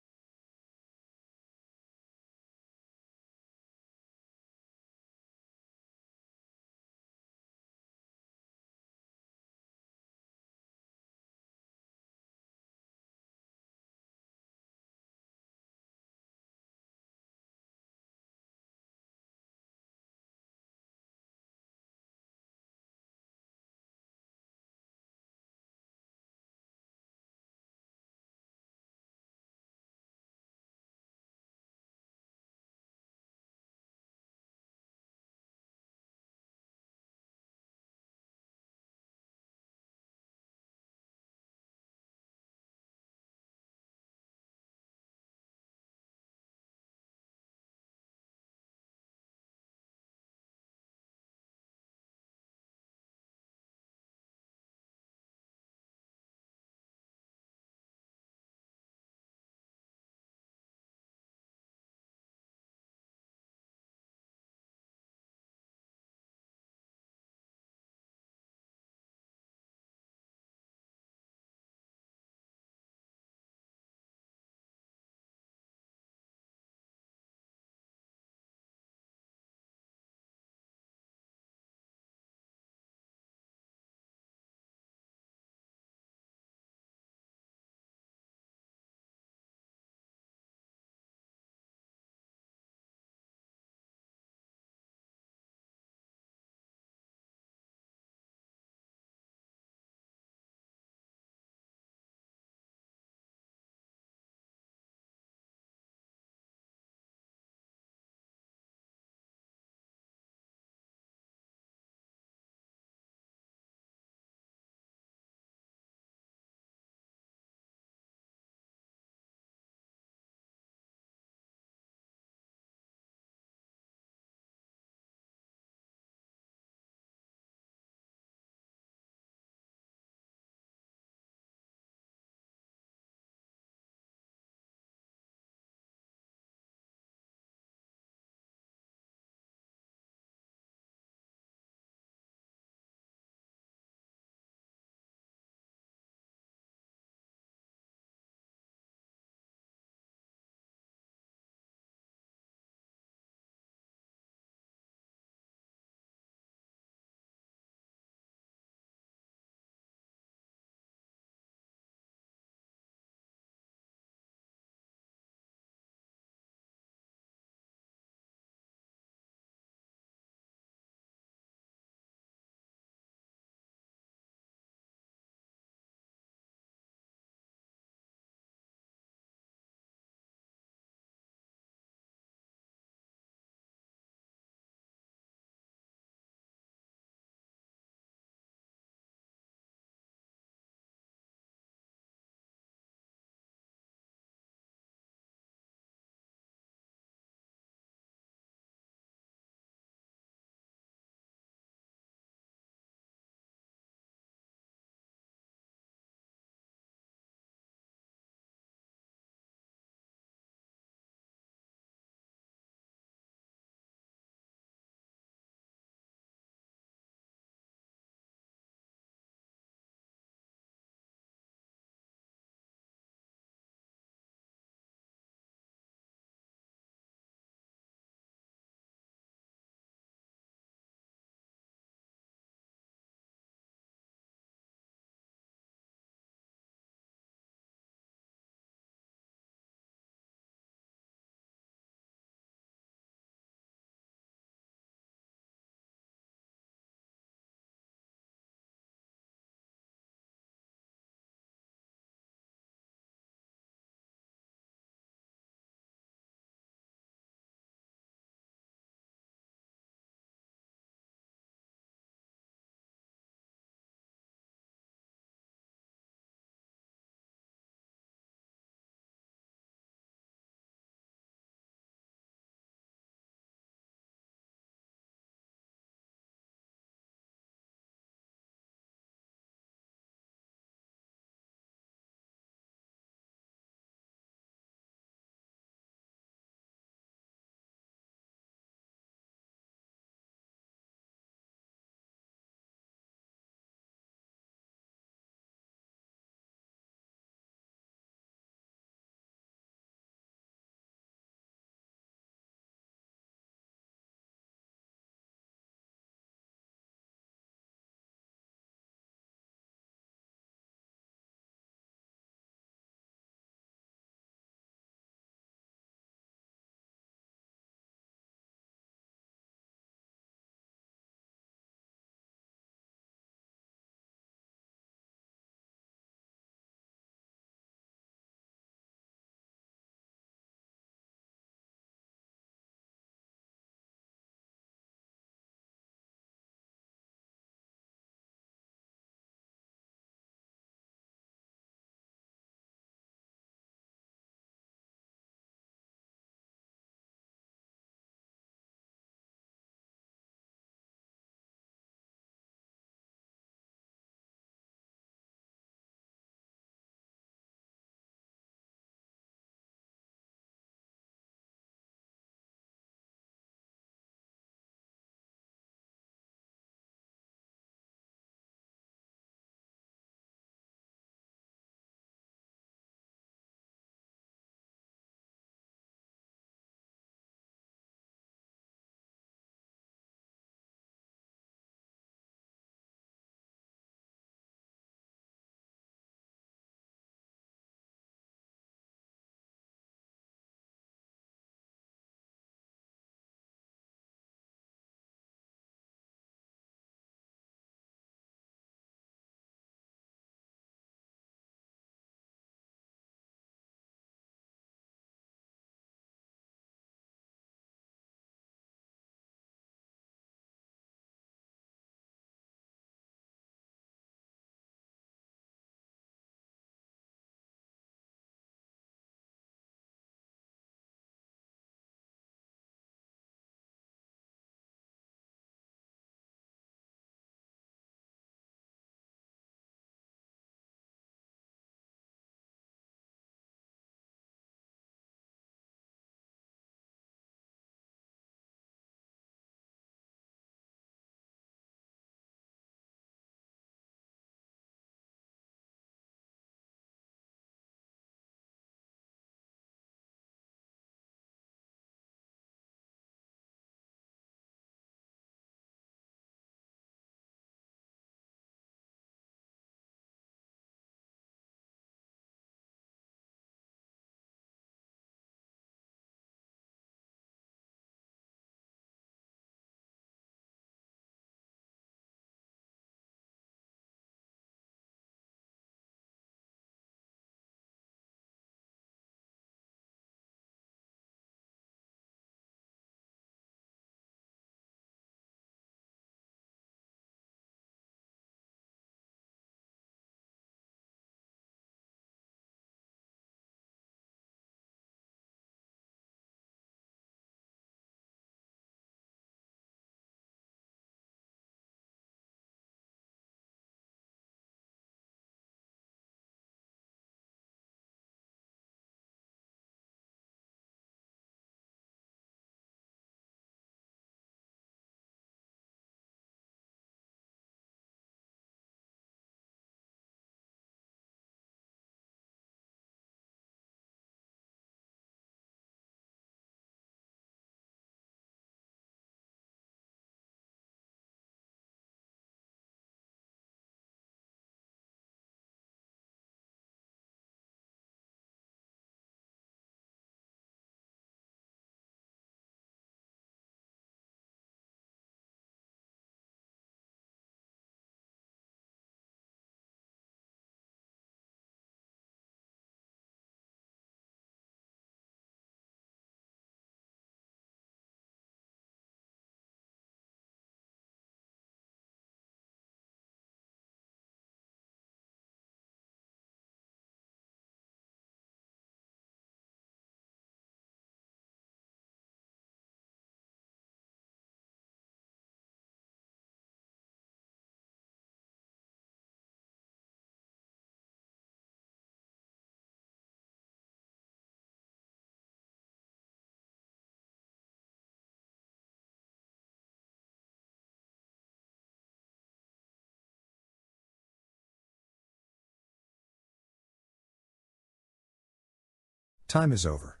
Time is over.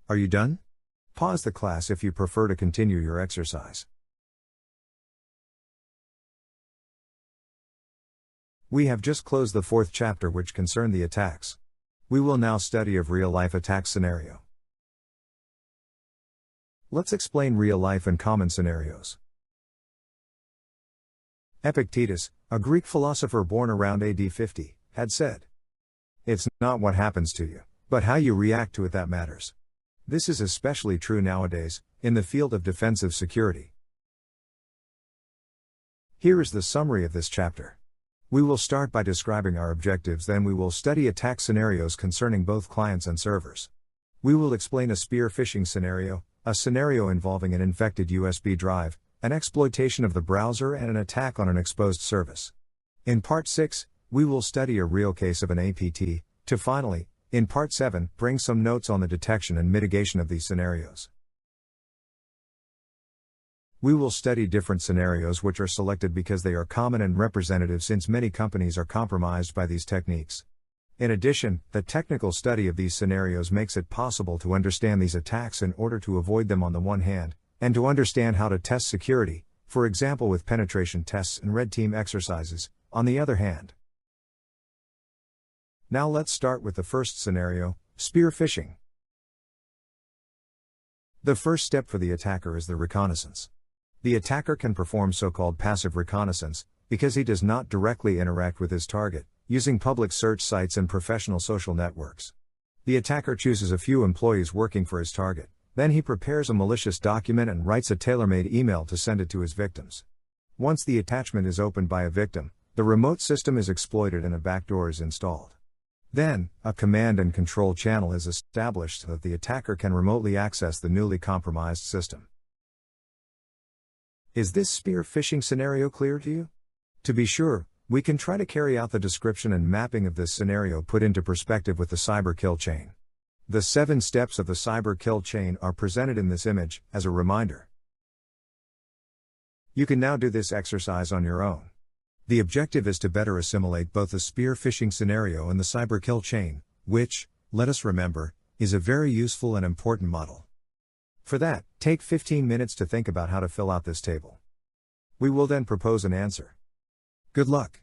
Are you done? Pause the class if you prefer to continue your exercise. We have just closed the fourth chapter, which concerned the attacks. We will now study of real-life attack scenario. Let's explain real-life and common scenarios. Epictetus, a Greek philosopher born around AD 50, had said, "It's not what happens to you, but how you react to it that matters." This is especially true nowadays, in the field of defensive security. Here is the summary of this chapter. We will start by describing our objectives, then we will study attack scenarios concerning both clients and servers. We will explain a spear-phishing scenario, a scenario involving an infected USB drive, an exploitation of the browser and an attack on an exposed service. In Part 6, we will study a real case of an APT, to finally, in Part 7, bring some notes on the detection and mitigation of these scenarios. We will study different scenarios which are selected because they are common and representative, since many companies are compromised by these techniques. In addition, the technical study of these scenarios makes it possible to understand these attacks in order to avoid them on the one hand, and to understand how to test security, for example with penetration tests and red team exercises, on the other hand. Now let's start with the first scenario, spear-phishing. The first step for the attacker is the reconnaissance. The attacker can perform so-called passive reconnaissance, because he does not directly interact with his target, using public search sites and professional social networks. The attacker chooses a few employees working for his target, then he prepares a malicious document and writes a tailor-made email to send it to his victims. Once the attachment is opened by a victim, the remote system is exploited and a backdoor is installed. Then, a command and control channel is established so that the attacker can remotely access the newly compromised system. Is this spear-phishing scenario clear to you? To be sure, we can try to carry out the description and mapping of this scenario put into perspective with the cyber kill chain. The 7 steps of the cyber kill chain are presented in this image, as a reminder. You can now do this exercise on your own. The objective is to better assimilate both the spear-phishing scenario and the cyber kill chain, which, let us remember, is a very useful and important model. For that, take 15 minutes to think about how to fill out this table. We will then propose an answer. Good luck.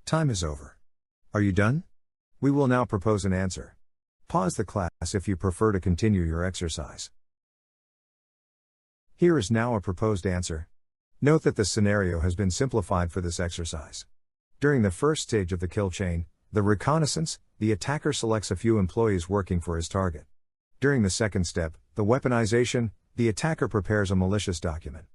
Time is over. Are you done? We will now propose an answer. Pause the class if you prefer to continue your exercise. Here is now a proposed answer. Note that the scenario has been simplified for this exercise. During the first stage of the kill chain, the reconnaissance, the attacker selects a few employees working for his target. During the second step, the weaponization, the attacker prepares a malicious document.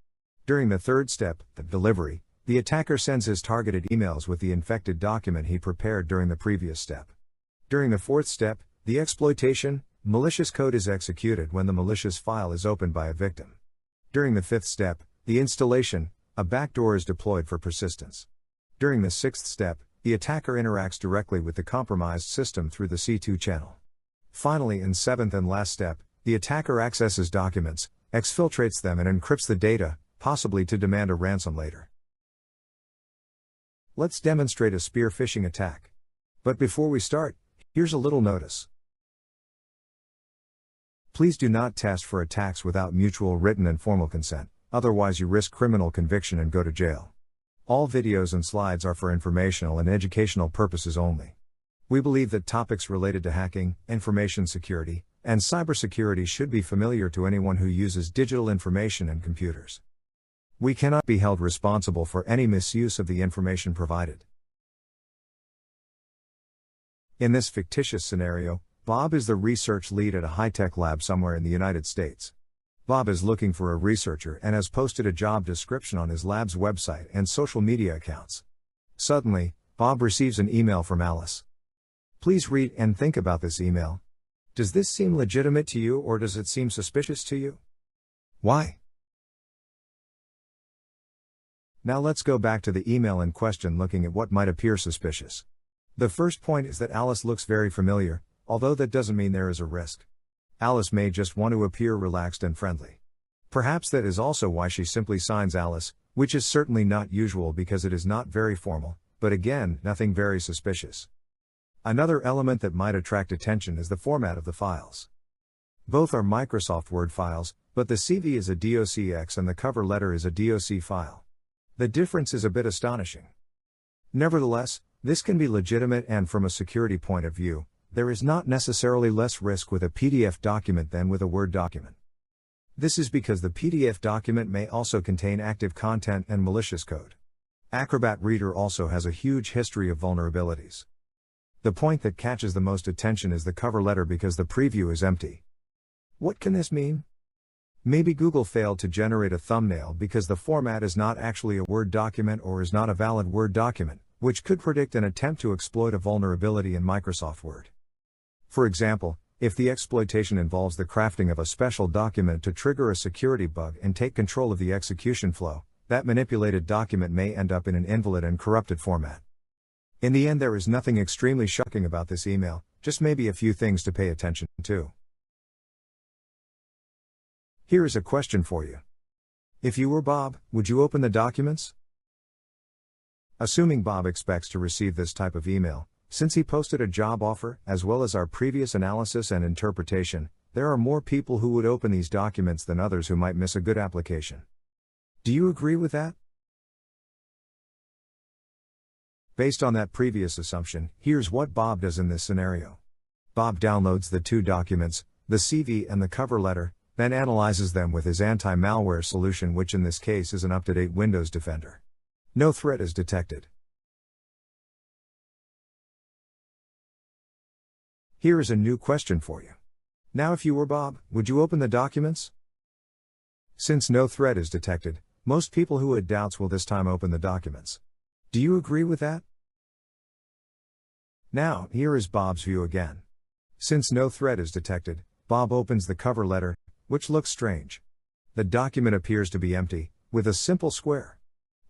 During the third step, the delivery, the attacker sends his targeted emails with the infected document he prepared during the previous step. During the fourth step, the exploitation, malicious code is executed when the malicious file is opened by a victim. During the fifth step, the installation, a backdoor is deployed for persistence. During the sixth step, the attacker interacts directly with the compromised system through the C2 channel. Finally, in seventh and last step, the attacker accesses documents, exfiltrates them and encrypts the data, possibly to demand a ransom later. Let's demonstrate a spear-phishing attack. But before we start, here's a little notice. Please do not test for attacks without mutual written and formal consent, otherwise you risk criminal conviction and go to jail. All videos and slides are for informational and educational purposes only. We believe that topics related to hacking, information security, and cybersecurity should be familiar to anyone who uses digital information and computers. We cannot be held responsible for any misuse of the information provided. In this fictitious scenario, Bob is the research lead at a high-tech lab somewhere in the United States. Bob is looking for a researcher and has posted a job description on his lab's website and social media accounts. Suddenly, Bob receives an email from Alice. Please read and think about this email. Does this seem legitimate to you or does it seem suspicious to you? Why? Now let's go back to the email in question, looking at what might appear suspicious. The first point is that Alice looks very familiar, although that doesn't mean there is a risk. Alice may just want to appear relaxed and friendly. Perhaps that is also why she simply signs Alice, which is certainly not usual because it is not very formal, but again, nothing very suspicious. Another element that might attract attention is the format of the files. Both are Microsoft Word files, but the CV is a docx and the cover letter is a doc file. The difference is a bit astonishing. Nevertheless, this can be legitimate, and from a security point of view, there is not necessarily less risk with a PDF document than with a Word document. This is because the PDF document may also contain active content and malicious code. Acrobat Reader also has a huge history of vulnerabilities. The point that catches the most attention is the cover letter because the preview is empty. What can this mean? Maybe Google failed to generate a thumbnail because the format is not actually a Word document or is not a valid Word document, which could predict an attempt to exploit a vulnerability in Microsoft Word. For example, if the exploitation involves the crafting of a special document to trigger a security bug and take control of the execution flow, that manipulated document may end up in an invalid and corrupted format. In the end, there is nothing extremely shocking about this email, just maybe a few things to pay attention to. Here is a question for you. If you were Bob, would you open the documents? Assuming Bob expects to receive this type of email, since he posted a job offer, as well as our previous analysis and interpretation, there are more people who would open these documents than others who might miss a good application. Do you agree with that? Based on that previous assumption, here's what Bob does in this scenario. Bob downloads the two documents, the CV and the cover letter, then analyzes them with his anti-malware solution, which in this case is an up-to-date Windows Defender. No threat is detected. Here is a new question for you. Now, if you were Bob, would you open the documents? Since no threat is detected, most people who had doubts will this time open the documents. Do you agree with that? Now, here is Bob's view again. Since no threat is detected, Bob opens the cover letter, which looks strange. The document appears to be empty, with a simple square.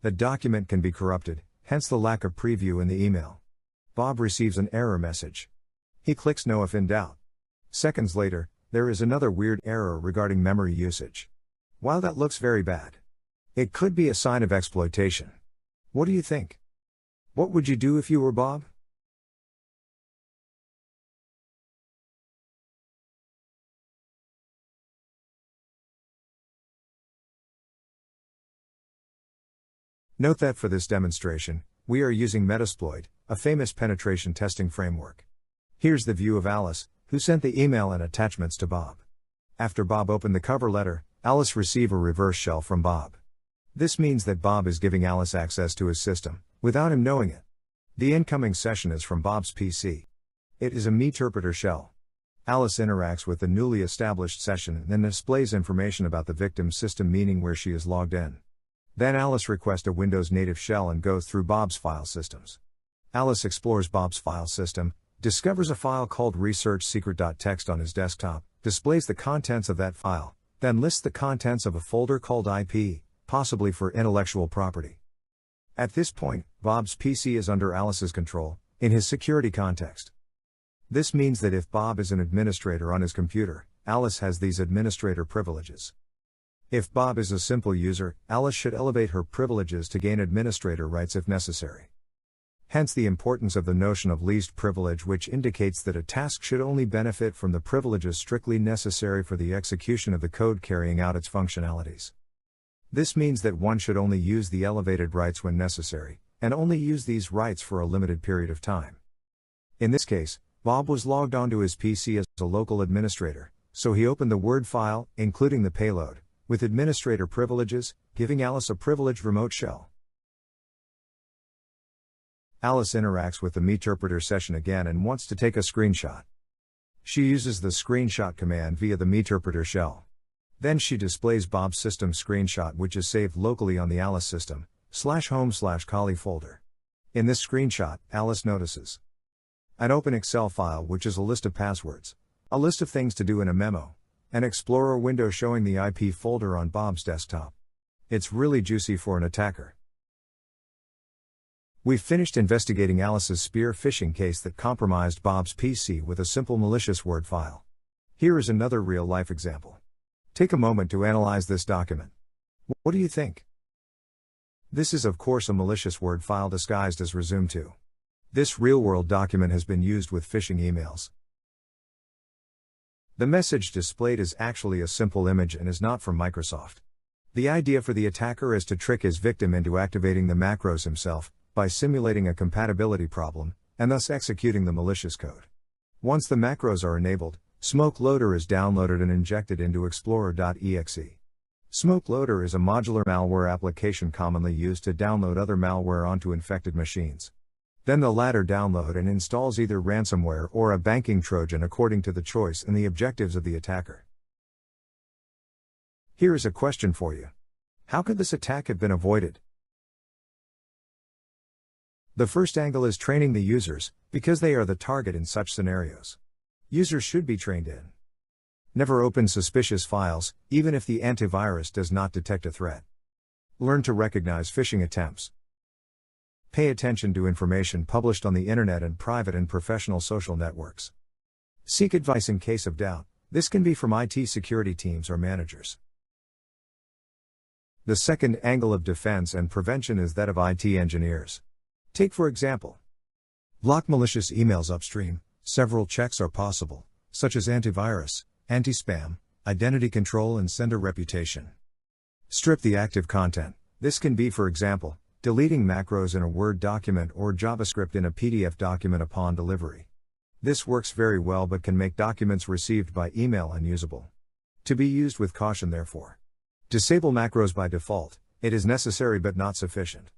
The document can be corrupted, hence the lack of preview in the email. Bob receives an error message. He clicks no if in doubt. Seconds later, there is another weird error regarding memory usage. While that looks very bad, it could be a sign of exploitation. What do you think? What would you do if you were Bob? Note that for this demonstration, We are using Metasploit, a famous penetration testing framework. Here's the view of Alice, who sent the email and attachments to Bob. After Bob opened the cover letter, Alice received a reverse shell from Bob. This means that Bob is giving Alice access to his system, without him knowing it. The incoming session is from Bob's PC. It is a MITRE shell. Alice interacts with the newly established session and then displays information about the victim's system, meaning where she is logged in. Then Alice requests a Windows native shell and goes through Bob's file systems. Alice explores Bob's file system, discovers a file called researchsecret.txt on his desktop, displays the contents of that file, then lists the contents of a folder called IP, possibly for intellectual property. At this point, Bob's PC is under Alice's control, in his security context. This means that if Bob is an administrator on his computer, Alice has these administrator privileges. If Bob is a simple user, Alice should elevate her privileges to gain administrator rights if necessary. Hence the importance of the notion of least privilege, which indicates that a task should only benefit from the privileges strictly necessary for the execution of the code carrying out its functionalities. This means that one should only use the elevated rights when necessary, and only use these rights for a limited period of time. In this case, Bob was logged onto his PC as a local administrator, so he opened the Word file, including the payload, with administrator privileges, giving Alice a privileged remote shell. Alice interacts with the MITRE session again and wants to take a screenshot. She uses the screenshot command via the MITRE shell. Then she displays Bob's system screenshot, which is saved locally on the Alice system, /home/Kali folder. In this screenshot, Alice notices an open Excel file, which is a list of passwords, a list of things to do in a memo, an Explorer window showing the IP folder on Bob's desktop. It's really juicy for an attacker. We've finished investigating Alice's spear-phishing case that compromised Bob's PC with a simple malicious Word file. Here is another real-life example. Take a moment to analyze this document. What do you think? This is of course a malicious Word file disguised as Resume2. This real-world document has been used with phishing emails. The message displayed is actually a simple image and is not from Microsoft. The idea for the attacker is to trick his victim into activating the macros himself, by simulating a compatibility problem, and thus executing the malicious code. Once the macros are enabled, Smoke Loader is downloaded and injected into Explorer.exe. Smoke Loader is a modular malware application commonly used to download other malware onto infected machines. Then the latter download and installs either ransomware or a banking Trojan according to the choice and the objectives of the attacker. Here is a question for you. How could this attack have been avoided? The first angle is training the users, because they are the target in such scenarios. Users should be trained in never open suspicious files, even if the antivirus does not detect a threat. Learn to recognize phishing attempts. Pay attention to information published on the internet and private and professional social networks. Seek advice in case of doubt. This can be from IT security teams or managers. The second angle of defense and prevention is that of IT engineers. Take for example, block malicious emails upstream. Several checks are possible, such as antivirus, anti-spam, identity control and sender reputation. Strip the active content. This can be, for example, deleting macros in a Word document or JavaScript in a PDF document upon delivery. This works very well but can make documents received by email unusable. To be used with caution therefore. Disable macros by default. It is necessary but not sufficient.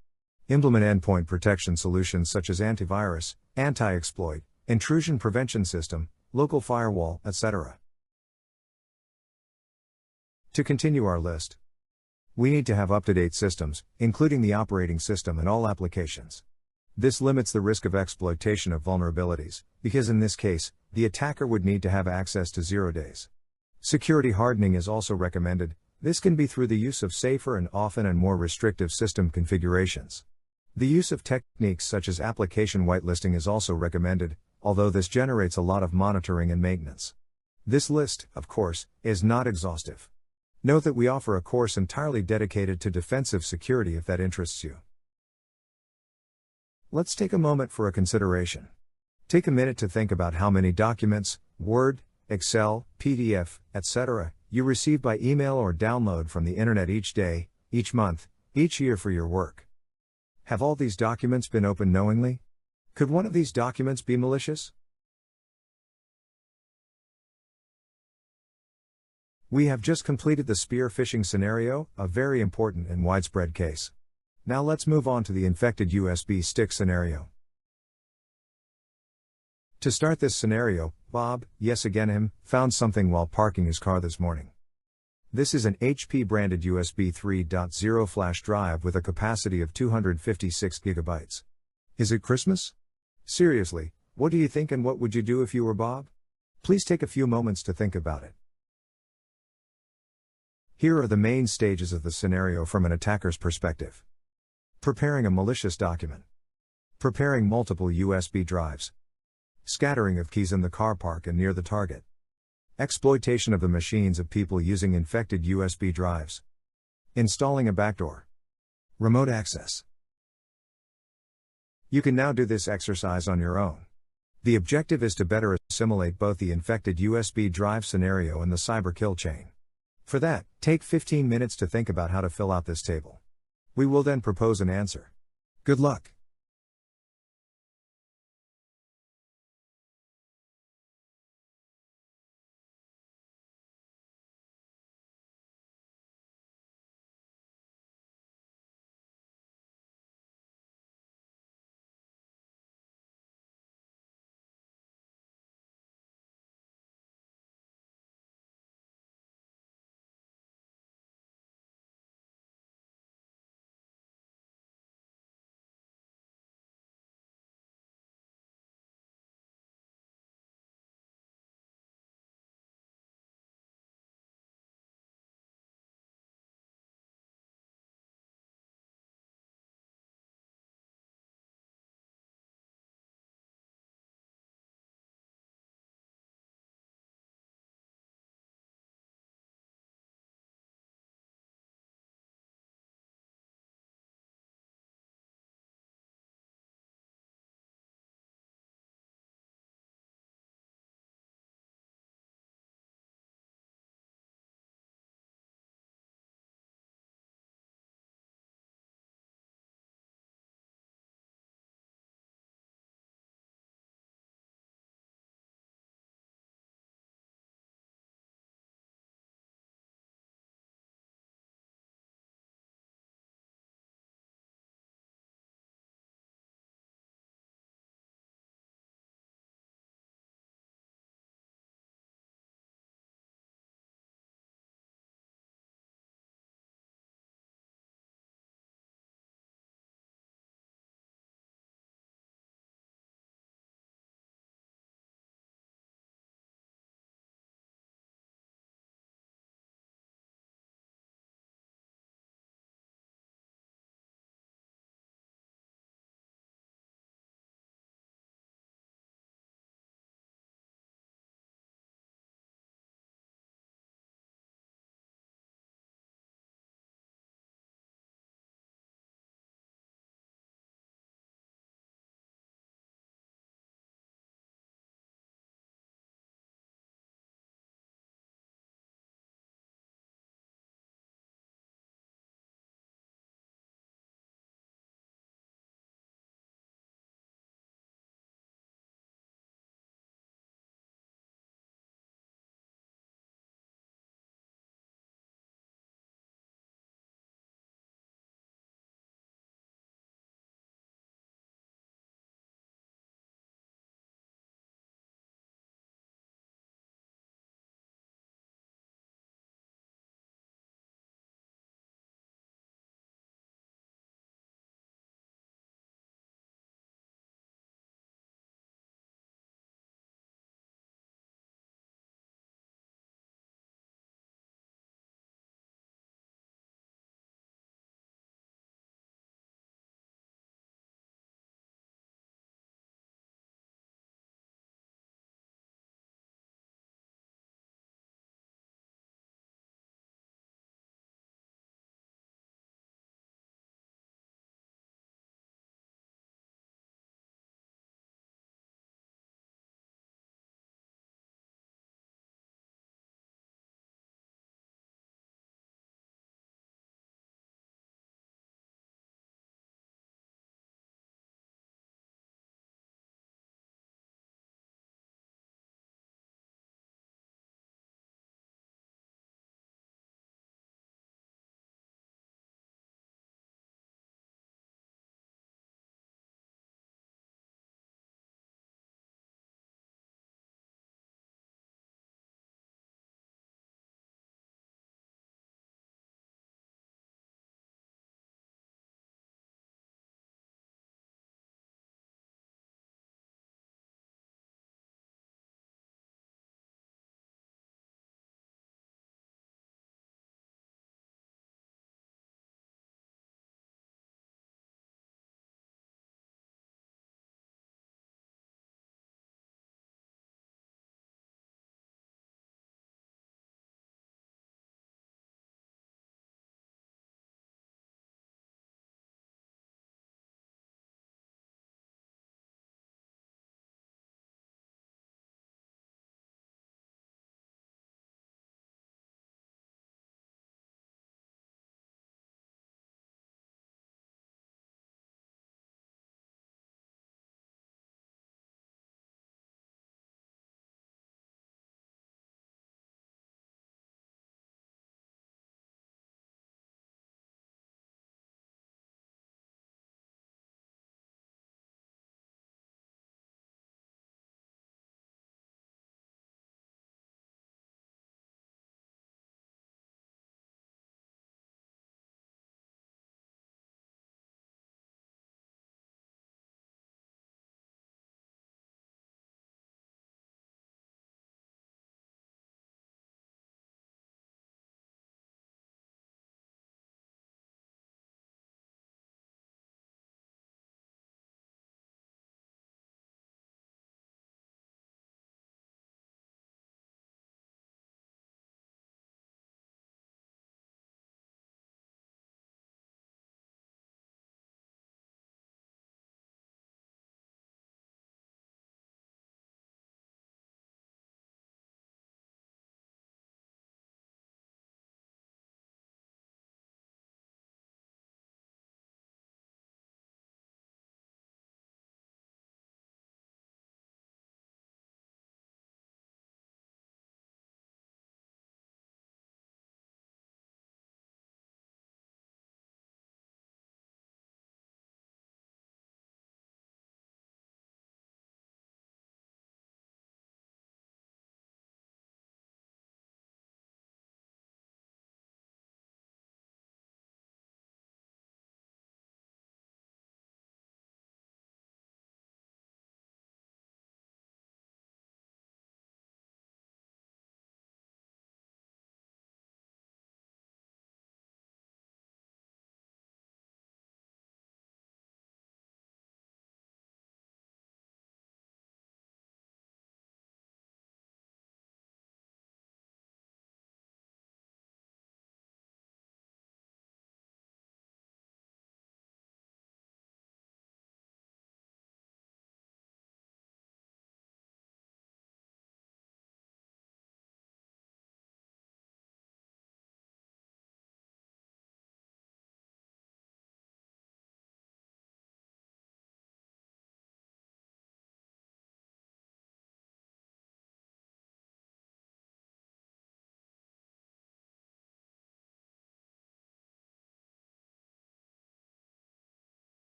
Implement endpoint protection solutions such as antivirus, anti-exploit, intrusion prevention system, local firewall, etc. To continue our list, we need to have up-to-date systems, including the operating system and all applications. This limits the risk of exploitation of vulnerabilities, because in this case, the attacker would need to have access to 0 days. Security hardening is also recommended. This can be through the use of safer and often and more restrictive system configurations. The use of techniques such as application whitelisting is also recommended, although this generates a lot of monitoring and maintenance. This list, of course, is not exhaustive. Note that we offer a course entirely dedicated to defensive security if that interests you. Let's take a moment for a consideration. Take a minute to think about how many documents, Word, Excel, PDF, etc., you receive by email or download from the internet each day, each month, each year for your work. Have all these documents been opened knowingly? Could one of these documents be malicious? We have just completed the spear-phishing scenario, a very important and widespread case. Now let's move on to the infected USB stick scenario. To start this scenario, Bob, yes again him, found something while parking his car this morning. This is an HP branded USB 3.0 flash drive with a capacity of 256 GB. Is it Christmas? Seriously, what do you think and what would you do if you were Bob? Please take a few moments to think about it. Here are the main stages of the scenario from an attacker's perspective. Preparing a malicious document. Preparing multiple USB drives. Scattering of keys in the car park and near the target. Exploitation of the machines of people using infected USB drives. Installing a backdoor. Remote access. You can now do this exercise on your own. The objective is to better assimilate both the infected USB drive scenario and the cyber kill chain. For that, take 15 minutes to think about how to fill out this table. We will then propose an answer. Good luck.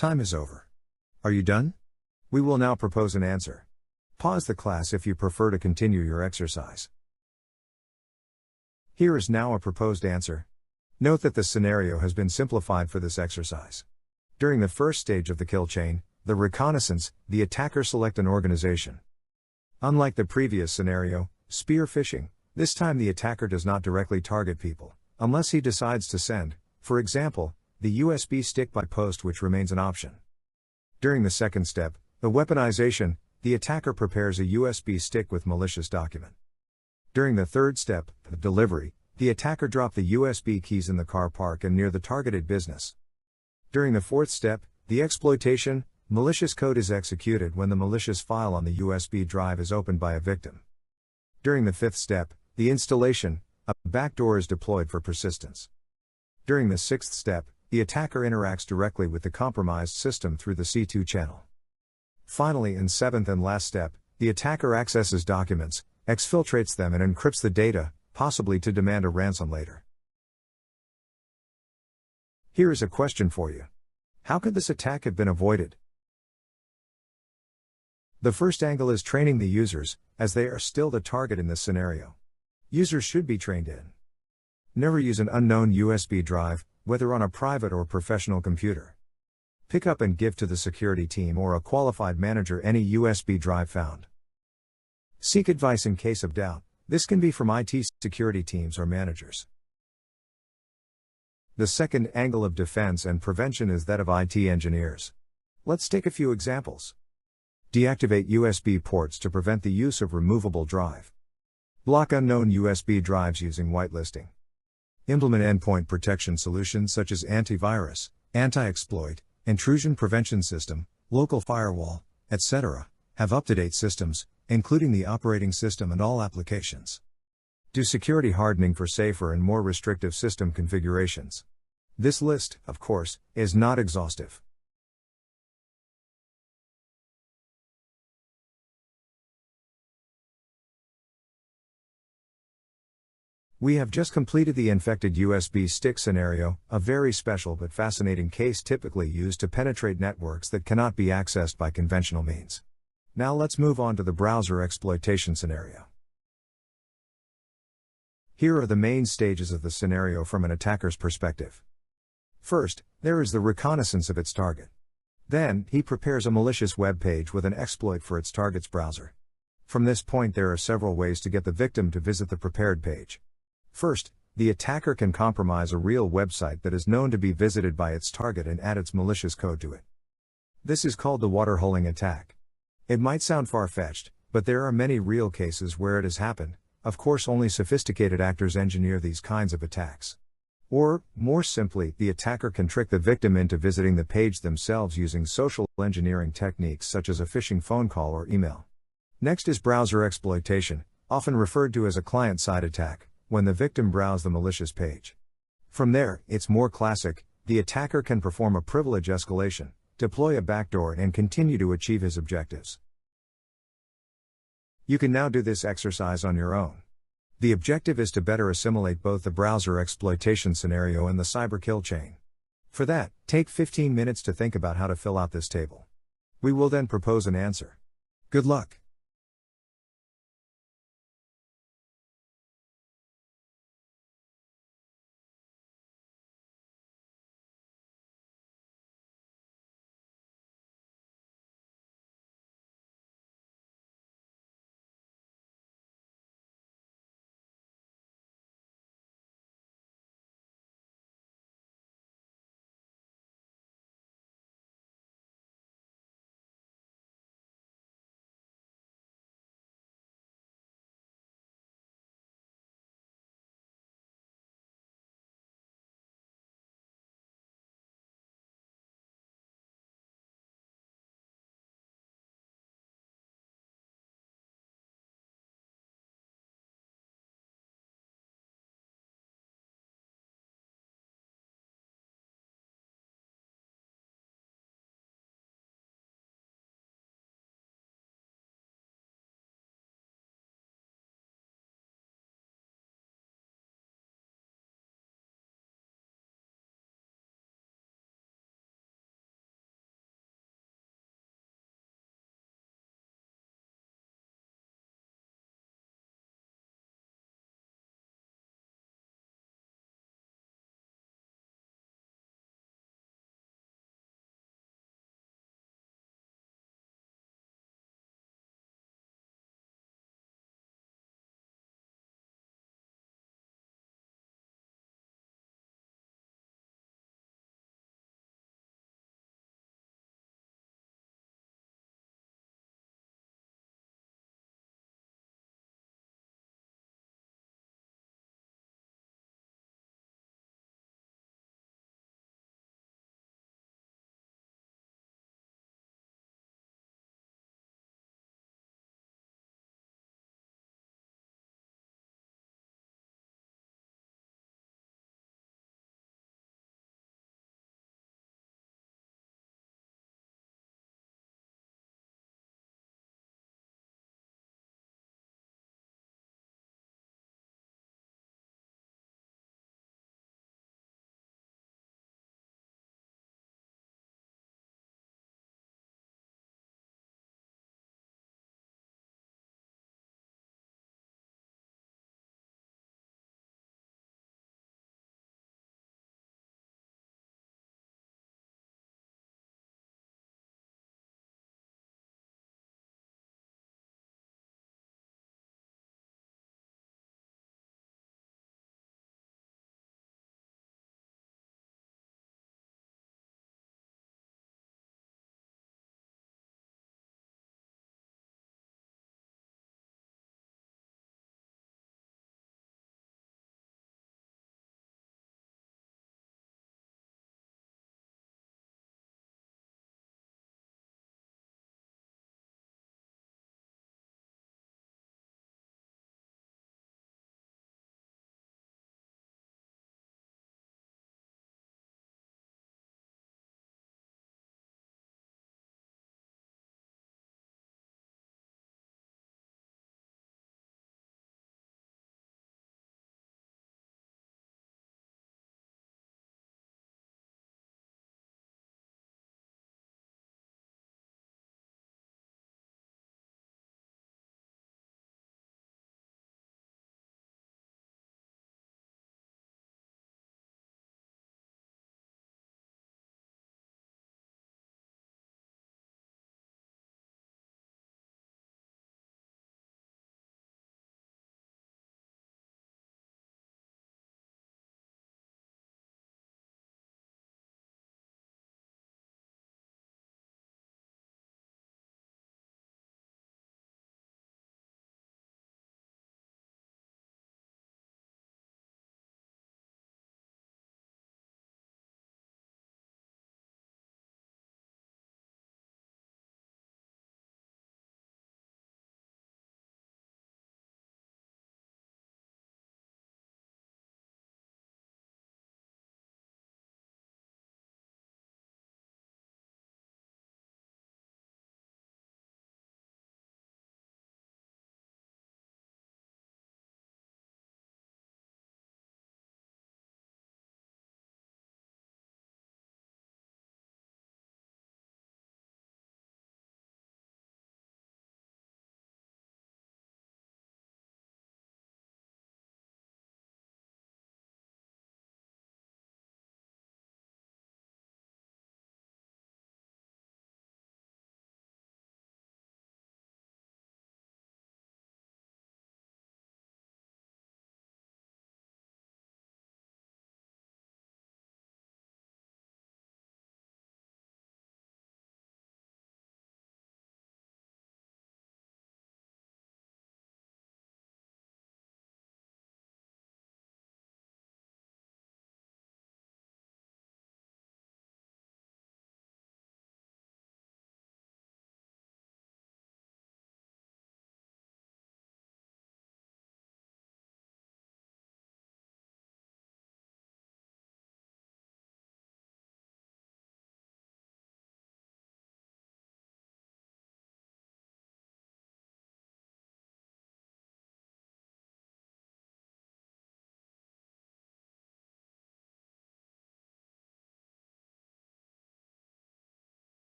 Time is over. Are you done? We will now propose an answer. Pause the class if you prefer to continue your exercise. Here is now a proposed answer. Note that the scenario has been simplified for this exercise. During the first stage of the kill chain, the reconnaissance, the attacker select an organization. Unlike the previous scenario, spear-phishing, this time the attacker does not directly target people, unless he decides to send, for example, the USB stick by post, which remains an option. During the second step, the weaponization, the attacker prepares a USB stick with malicious document. During the third step, the delivery, the attacker drops the USB keys in the car park and near the targeted business. During the fourth step, the exploitation, malicious code is executed when the malicious file on the USB drive is opened by a victim. During the fifth step, the installation, a backdoor is deployed for persistence. During the sixth step, the attacker interacts directly with the compromised system through the C2 channel. Finally, in seventh and last step, the attacker accesses documents, exfiltrates them and encrypts the data, possibly to demand a ransom later. Here is a question for you. How could this attack have been avoided? The first angle is training the users, as they are still the target in this scenario. Users should be trained in. Never use an unknown USB drive, whether on a private or professional computer. Pick up and give to the security team or a qualified manager any USB drive found. Seek advice in case of doubt. This can be from IT security teams or managers. The second angle of defense and prevention is that of IT engineers. Let's take a few examples. Deactivate USB ports to prevent the use of removable drive. Block unknown USB drives using whitelisting. Implement endpoint protection solutions such as antivirus, anti-exploit, intrusion prevention system, local firewall, etc. Have up-to-date systems, including the operating system and all applications. Do security hardening for safer and more restrictive system configurations. This list, of course, is not exhaustive. We have just completed the infected USB stick scenario, a very special but fascinating case typically used to penetrate networks that cannot be accessed by conventional means. Now let's move on to the browser exploitation scenario. Here are the main stages of the scenario from an attacker's perspective. First, there is the reconnaissance of its target. Then, he prepares a malicious web page with an exploit for its target's browser. From this point there are several ways to get the victim to visit the prepared page. First, the attacker can compromise a real website that is known to be visited by its target and add its malicious code to it. This is called the waterholing attack. It might sound far-fetched, but there are many real cases where it has happened. Of course, only sophisticated actors engineer these kinds of attacks. Or, more simply, the attacker can trick the victim into visiting the page themselves using social engineering techniques such as a phishing phone call or email. Next is browser exploitation, often referred to as a client-side attack, when the victim browses the malicious page. From there, it's more classic. The attacker can perform a privilege escalation, deploy a backdoor and continue to achieve his objectives. You can now do this exercise on your own. The objective is to better assimilate both the browser exploitation scenario and the cyber kill chain. For that, take 15 minutes to think about how to fill out this table. We will then propose an answer. Good luck.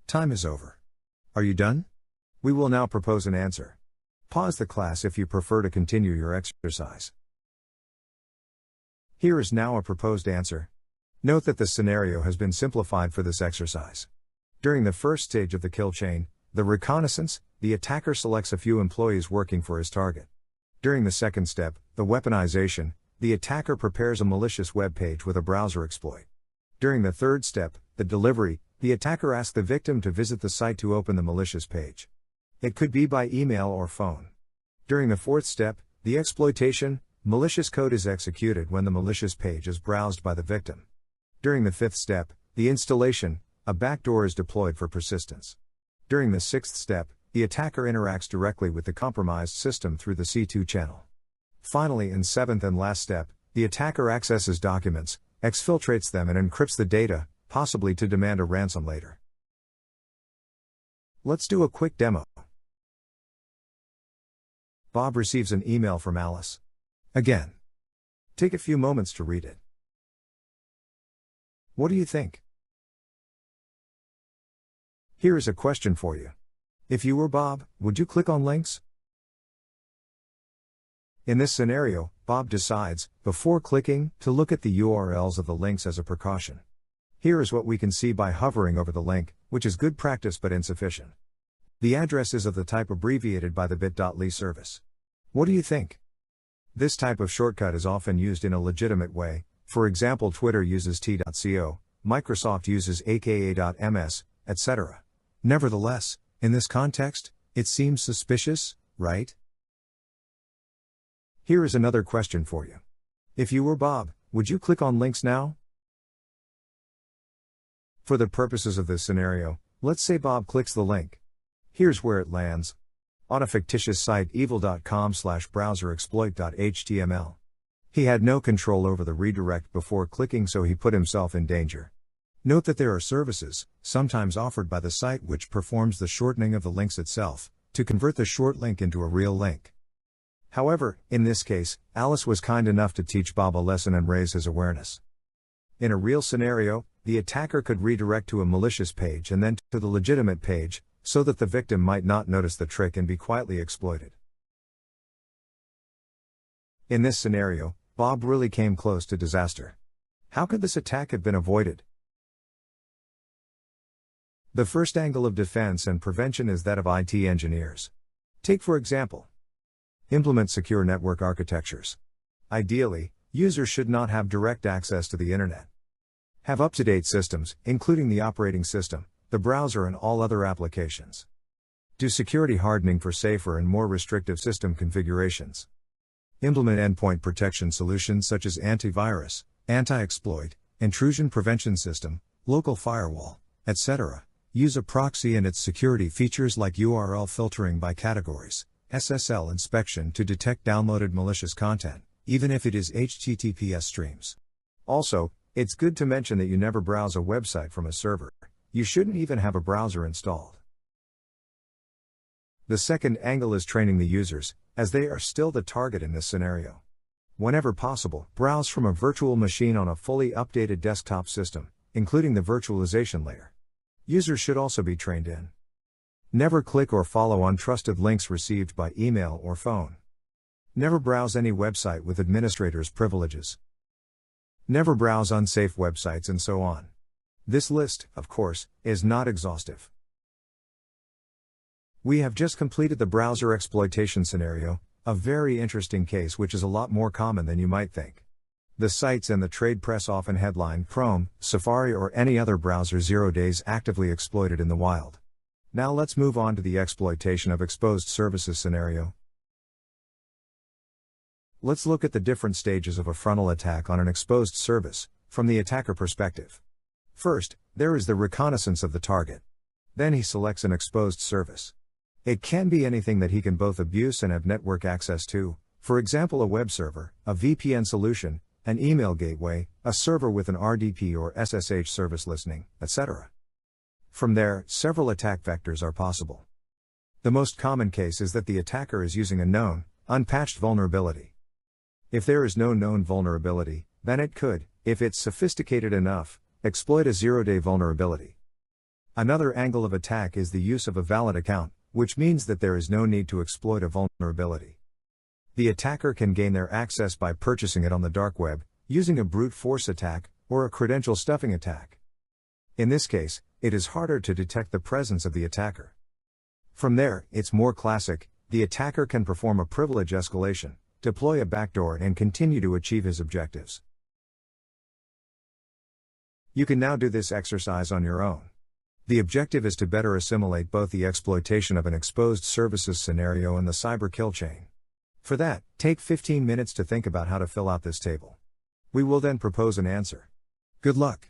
Time is over. Are you done? We will now propose an answer. Pause the class if you prefer to continue your exercise. Here is now a proposed answer. Note that the scenario has been simplified for this exercise. During the first stage of the kill chain, the reconnaissance, the attacker selects a few employees working for his target. During the second step, the weaponization, the attacker prepares a malicious web page with a browser exploit. During the third step, the delivery, the attacker asks the victim to visit the site to open the malicious page. It could be by email or phone. During the fourth step, the exploitation, malicious code is executed when the malicious page is browsed by the victim. During the fifth step, the installation, a backdoor is deployed for persistence. During the sixth step, the attacker interacts directly with the compromised system through the C2 channel. Finally, in seventh and last step, the attacker accesses documents, exfiltrates them and encrypts the data, possibly to demand a ransom later. Let's do a quick demo. Bob receives an email from Alice. Again. Take a few moments to read it. What do you think? Here is a question for you. If you were Bob, would you click on links? In this scenario, Bob decides, before clicking, to look at the URLs of the links as a precaution. Here is what we can see by hovering over the link, which is good practice but insufficient. The address is of the type abbreviated by the bit.ly service. What do you think? This type of shortcut is often used in a legitimate way. For example, Twitter uses t.co, Microsoft uses aka.ms, etc. Nevertheless, in this context, it seems suspicious, right? Here is another question for you. If you were Bob, would you click on links now? For the purposes of this scenario, let's say Bob clicks the link. Here's where it lands. On a fictitious site evil.com/browserexploit.html. He had no control over the redirect before clicking, so he put himself in danger. Note that there are services, sometimes offered by the site, which performs the shortening of the links itself, to convert the short link into a real link. However, in this case, Alice was kind enough to teach Bob a lesson and raise his awareness. In a real scenario, the attacker could redirect to a malicious page and then to the legitimate page, so that the victim might not notice the trick and be quietly exploited. In this scenario, Bob really came close to disaster. How could this attack have been avoided? The first angle of defense and prevention is that of IT engineers. Take for example, implement secure network architectures. Ideally, users should not have direct access to the internet. Have up-to-date systems, including the operating system, the browser and all other applications. Do security hardening for safer and more restrictive system configurations. Implement endpoint protection solutions such as antivirus, anti-exploit, intrusion prevention system, local firewall, etc. Use a proxy and its security features like URL filtering by categories, SSL inspection to detect downloaded malicious content, even if it is HTTPS streams. Also, it's good to mention that you never browse a website from a server. You shouldn't even have a browser installed. The second angle is training the users, as they are still the target in this scenario. Whenever possible, browse from a virtual machine on a fully updated desktop system, including the virtualization layer. Users should also be trained in. Never click or follow untrusted links received by email or phone. Never browse any website with administrator's privileges. Never browse unsafe websites and so on. This list, of course, is not exhaustive. We have just completed the browser exploitation scenario, a very interesting case which is a lot more common than you might think. The sites and the trade press often headline Chrome, Safari or any other browser 0 days actively exploited in the wild. Now let's move on to the exploitation of exposed services scenario. Let's look at the different stages of a frontal attack on an exposed service, from the attacker perspective. First, there is the reconnaissance of the target. Then he selects an exposed service. It can be anything that he can both abuse and have network access to, for example a web server, a VPN solution, an email gateway, a server with an RDP or SSH service listening, etc. From there, several attack vectors are possible. The most common case is that the attacker is using a known, unpatched vulnerability. If there is no known vulnerability, then it could, if it's sophisticated enough, exploit a 0-day vulnerability. Another angle of attack is the use of a valid account, which means that there is no need to exploit a vulnerability. The attacker can gain their access by purchasing it on the dark web, using a brute force attack, or a credential stuffing attack. In this case, it is harder to detect the presence of the attacker. From there, it's more classic: the attacker can perform a privilege escalation, deploy a backdoor, and continue to achieve his objectives. You can now do this exercise on your own. The objective is to better assimilate both the exploitation of an exposed services scenario and the cyber kill chain. For that, take 15 minutes to think about how to fill out this table. We will then propose an answer. Good luck!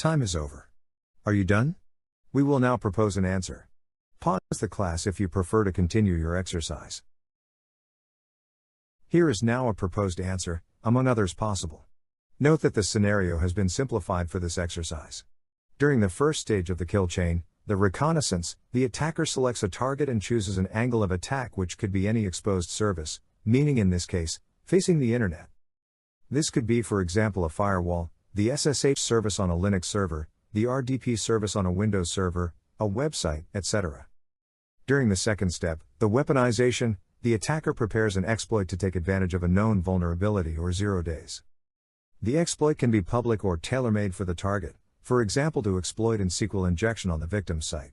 Time is over. Are you done? We will now propose an answer. Pause the class if you prefer to continue your exercise. Here is now a proposed answer, among others possible. Note that the scenario has been simplified for this exercise. During the first stage of the kill chain, the reconnaissance, the attacker selects a target and chooses an angle of attack which could be any exposed service, meaning in this case, facing the internet. This could be, for example, a firewall, the SSH service on a Linux server, the RDP service on a Windows server, a website, etc. During the second step, the weaponization, the attacker prepares an exploit to take advantage of a known vulnerability or 0 days. The exploit can be public or tailor-made for the target, for example to exploit in SQL injection on the victim's site.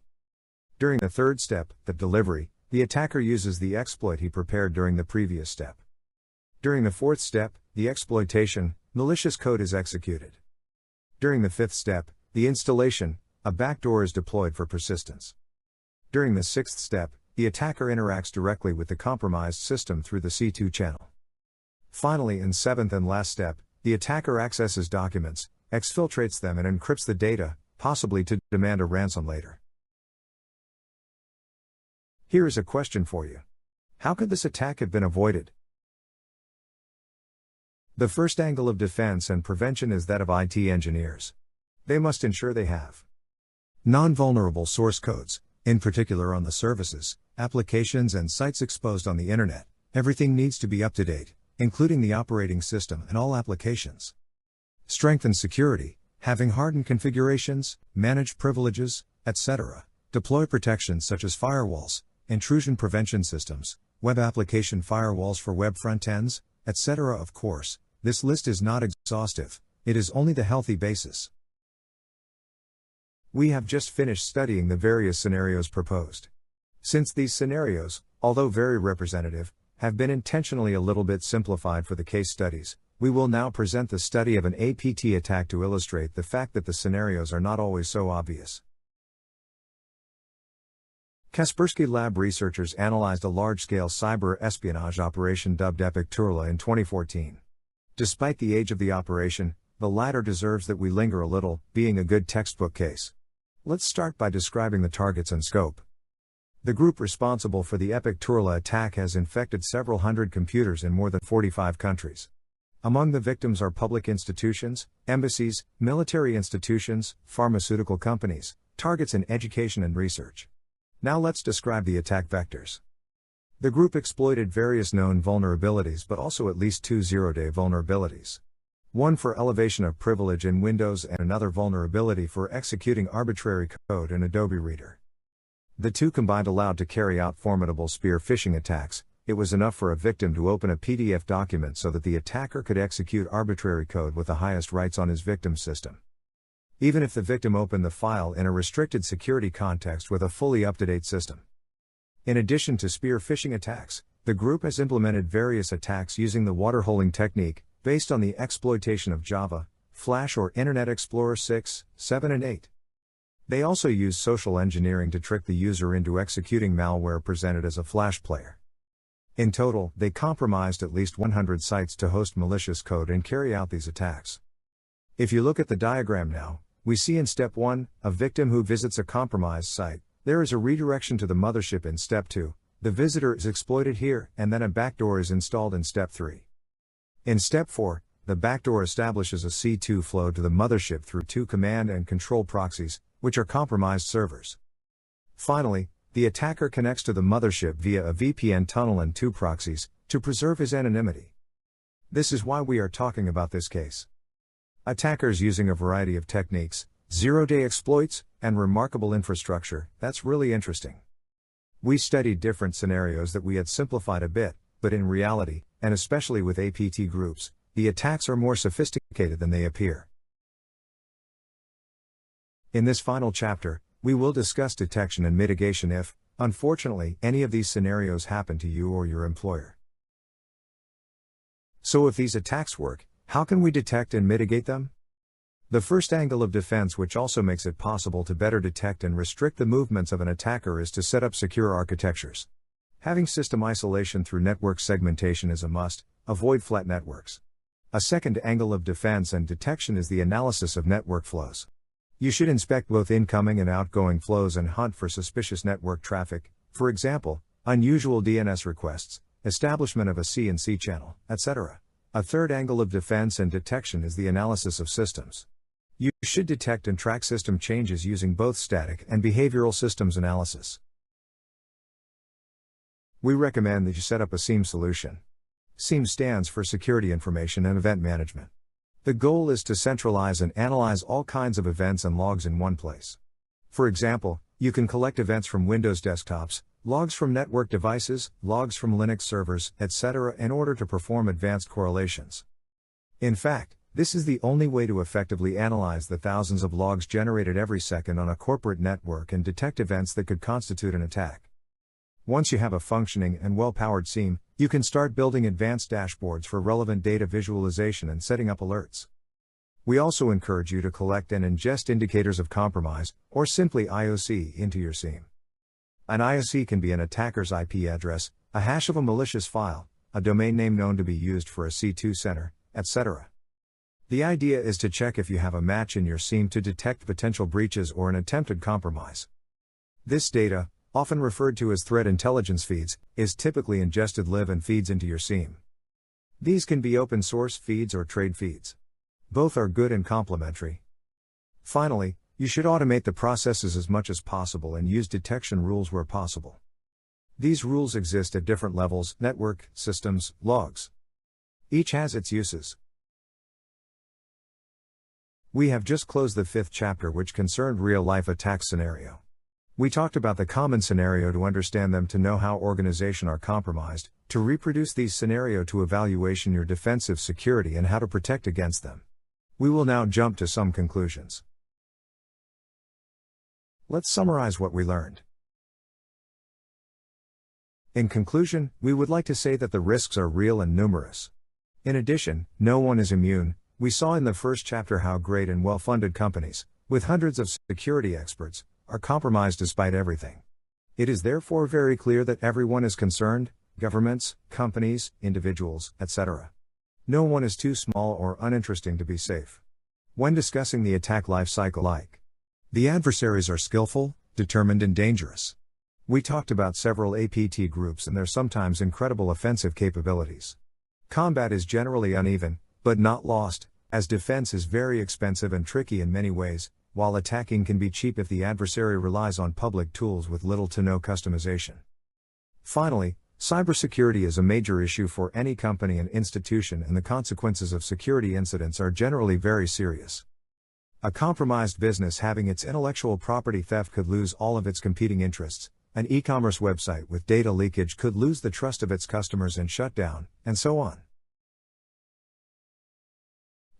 During the third step, the delivery, the attacker uses the exploit he prepared during the previous step. During the fourth step, the exploitation, malicious code is executed. During the fifth step, the installation, a backdoor is deployed for persistence. During the sixth step, the attacker interacts directly with the compromised system through the C2 channel. Finally, in seventh and last step, the attacker accesses documents, exfiltrates them and encrypts the data, possibly to demand a ransom later. Here is a question for you. How could this attack have been avoided? The first angle of defense and prevention is that of IT engineers. They must ensure they have non-vulnerable source codes, in particular on the services, applications and sites exposed on the internet. Everything needs to be up to date, including the operating system and all applications. Strengthen security, having hardened configurations, manage privileges, etc. Deploy protections such as firewalls, intrusion prevention systems, web application firewalls for web front ends, etc. Of course, this list is not exhaustive, it is only the healthy basis. We have just finished studying the various scenarios proposed. Since these scenarios, although very representative, have been intentionally a little bit simplified for the case studies, we will now present the study of an APT attack to illustrate the fact that the scenarios are not always so obvious. Kaspersky Lab researchers analyzed a large-scale cyber espionage operation dubbed Turla in 2014. Despite the age of the operation, the latter deserves that we linger a little, being a good textbook case. Let's start by describing the targets and scope. The group responsible for the Turla attack has infected several hundred computers in more than 45 countries. Among the victims are public institutions, embassies, military institutions, pharmaceutical companies, targets in education and research. Now let's describe the attack vectors. The group exploited various known vulnerabilities but also at least 2 zero-day vulnerabilities. One for elevation of privilege in Windows and another vulnerability for executing arbitrary code in Adobe Reader. The two combined allowed to carry out formidable spear-phishing attacks. It was enough for a victim to open a PDF document so that the attacker could execute arbitrary code with the highest rights on his victim's system. Even if the victim opened the file in a restricted security context with a fully up-to-date system. In addition to spear-phishing attacks, the group has implemented various attacks using the waterholing technique, based on the exploitation of Java, Flash or Internet Explorer 6, 7 and 8. They also use social engineering to trick the user into executing malware presented as a Flash player. In total, they compromised at least 100 sites to host malicious code and carry out these attacks. If you look at the diagram now, we see in Step 1, a victim who visits a compromised site. There is a redirection to the mothership in Step 2, the visitor is exploited here, and then a backdoor is installed in Step 3. In Step 4, the backdoor establishes a C2 flow to the mothership through 2 command and control proxies, which are compromised servers. Finally, the attacker connects to the mothership via a VPN tunnel and 2 proxies, to preserve his anonymity. This is why we are talking about this case. Attackers using a variety of techniques, zero-day exploits, and remarkable infrastructure, that's really interesting. We studied different scenarios that we had simplified a bit, but in reality, and especially with APT groups, the attacks are more sophisticated than they appear. In this final chapter, we will discuss detection and mitigation if, unfortunately, any of these scenarios happen to you or your employer. So if these attacks work, how can we detect and mitigate them? The first angle of defense, which also makes it possible to better detect and restrict the movements of an attacker, is to set up secure architectures. Having system isolation through network segmentation is a must. Avoid flat networks. A second angle of defense and detection is the analysis of network flows. You should inspect both incoming and outgoing flows and hunt for suspicious network traffic, for example, unusual DNS requests, establishment of a C&C channel, etc. A third angle of defense and detection is the analysis of systems. You should detect and track system changes using both static and behavioral systems analysis. We recommend that you set up a SIEM solution. SIEM stands for Security Information and Event Management. The goal is to centralize and analyze all kinds of events and logs in one place. For example, you can collect events from Windows desktops, logs from network devices, logs from Linux servers, etc. in order to perform advanced correlations. In fact, this is the only way to effectively analyze the thousands of logs generated every second on a corporate network and detect events that could constitute an attack. Once you have a functioning and well-powered SIEM, you can start building advanced dashboards for relevant data visualization and setting up alerts. We also encourage you to collect and ingest indicators of compromise, or simply IOC, into your SIEM. An IOC can be an attacker's IP address, a hash of a malicious file, a domain name known to be used for a C2 center, etc. The idea is to check if you have a match in your SIEM to detect potential breaches or an attempted compromise. This data, often referred to as threat intelligence feeds, is typically ingested live and feeds into your SIEM. These can be open source feeds or trade feeds. Both are good and complementary. Finally, you should automate the processes as much as possible and use detection rules where possible. These rules exist at different levels: network, systems, logs. Each has its uses. We have just closed the 5th chapter, which concerned real-life attack scenario. We talked about the common scenario to understand them, to know how organizations are compromised, to reproduce these scenario to evaluation your defensive security and how to protect against them. We will now jump to some conclusions. Let's summarize what we learned. In conclusion, we would like to say that the risks are real and numerous. In addition, no one is immune. We saw in the first chapter how great and well-funded companies, with hundreds of security experts, are compromised despite everything. It is therefore very clear that everyone is concerned: governments, companies, individuals, etc. No one is too small or uninteresting to be safe. When discussing the attack life cycle, the adversaries are skillful, determined and dangerous. We talked about several APT groups and their sometimes incredible offensive capabilities. Combat is generally uneven, but not lost, as defense is very expensive and tricky in many ways, while attacking can be cheap if the adversary relies on public tools with little to no customization. Finally, cybersecurity is a major issue for any company and institution, and the consequences of security incidents are generally very serious. A compromised business having its intellectual property theft could lose all of its competing interests. An e-commerce website with data leakage could lose the trust of its customers and shut down, and so on.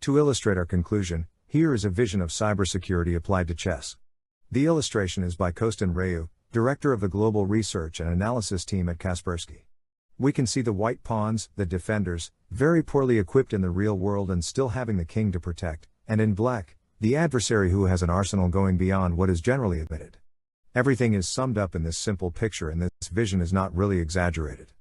To illustrate our conclusion, here is a vision of cybersecurity applied to chess. The illustration is by Kostin Reu, director of the Global Research and Analysis Team at Kaspersky. We can see the white pawns, the defenders, very poorly equipped in the real world and still having the king to protect, and in black, the adversary who has an arsenal going beyond what is generally admitted. Everything is summed up in this simple picture, and this vision is not really exaggerated.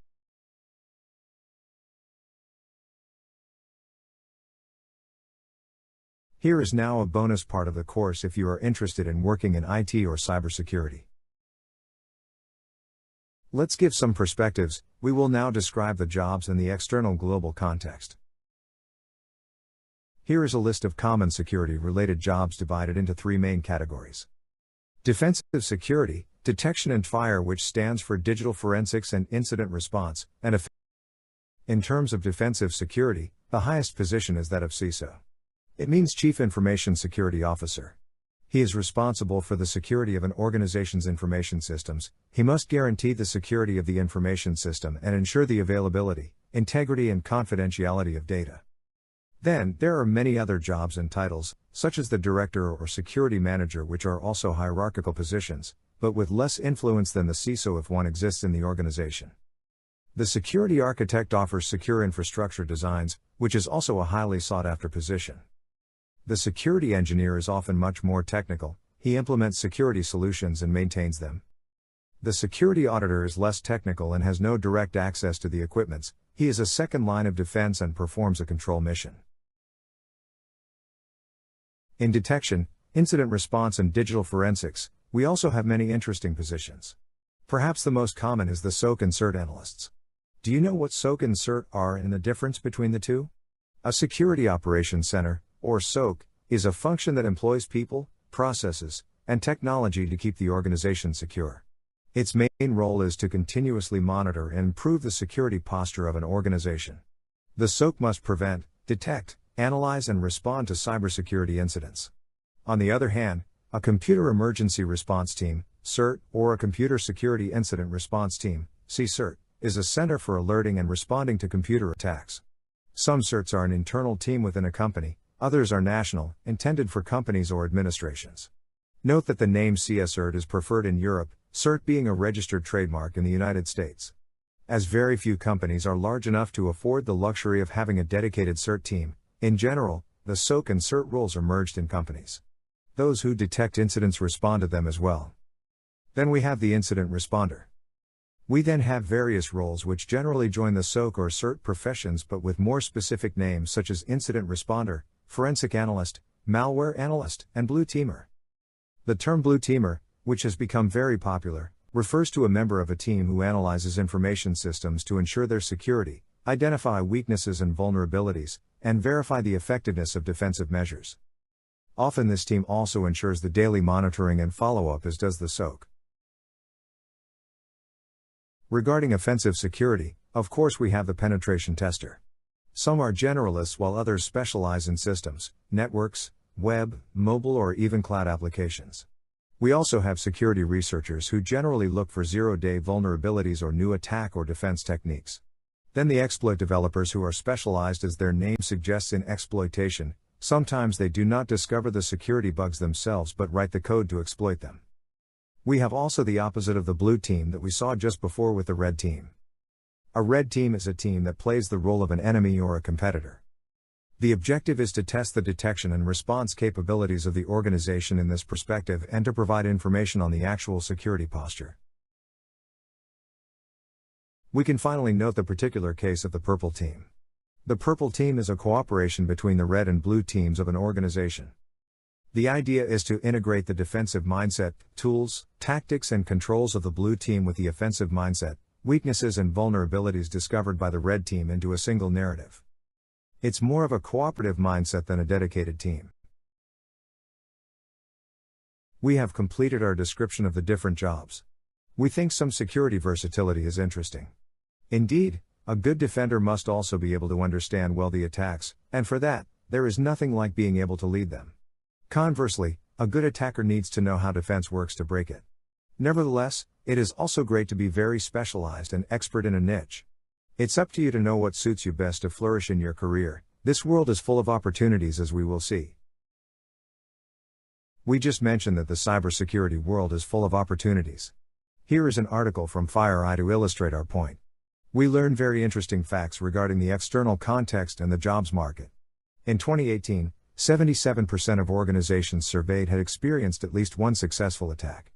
Here is now a bonus part of the course if you are interested in working in IT or cybersecurity. Let's give some perspectives. We will now describe the jobs in the external global context. Here is a list of common security-related jobs divided into 3 main categories. Defensive security, detection and fire, which stands for digital forensics and incident response, and in terms of defensive security, the highest position is that of CISO. It means Chief Information Security Officer. He is responsible for the security of an organization's information systems. He must guarantee the security of the information system and ensure the availability, integrity and confidentiality of data. Then, there are many other jobs and titles, such as the Director or Security Manager, which are also hierarchical positions, but with less influence than the CISO if one exists in the organization. The Security Architect offers secure infrastructure designs, which is also a highly sought-after position. The Security Engineer is often much more technical. He implements security solutions and maintains them. The Security Auditor is less technical and has no direct access to the equipments. He is a second line of defense and performs a control mission. In detection, incident response and digital forensics, we also have many interesting positions. Perhaps the most common is the SOC and CERT analysts. Do you know what SOC and CERT are and the difference between the two? A Security Operations Center, or SOC, is a function that employs people, processes, and technology to keep the organization secure. Its main role is to continuously monitor and improve the security posture of an organization. The SOC must prevent, detect, analyze and respond to cybersecurity incidents. On the other hand, a Computer Emergency Response Team, CERT, or a Computer Security Incident Response Team, CSIRT, is a center for alerting and responding to computer attacks. Some CERTs are an internal team within a company, others are national, intended for companies or administrations. Note that the name CSIRT is preferred in Europe, CERT being a registered trademark in the United States. As very few companies are large enough to afford the luxury of having a dedicated CERT team, in general, the SOC and CERT roles are merged in companies. Those who detect incidents respond to them as well. Then we have the incident responder. We then have various roles which generally join the SOC or CERT professions but with more specific names such as incident responder, forensic analyst, malware analyst, and blue teamer. The term blue teamer, which has become very popular, refers to a member of a team who analyzes information systems to ensure their security, identify weaknesses and vulnerabilities, and verify the effectiveness of defensive measures. Often this team also ensures the daily monitoring and follow-up as does the SOC. Regarding offensive security, of course we have the penetration tester. Some are generalists while others specialize in systems, networks, web, mobile or even cloud applications. We also have security researchers who generally look for zero-day vulnerabilities or new attack or defense techniques. Then the exploit developers who are specialized as their name suggests in exploitation. Sometimes they do not discover the security bugs themselves but write the code to exploit them. We have also the opposite of the blue team that we saw just before with the red team. A red team is a team that plays the role of an enemy or a competitor. The objective is to test the detection and response capabilities of the organization in this perspective and to provide information on the actual security posture. We can finally note the particular case of the purple team. The purple team is a cooperation between the red and blue teams of an organization. The idea is to integrate the defensive mindset, tools, tactics and controls of the blue team with the offensive mindset, weaknesses and vulnerabilities discovered by the red team into a single narrative. It's more of a cooperative mindset than a dedicated team. We have completed our description of the different jobs. We think some security versatility is interesting. Indeed, a good defender must also be able to understand well the attacks, and for that, there is nothing like being able to lead them. Conversely, a good attacker needs to know how defense works to break it. Nevertheless, it is also great to be very specialized and expert in a niche. It's up to you to know what suits you best to flourish in your career. This world is full of opportunities, as we will see. We just mentioned that the cybersecurity world is full of opportunities. Here is an article from FireEye to illustrate our point. We learn very interesting facts regarding the external context and the jobs market. In 2018, 77% of organizations surveyed had experienced at least one successful attack.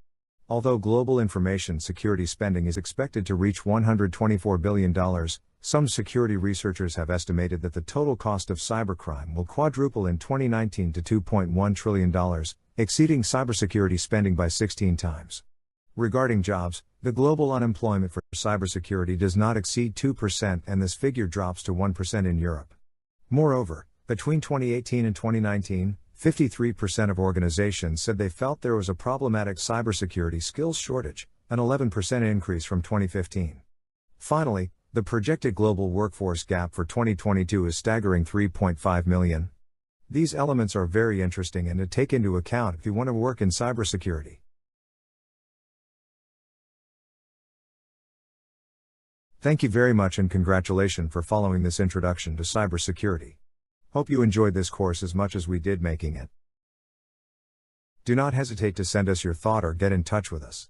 Although global information security spending is expected to reach $124 billion, some security researchers have estimated that the total cost of cybercrime will quadruple in 2019 to $2.1 trillion, exceeding cybersecurity spending by 16 times. Regarding jobs, the global unemployment for cybersecurity does not exceed 2% and this figure drops to 1% in Europe. Moreover, between 2018 and 2019, 53% of organizations said they felt there was a problematic cybersecurity skills shortage, an 11% increase from 2015. Finally, the projected global workforce gap for 2022 is staggering 3.5 million. These elements are very interesting and to take into account if you want to work in cybersecurity. Thank you very much and congratulations for following this introduction to cybersecurity. Hope you enjoyed this course as much as we did making it. Do not hesitate to send us your thought or get in touch with us.